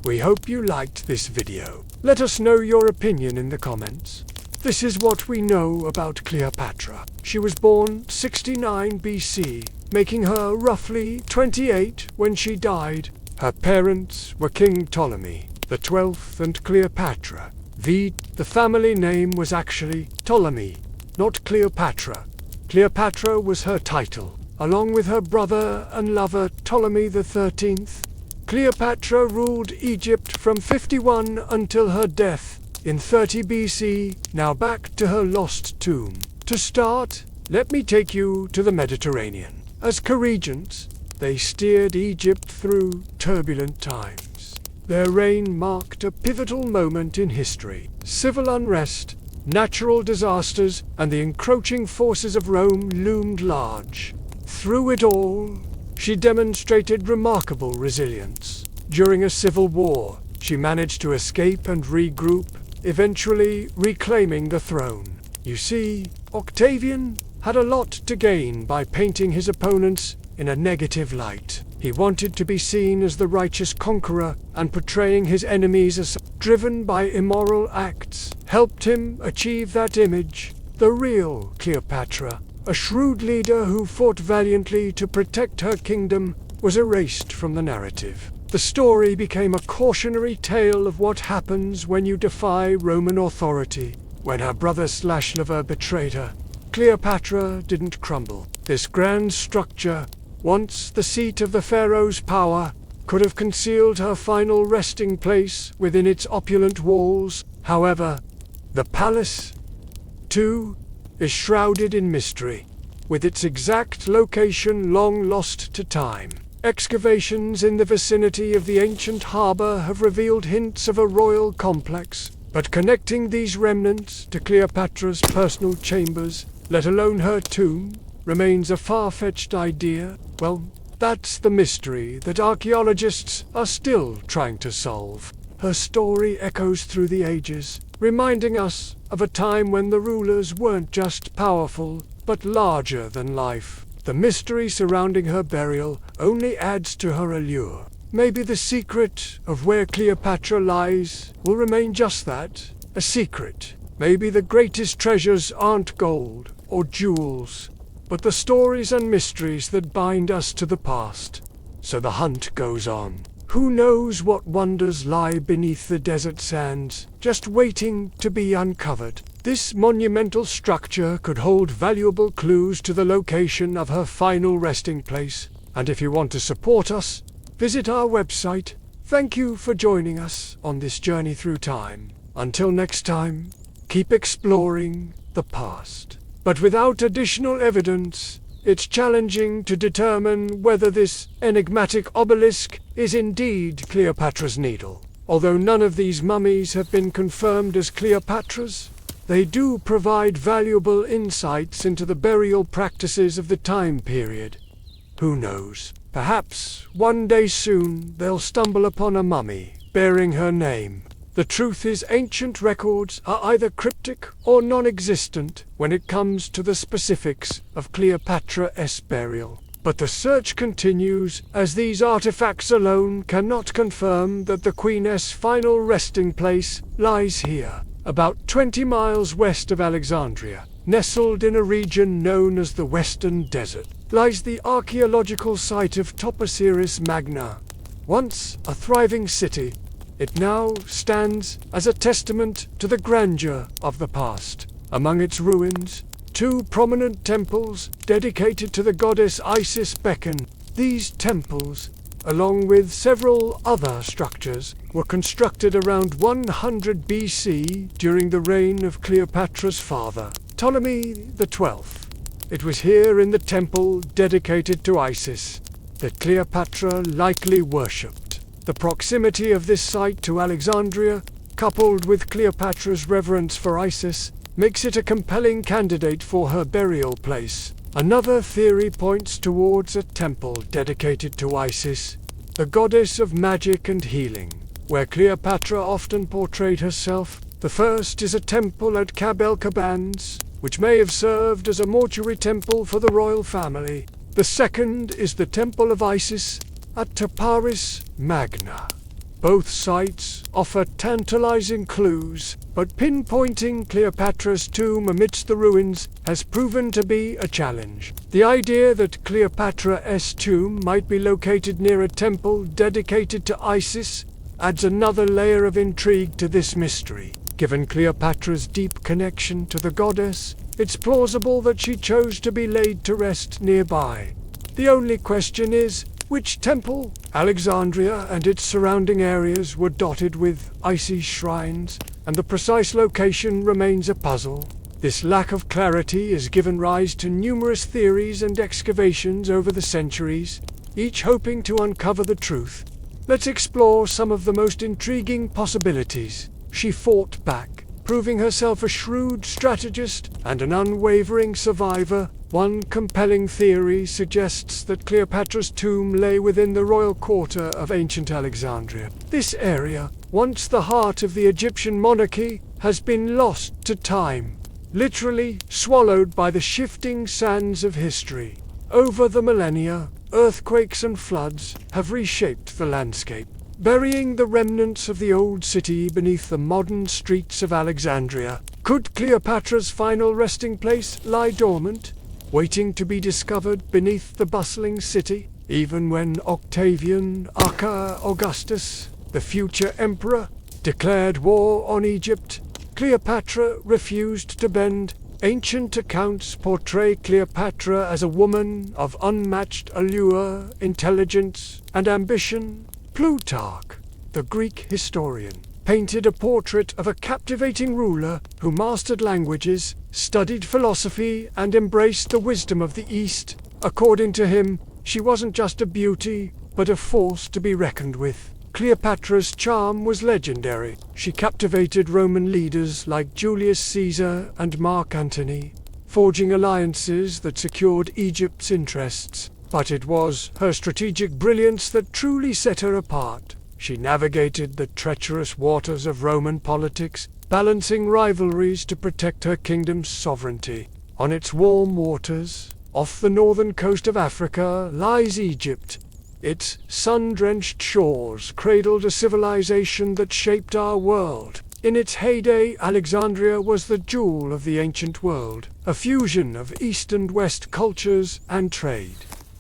We hope you liked this video. Let us know your opinion in the comments. This is what we know about Cleopatra. She was born 69 BC, making her roughly 28 when she died. Her parents were King Ptolemy the 12th and Cleopatra. The family name was actually Ptolemy, not Cleopatra. Cleopatra was her title, along with her brother and lover Ptolemy the 13th. Cleopatra ruled Egypt from 51 until her death in 30 BC. Now back to her lost tomb. To start, let me take you to the Mediterranean. As co-regents, they steered Egypt through turbulent times. Their reign marked a pivotal moment in history. Civil unrest, natural disasters, and the encroaching forces of Rome loomed large. Through it all, she demonstrated remarkable resilience. During a civil war, she managed to escape and regroup, eventually reclaiming the throne. You see, Octavian had a lot to gain by painting his opponents in a negative light. He wanted to be seen as the righteous conqueror, and portraying his enemies as driven by immoral acts helped him achieve that image. The real Cleopatra, a shrewd leader who fought valiantly to protect her kingdom, was erased from the narrative. The story became a cautionary tale of what happens when you defy Roman authority. When her brother/lover betrayed her, Cleopatra didn't crumble. This grand structure, once the seat of the pharaoh's power, could have concealed her final resting place within its opulent walls. However, the palace, too, is shrouded in mystery, with its exact location long lost to time. Excavations in the vicinity of the ancient harbor have revealed hints of a royal complex, but connecting these remnants to Cleopatra's personal chambers, let alone her tomb, remains a far-fetched idea. Well, that's the mystery that archaeologists are still trying to solve. Her story echoes through the ages, reminding us of a time when the rulers weren't just powerful, but larger than life. The mystery surrounding her burial only adds to her allure. Maybe the secret of where Cleopatra lies will remain just that, a secret. Maybe the greatest treasures aren't gold or jewels, but the stories and mysteries that bind us to the past. So the hunt goes on. Who knows what wonders lie beneath the desert sands, just waiting to be uncovered. This monumental structure could hold valuable clues to the location of her final resting place. And if you want to support us, visit our website. Thank you for joining us on this journey through time. Until next time, keep exploring the past. But without additional evidence, it's challenging to determine whether this enigmatic obelisk is indeed Cleopatra's Needle. Although none of these mummies have been confirmed as Cleopatra's, they do provide valuable insights into the burial practices of the time period. Who knows? Perhaps one day soon they'll stumble upon a mummy bearing her name. The truth is, ancient records are either cryptic or non-existent when it comes to the specifics of Cleopatra's burial. But the search continues, as these artifacts alone cannot confirm that the Queen's final resting place lies here, about 20 miles west of Alexandria. Nestled in a region known as the Western Desert, lies the archaeological site of Osiris Magna. Once a thriving city, it now stands as a testament to the grandeur of the past. Among its ruins, two prominent temples dedicated to the goddess Isis beckon. These temples, along with several other structures, were constructed around 100 BC during the reign of Cleopatra's father, Ptolemy the 12th. It was here in the temple dedicated to Isis that Cleopatra likely worshipped. The proximity of this site to Alexandria, coupled with Cleopatra's reverence for Isis, makes it a compelling candidate for her burial place. Another theory points towards a temple dedicated to Isis, the goddess of magic and healing, where Cleopatra often portrayed herself. The first is a temple at Kab el-Kabans, which may have served as a mortuary temple for the royal family. The second is the Temple of Isis at Taparis Magna. Both sites offer tantalizing clues, but pinpointing Cleopatra's tomb amidst the ruins has proven to be a challenge. The idea that Cleopatra's tomb might be located near a temple dedicated to Isis adds another layer of intrigue to this mystery. Given Cleopatra's deep connection to the goddess, it's plausible that she chose to be laid to rest nearby. The only question is, which temple? Alexandria and its surrounding areas were dotted with Isis shrines, and the precise location remains a puzzle. This lack of clarity has given rise to numerous theories and excavations over the centuries, each hoping to uncover the truth. Let's explore some of the most intriguing possibilities. She fought back, proving herself a shrewd strategist and an unwavering survivor. One compelling theory suggests that Cleopatra's tomb lay within the royal quarter of ancient Alexandria. This area, once the heart of the Egyptian monarchy, has been lost to time, literally swallowed by the shifting sands of history. Over the millennia, earthquakes and floods have reshaped the landscape, burying the remnants of the old city beneath the modern streets of Alexandria. Could Cleopatra's final resting place lie dormant, waiting to be discovered beneath the bustling city? Even when Octavian aka Augustus, the future emperor, declared war on Egypt, Cleopatra refused to bend. Ancient accounts portray Cleopatra as a woman of unmatched allure, intelligence, and ambition. Plutarch, the Greek historian, painted a portrait of a captivating ruler who mastered languages, studied philosophy, and embraced the wisdom of the East. According to him, she wasn't just a beauty, but a force to be reckoned with. Cleopatra's charm was legendary. She captivated Roman leaders like Julius Caesar and Mark Antony, forging alliances that secured Egypt's interests. But it was her strategic brilliance that truly set her apart. She navigated the treacherous waters of Roman politics, balancing rivalries to protect her kingdom's sovereignty. On its warm waters, off the northern coast of Africa, lies Egypt. Its sun-drenched shores cradled a civilization that shaped our world. In its heyday, Alexandria was the jewel of the ancient world, a fusion of East and West cultures and trade.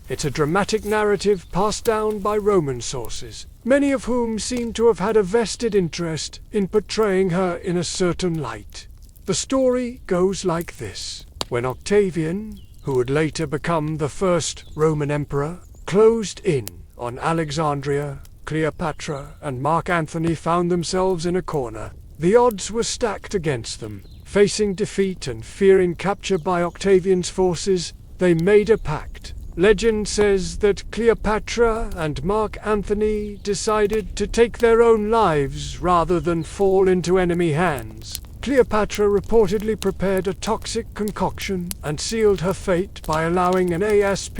It's a dramatic narrative passed down by Roman sources, many of whom seem to have had a vested interest in portraying her in a certain light. The story goes like this. When Octavian, who would later become the first Roman emperor, closed in on Alexandria, Cleopatra and Mark Antony found themselves in a corner. The odds were stacked against them. Facing defeat and fearing capture by Octavian's forces, they made a pact. Legend says that Cleopatra and Mark Antony decided to take their own lives rather than fall into enemy hands. Cleopatra reportedly prepared a toxic concoction and sealed her fate by allowing an asp,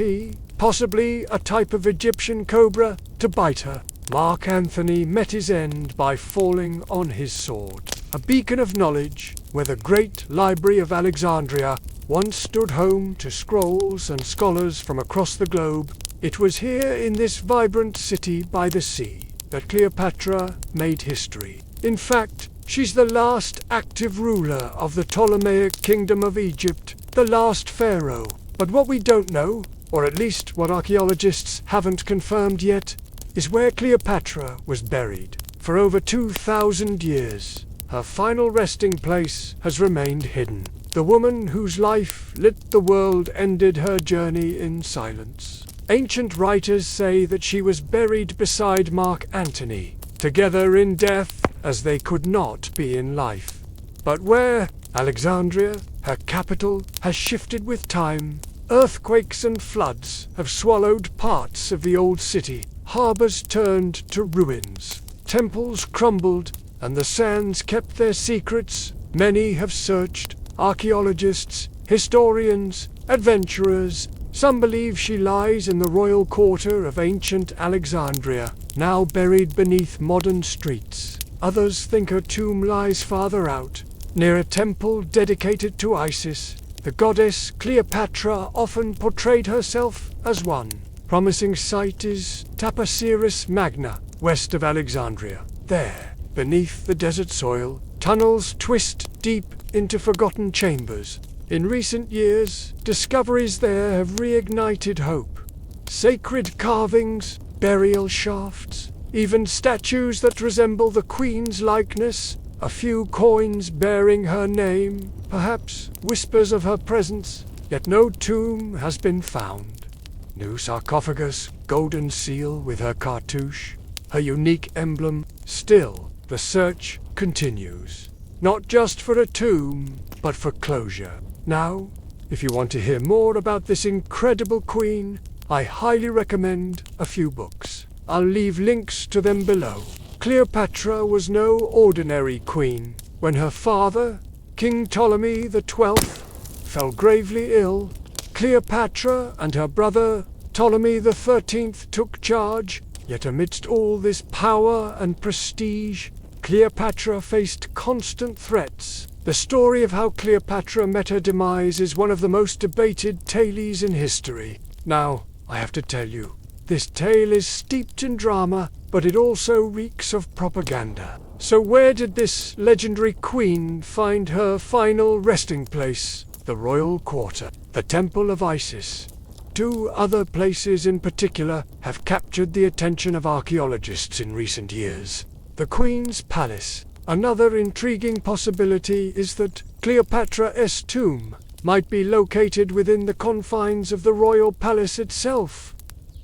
possibly a type of Egyptian cobra, to bite her. Mark Antony met his end by falling on his sword. A beacon of knowledge, where the great library of Alexandria once stood home to scrolls and scholars from across the globe. It was here in this vibrant city by the sea that Cleopatra made history. In fact, she's the last active ruler of the Ptolemaic kingdom of Egypt, the last pharaoh. But what we don't know, or at least what archaeologists haven't confirmed yet, is where Cleopatra was buried. For over 2,000 years, her final resting place has remained hidden. The woman whose life lit the world ended her journey in silence. Ancient writers say that she was buried beside Mark Antony, together in death as they could not be in life. But where? Alexandria, her capital, has shifted with time. Earthquakes and floods have swallowed parts of the old city. Harbors turned to ruins. Temples crumbled, and the sands kept their secrets. Many have searched. Archaeologists, historians, adventurers. Some believe she lies in the royal quarter of ancient Alexandria, now buried beneath modern streets. Others think her tomb lies farther out, near a temple dedicated to Isis. The goddess Cleopatra often portrayed herself as one. Promising site is Taposiris Magna, west of Alexandria. There, beneath the desert soil, tunnels twist deep into forgotten chambers. In recent years, discoveries there have reignited hope. Sacred carvings, burial shafts, even statues that resemble the Queen's likeness, a few coins bearing her name, perhaps whispers of her presence, yet no tomb has been found. New sarcophagus, golden seal with her cartouche, her unique emblem. Still, the search continues. Not just for a tomb, but for closure. Now, if you want to hear more about this incredible queen, I highly recommend a few books. I'll leave links to them below. Cleopatra was no ordinary queen. When her father, King Ptolemy XII, fell gravely ill, Cleopatra and her brother Ptolemy XIII took charge. Yet amidst all this power and prestige, Cleopatra faced constant threats. The story of how Cleopatra met her demise is one of the most debated tales in history. Now, I have to tell you, this tale is steeped in drama, but it also reeks of propaganda. So where did this legendary queen find her final resting place? The royal quarter, the temple of Isis. Two other places in particular have captured the attention of archaeologists in recent years. The Queen's Palace. Another intriguing possibility is that Cleopatra's tomb might be located within the confines of the royal palace itself.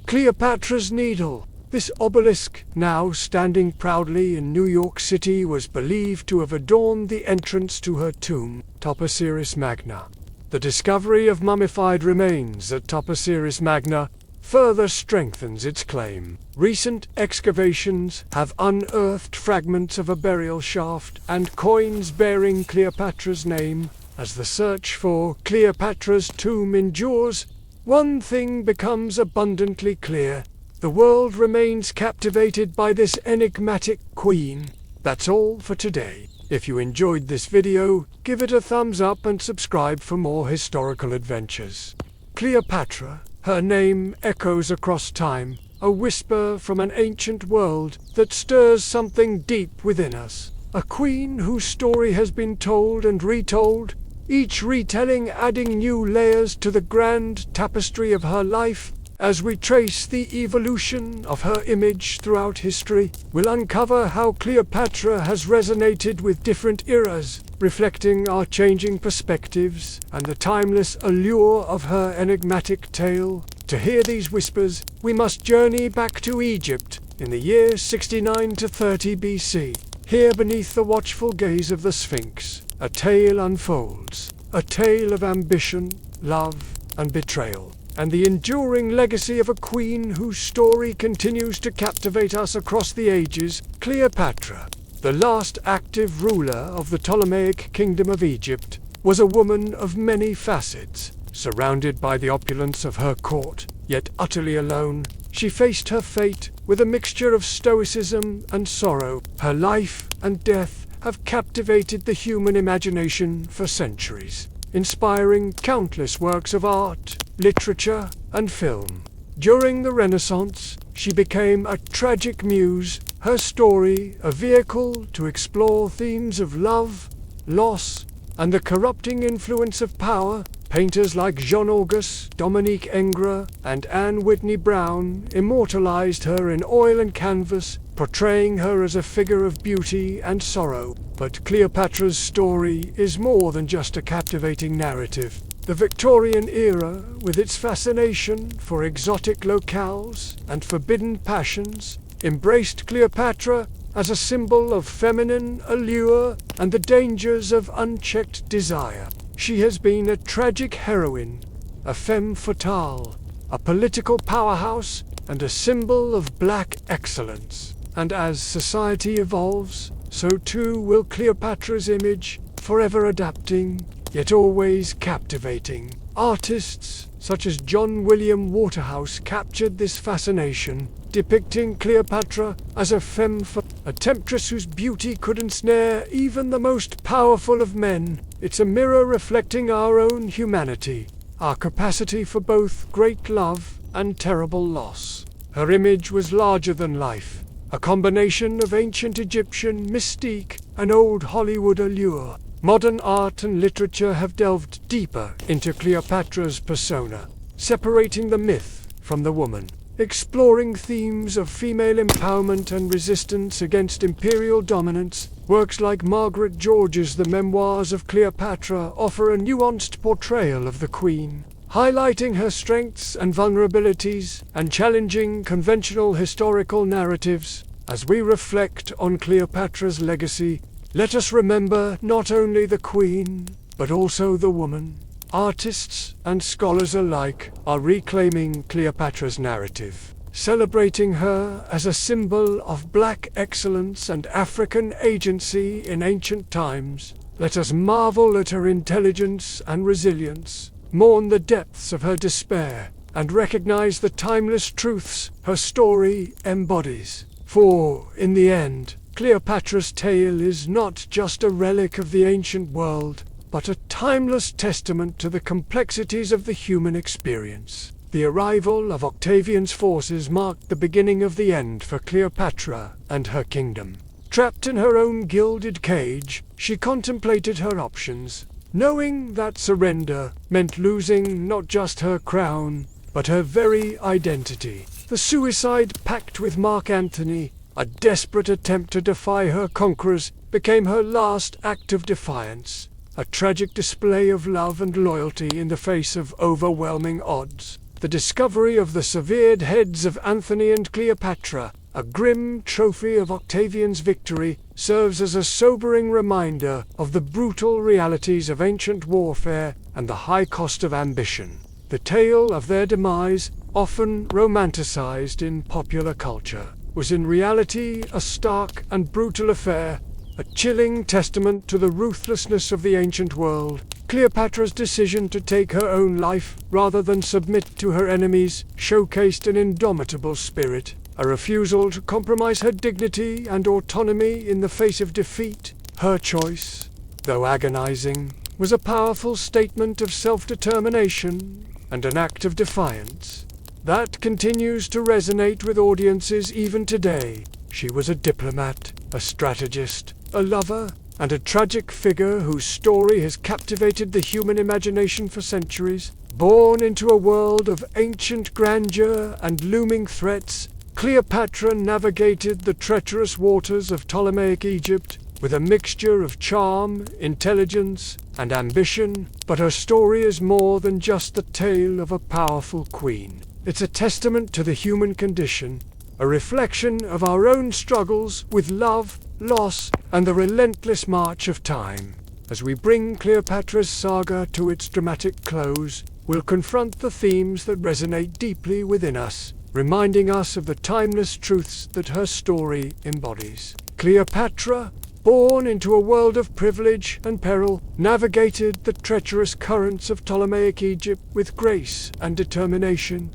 Cleopatra's Needle. This obelisk, now standing proudly in New York City, was believed to have adorned the entrance to her tomb, Taposiris Magna. The discovery of mummified remains at Taposiris Magna further strengthens its claim. Recent excavations have unearthed fragments of a burial shaft and coins bearing Cleopatra's name. As the search for Cleopatra's tomb endures, one thing becomes abundantly clear. The world remains captivated by this enigmatic queen. That's all for today. If you enjoyed this video, give it a thumbs up and subscribe for more historical adventures. Cleopatra, her name echoes across time, a whisper from an ancient world that stirs something deep within us. A queen whose story has been told and retold, each retelling adding new layers to the grand tapestry of her life. As we trace the evolution of her image throughout history, we'll uncover how Cleopatra has resonated with different eras, reflecting our changing perspectives and the timeless allure of her enigmatic tale. To hear these whispers, we must journey back to Egypt in the year 69 to 30 BC. Here beneath the watchful gaze of the Sphinx, a tale unfolds, a tale of ambition, love, and betrayal, and the enduring legacy of a queen whose story continues to captivate us across the ages. Cleopatra, the last active ruler of the Ptolemaic kingdom of Egypt, was a woman of many facets. Surrounded by the opulence of her court, yet utterly alone, she faced her fate with a mixture of stoicism and sorrow. Her life and death have captivated the human imagination for centuries, inspiring countless works of art, literature, and film. During the Renaissance, she became a tragic muse, her story a vehicle to explore themes of love, loss, and the corrupting influence of power. Painters like Jean-Auguste, Dominique Ingres, and Anne Whitney Brown immortalized her in oil and canvas, portraying her as a figure of beauty and sorrow. But Cleopatra's story is more than just a captivating narrative. The Victorian era, with its fascination for exotic locales and forbidden passions, embraced Cleopatra as a symbol of feminine allure and the dangers of unchecked desire. She has been a tragic heroine, a femme fatale, a political powerhouse, and a symbol of black excellence. And as society evolves, so too will Cleopatra's image, forever adapting, yet always captivating. Artists such as John William Waterhouse captured this fascination, depicting Cleopatra as a femme fatale, a temptress whose beauty could ensnare even the most powerful of men. It's a mirror reflecting our own humanity, our capacity for both great love and terrible loss. Her image was larger than life, a combination of ancient Egyptian mystique and old Hollywood allure. Modern art and literature have delved deeper into Cleopatra's persona, separating the myth from the woman, exploring themes of female empowerment and resistance against imperial dominance. Works like Margaret George's The Memoirs of Cleopatra offer a nuanced portrayal of the queen, highlighting her strengths and vulnerabilities and challenging conventional historical narratives. As we reflect on Cleopatra's legacy, let us remember not only the queen, but also the woman. Artists and scholars alike are reclaiming Cleopatra's narrative, celebrating her as a symbol of Black excellence and African agency in ancient times. Let us marvel at her intelligence and resilience, mourn the depths of her despair, and recognize the timeless truths her story embodies. For, in the end, Cleopatra's tale is not just a relic of the ancient world, but a timeless testament to the complexities of the human experience. The arrival of Octavian's forces marked the beginning of the end for Cleopatra and her kingdom. Trapped in her own gilded cage, she contemplated her options, knowing that surrender meant losing not just her crown, but her very identity. The suicide pact with Mark Antony, a desperate attempt to defy her conquerors, became her last act of defiance, a tragic display of love and loyalty in the face of overwhelming odds. The discovery of the severed heads of Antony and Cleopatra, a grim trophy of Octavian's victory, serves as a sobering reminder of the brutal realities of ancient warfare and the high cost of ambition. The tale of their demise, often romanticized in popular culture, was in reality a stark and brutal affair, a chilling testament to the ruthlessness of the ancient world. Cleopatra's decision to take her own life rather than submit to her enemies showcased an indomitable spirit, a refusal to compromise her dignity and autonomy in the face of defeat. Her choice, though agonizing, was a powerful statement of self-determination and an act of defiance that continues to resonate with audiences even today. She was a diplomat, a strategist, a lover, and a tragic figure whose story has captivated the human imagination for centuries. Born into a world of ancient grandeur and looming threats, Cleopatra navigated the treacherous waters of Ptolemaic Egypt with a mixture of charm, intelligence, and ambition. But her story is more than just the tale of a powerful queen. It's a testament to the human condition, a reflection of our own struggles with love, loss, and the relentless march of time. As we bring Cleopatra's saga to its dramatic close, we'll confront the themes that resonate deeply within us, reminding us of the timeless truths that her story embodies. Cleopatra, born into a world of privilege and peril, navigated the treacherous currents of Ptolemaic Egypt with grace and determination.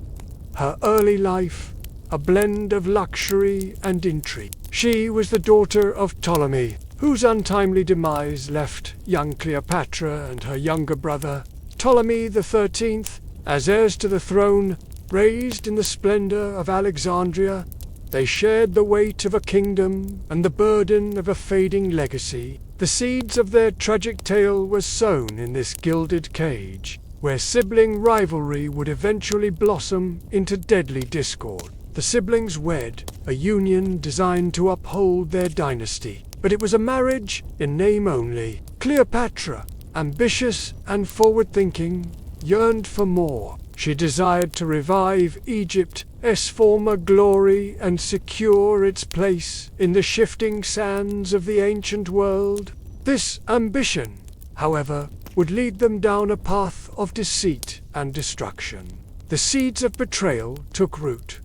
Her early life, a blend of luxury and intrigue. She was the daughter of Ptolemy, whose untimely demise left young Cleopatra and her younger brother, Ptolemy XIII, as heirs to the throne. Raised in the splendor of Alexandria, they shared the weight of a kingdom and the burden of a fading legacy. The seeds of their tragic tale were sown in this gilded cage, where sibling rivalry would eventually blossom into deadly discord. The siblings wed, a union designed to uphold their dynasty. But it was a marriage in name only. Cleopatra, ambitious and forward-thinking, yearned for more. She desired to revive Egypt's former glory and secure its place in the shifting sands of the ancient world. This ambition, however, would lead them down a path of deceit and destruction. The seeds of betrayal took root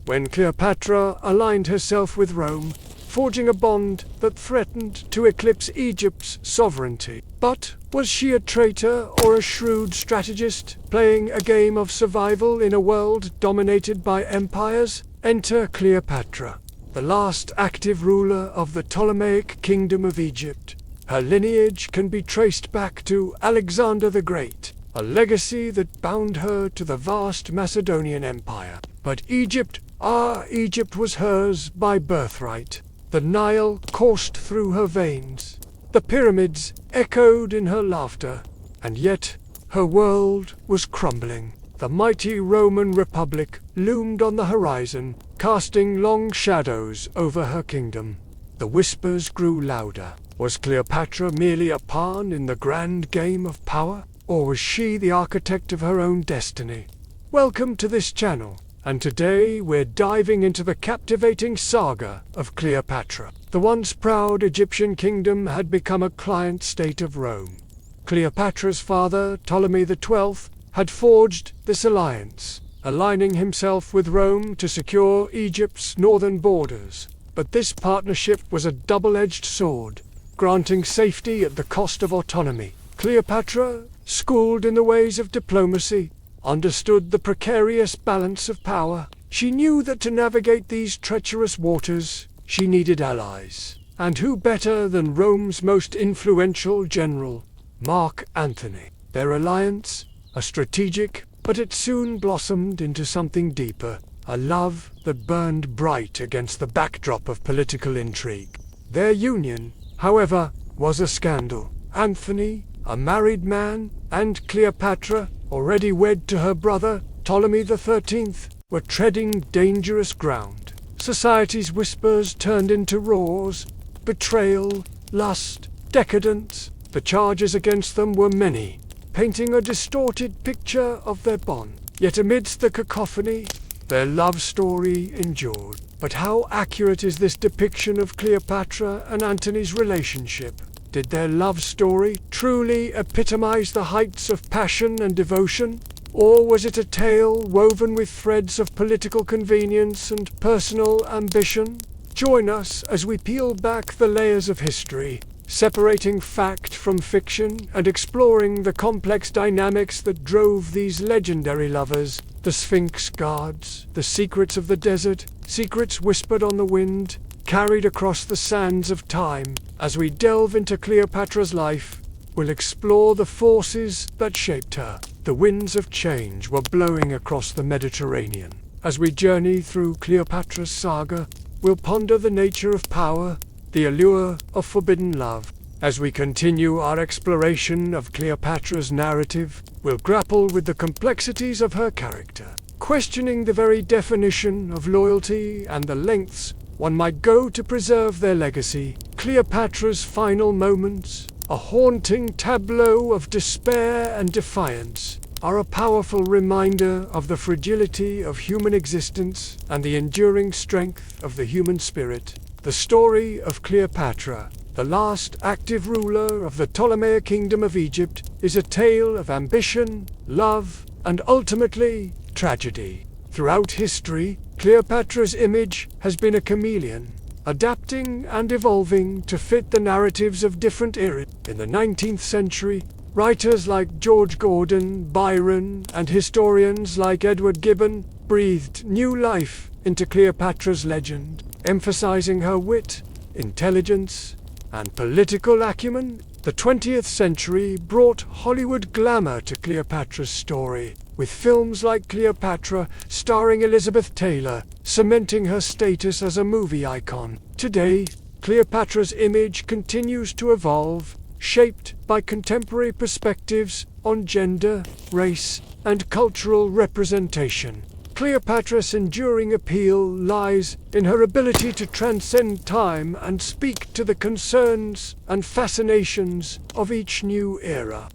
when Cleopatra aligned herself with Rome, forging a bond that threatened to eclipse Egypt's sovereignty. But was she a traitor or a shrewd strategist, playing a game of survival in a world dominated by empires? Enter Cleopatra, the last active ruler of the Ptolemaic Kingdom of Egypt. Her lineage can be traced back to Alexander the Great, a legacy that bound her to the vast Macedonian Empire. But Egypt was hers by birthright. The Nile coursed through her veins. The pyramids echoed in her laughter. And yet, her world was crumbling. The mighty Roman Republic loomed on the horizon, casting long shadows over her kingdom. The whispers grew louder. Was Cleopatra merely a pawn in the grand game of power? Or was she the architect of her own destiny? Welcome to this channel, and today we're diving into the captivating saga of Cleopatra. The once proud Egyptian kingdom had become a client state of Rome. Cleopatra's father, Ptolemy XII, had forged this alliance, aligning himself with Rome to secure Egypt's northern borders. But this partnership was a double-edged sword, granting safety at the cost of autonomy. Cleopatra, schooled in the ways of diplomacy, understood the precarious balance of power. She knew that to navigate these treacherous waters, she needed allies. And who better than Rome's most influential general, Mark Antony? Their alliance, a strategic, but it soon blossomed into something deeper, a love that burned bright against the backdrop of political intrigue. Their union, however, was a scandal. Antony, a married man, and Cleopatra, already wed to her brother, Ptolemy XIII, were treading dangerous ground. Society's whispers turned into roars: betrayal, lust, decadence. The charges against them were many, painting a distorted picture of their bond. Yet amidst the cacophony, their love story endured. But how accurate is this depiction of Cleopatra and Antony's relationship? Did their love story truly epitomize the heights of passion and devotion? Or was it a tale woven with threads of political convenience and personal ambition? Join us as we peel back the layers of history, separating fact from fiction and exploring the complex dynamics that drove these legendary lovers. The Sphinx guards, the secrets of the desert, secrets whispered on the wind, carried across the sands of time. As we delve into Cleopatra's life, we'll explore the forces that shaped her. The winds of change were blowing across the Mediterranean. As we journey through Cleopatra's saga, we'll ponder the nature of power, the allure of forbidden love. As we continue our exploration of Cleopatra's narrative, we'll grapple with the complexities of her character, questioning the very definition of loyalty and the lengths one might go to preserve their legacy. Cleopatra's final moments, a haunting tableau of despair and defiance, are a powerful reminder of the fragility of human existence and the enduring strength of the human spirit. The story of Cleopatra, the last active ruler of the Ptolemaic Kingdom of Egypt, is a tale of ambition, love, and ultimately, tragedy. Throughout history, Cleopatra's image has been a chameleon, adapting and evolving to fit the narratives of different eras. In the 19th century, writers like George Gordon, Byron, and historians like Edward Gibbon breathed new life into Cleopatra's legend, emphasizing her wit, intelligence, and political acumen. The 20th century brought Hollywood glamour to Cleopatra's story, with films like Cleopatra starring Elizabeth Taylor, cementing her status as a movie icon. Today, Cleopatra's image continues to evolve, shaped by contemporary perspectives on gender, race, and cultural representation. Cleopatra's enduring appeal lies in her ability to transcend time and speak to the concerns and fascinations of each new era.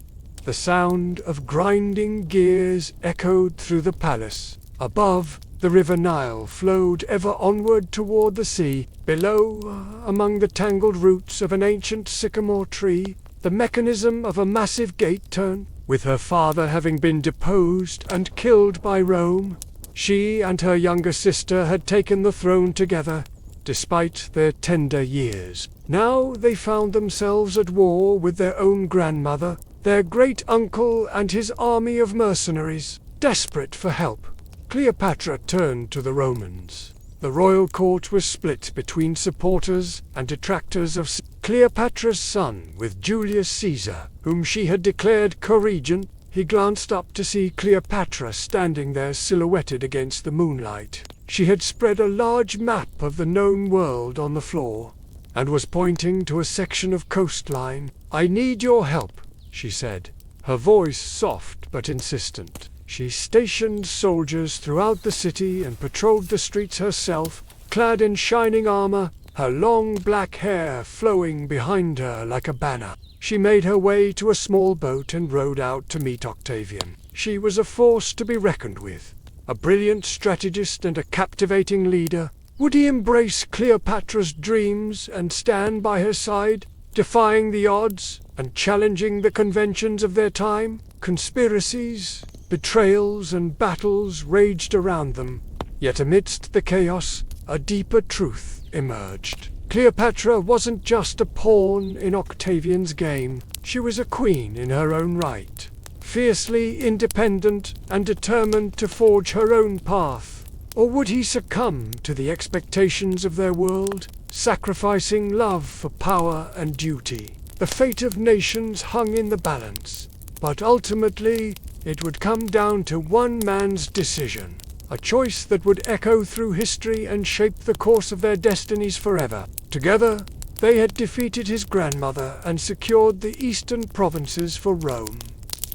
The sound of grinding gears echoed through the palace. Above, the river Nile flowed ever onward toward the sea. Below, among the tangled roots of an ancient sycamore tree, the mechanism of a massive gate turned. With her father having been deposed and killed by Rome, she and her younger sister had taken the throne together, despite their tender years. Now they found themselves at war with their own grandmother, their great-uncle and his army of mercenaries. Desperate for help, Cleopatra turned to the Romans. The royal court was split between supporters and detractors of Cleopatra's son with Julius Caesar, whom she had declared co-regent. He glanced up to see Cleopatra standing there silhouetted against the moonlight. She had spread a large map of the known world on the floor, and was pointing to a section of coastline. "I need your help," she said, her voice soft but insistent. She stationed soldiers throughout the city and patrolled the streets herself, clad in shining armor, her long black hair flowing behind her like a banner. She made her way to a small boat and rowed out to meet Octavian. She was a force to be reckoned with, a brilliant strategist and a captivating leader. Would he embrace Cleopatra's dreams and stand by her side, defying the odds and challenging the conventions of their time? Conspiracies, betrayals, and battles raged around them, yet amidst the chaos, a deeper truth emerged. Cleopatra wasn't just a pawn in Octavian's game, she was a queen in her own right, fiercely independent and determined to forge her own path. Or would he succumb to the expectations of their world, sacrificing love for power and duty? The fate of nations hung in the balance, but ultimately it would come down to one man's decision, a choice that would echo through history and shape the course of their destinies forever. Together, they had defeated his grandmother and secured the eastern provinces for Rome.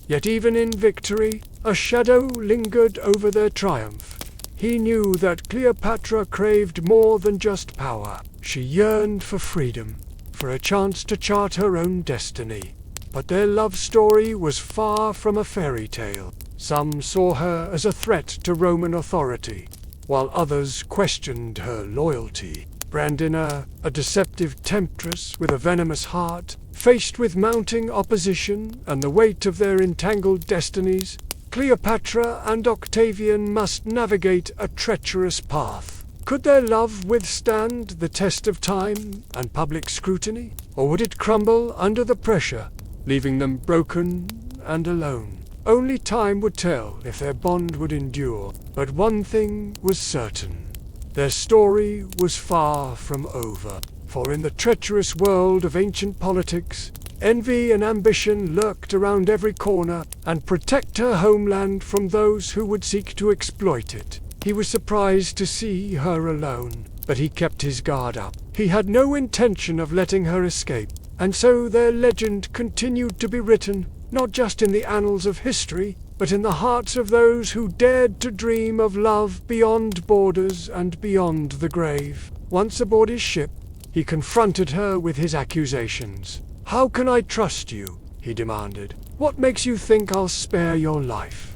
Yet even in victory, a shadow lingered over their triumph. He knew that Cleopatra craved more than just power. She yearned for freedom, for a chance to chart her own destiny. But their love story was far from a fairy tale. Some saw her as a threat to Roman authority, while others questioned her loyalty. Brandina, a deceptive temptress with a venomous heart, faced with mounting opposition and the weight of their entangled destinies, Cleopatra and Octavian must navigate a treacherous path. Could their love withstand the test of time and public scrutiny, or would it crumble under the pressure, leaving them broken and alone? Only time would tell if their bond would endure, but one thing was certain. Their story was far from over, for in the treacherous world of ancient politics, envy and ambition lurked around every corner and protect her homeland from those who would seek to exploit it. He was surprised to see her alone, but he kept his guard up. He had no intention of letting her escape, and so their legend continued to be written, not just in the annals of history, but in the hearts of those who dared to dream of love beyond borders and beyond the grave. Once aboard his ship, he confronted her with his accusations. "How can I trust you?" he demanded. "What makes you think I'll spare your life?"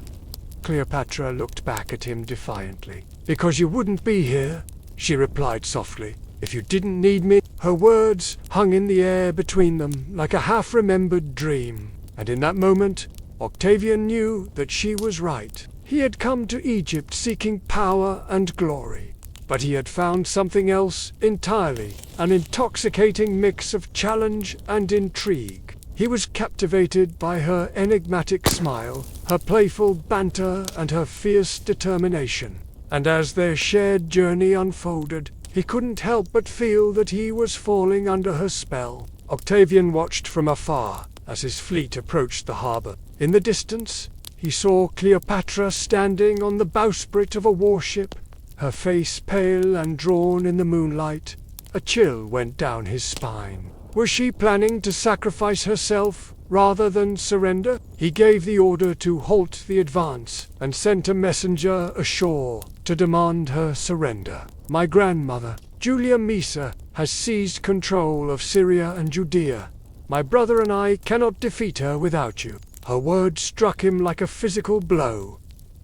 Cleopatra looked back at him defiantly. "Because you wouldn't be here," she replied softly, "if you didn't need me." Her words hung in the air between them like a half-remembered dream, and in that moment, Octavian knew that she was right. He had come to Egypt seeking power and glory, but he had found something else entirely, an intoxicating mix of challenge and intrigue. He was captivated by her enigmatic smile, her playful banter, and her fierce determination. And as their shared journey unfolded, he couldn't help but feel that he was falling under her spell. Octavian watched from afar as his fleet approached the harbor. In the distance, he saw Cleopatra standing on the bowsprit of a warship, her face pale and drawn in the moonlight. A chill went down his spine. Was she planning to sacrifice herself rather than surrender? He gave the order to halt the advance and sent a messenger ashore to demand her surrender. "My grandmother, Julia Caesar, has seized control of Syria and Judea. My brother and I cannot defeat her without you." Her words struck him like a physical blow.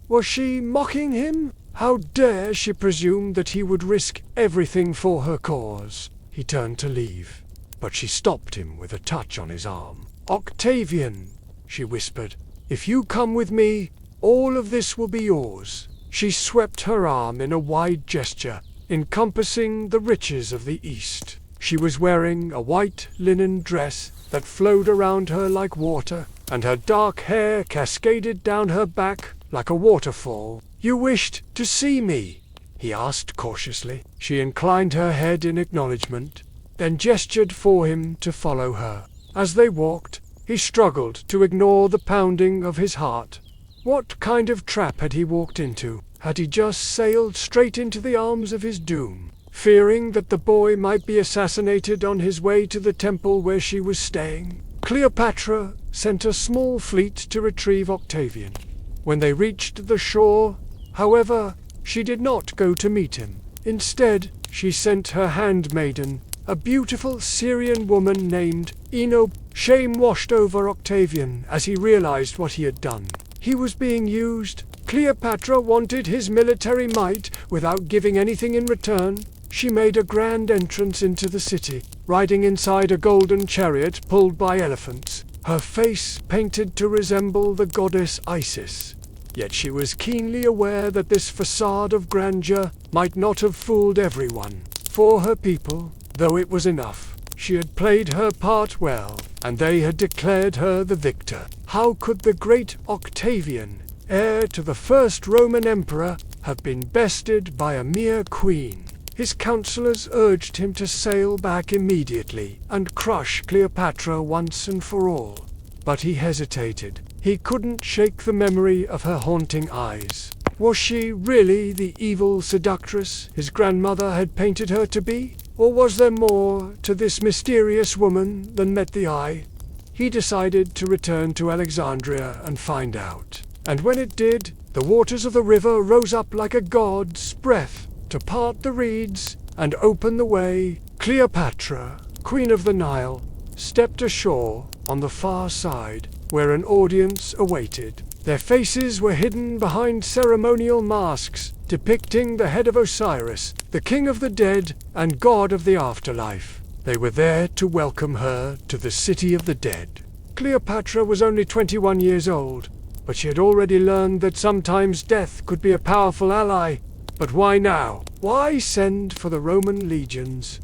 Was she mocking him? How dare she presume that he would risk everything for her cause? He turned to leave, but she stopped him with a touch on his arm. "Octavian," she whispered, "if you come with me, all of this will be yours." She swept her arm in a wide gesture, encompassing the riches of the East. She was wearing a white linen dress that flowed around her like water, and her dark hair cascaded down her back like a waterfall. "You wished to see me," he asked cautiously. She inclined her head in acknowledgement, then gestured for him to follow her. As they walked, he struggled to ignore the pounding of his heart. What kind of trap had he walked into? Had he just sailed straight into the arms of his doom, fearing that the boy might be assassinated on his way to the temple where she was staying? Cleopatra sent a small fleet to retrieve Octavian. When they reached the shore, however, she did not go to meet him. Instead, she sent her handmaiden, a beautiful Syrian woman named Ino. Shame washed over Octavian as he realized what he had done. He was being used. Cleopatra wanted his military might without giving anything in return. She made a grand entrance into the city, riding inside a golden chariot pulled by elephants, her face painted to resemble the goddess Isis. Yet she was keenly aware that this facade of grandeur might not have fooled everyone. For her people, though it was enough, she had played her part well, and they had declared her the victor. How could the great Octavian, heir to the first Roman emperor, have been bested by a mere queen? His counselors urged him to sail back immediately and crush Cleopatra once and for all. But he hesitated. He couldn't shake the memory of her haunting eyes. Was she really the evil seductress his grandmother had painted her to be? Or was there more to this mysterious woman than met the eye? He decided to return to Alexandria and find out. And when it did, the waters of the river rose up like a god's breath to part the reeds and open the way. Cleopatra, Queen of the Nile, stepped ashore on the far side, where an audience awaited. Their faces were hidden behind ceremonial masks depicting the head of Osiris, the king of the dead and god of the afterlife. They were there to welcome her to the city of the dead. Cleopatra was only 21 years old, but she had already learned that sometimes death could be a powerful ally. But why now? Why send for the Roman legions?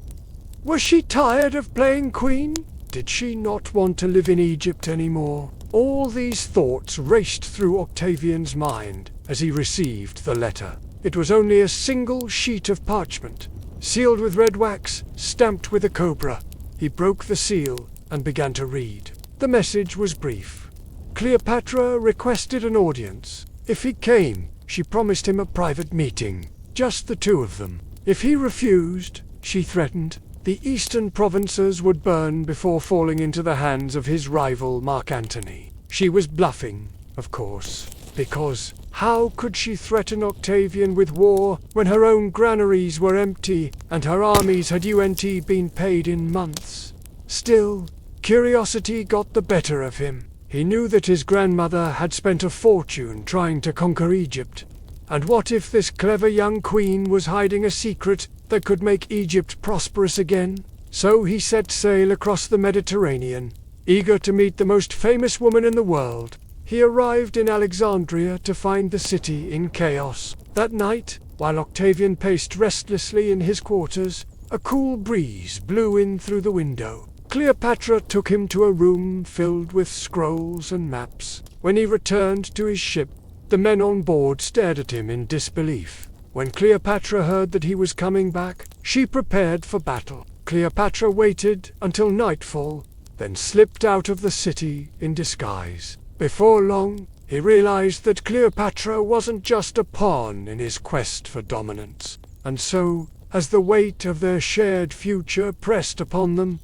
Was she tired of playing queen? Did she not want to live in Egypt anymore? All these thoughts raced through Octavian's mind as he received the letter. It was only a single sheet of parchment, sealed with red wax, stamped with a cobra. He broke the seal and began to read. The message was brief. Cleopatra requested an audience. If he came, she promised him a private meeting, just the two of them. If he refused, she threatened, the eastern provinces would burn before falling into the hands of his rival Mark Antony. She was bluffing, of course, because how could she threaten Octavian with war when her own granaries were empty and her armies had been paid in months? Still, curiosity got the better of him. He knew that his grandmother had spent a fortune trying to conquer Egypt. And what if this clever young queen was hiding a secret that could make Egypt prosperous again? So he set sail across the Mediterranean, eager to meet the most famous woman in the world. He arrived in Alexandria to find the city in chaos. That night, while Octavian paced restlessly in his quarters, a cool breeze blew in through the window. Cleopatra took him to a room filled with scrolls and maps. When he returned to his ship, the men on board stared at him in disbelief. When Cleopatra heard that he was coming back, she prepared for battle. Cleopatra waited until nightfall, then slipped out of the city in disguise. Before long, he realized that Cleopatra wasn't just a pawn in his quest for dominance. And so, as the weight of their shared future pressed upon them,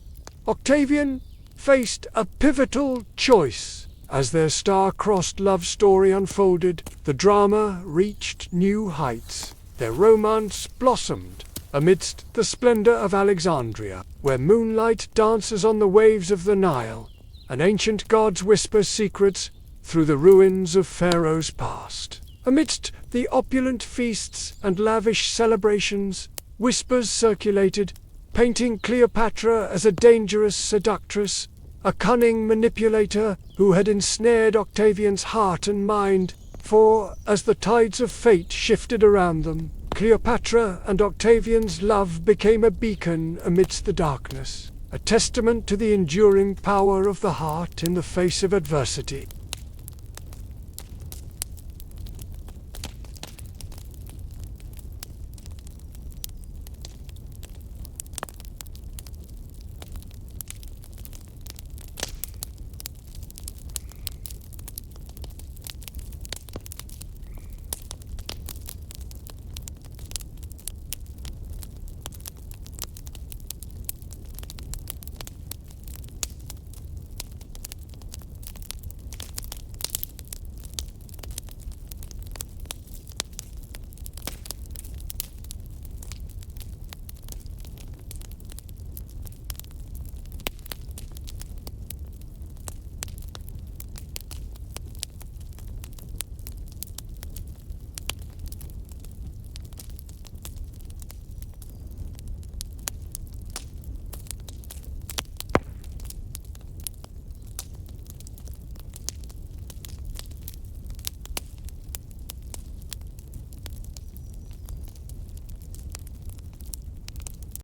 Octavian faced a pivotal choice. As their star-crossed love story unfolded, the drama reached new heights. Their romance blossomed amidst the splendor of Alexandria, where moonlight dances on the waves of the Nile, and ancient gods whisper secrets through the ruins of Pharaoh's past. Amidst the opulent feasts and lavish celebrations, whispers circulated, painting Cleopatra as a dangerous seductress, a cunning manipulator who had ensnared Octavian's heart and mind. For, as the tides of fate shifted around them, Cleopatra and Octavian's love became a beacon amidst the darkness, a testament to the enduring power of the heart in the face of adversity.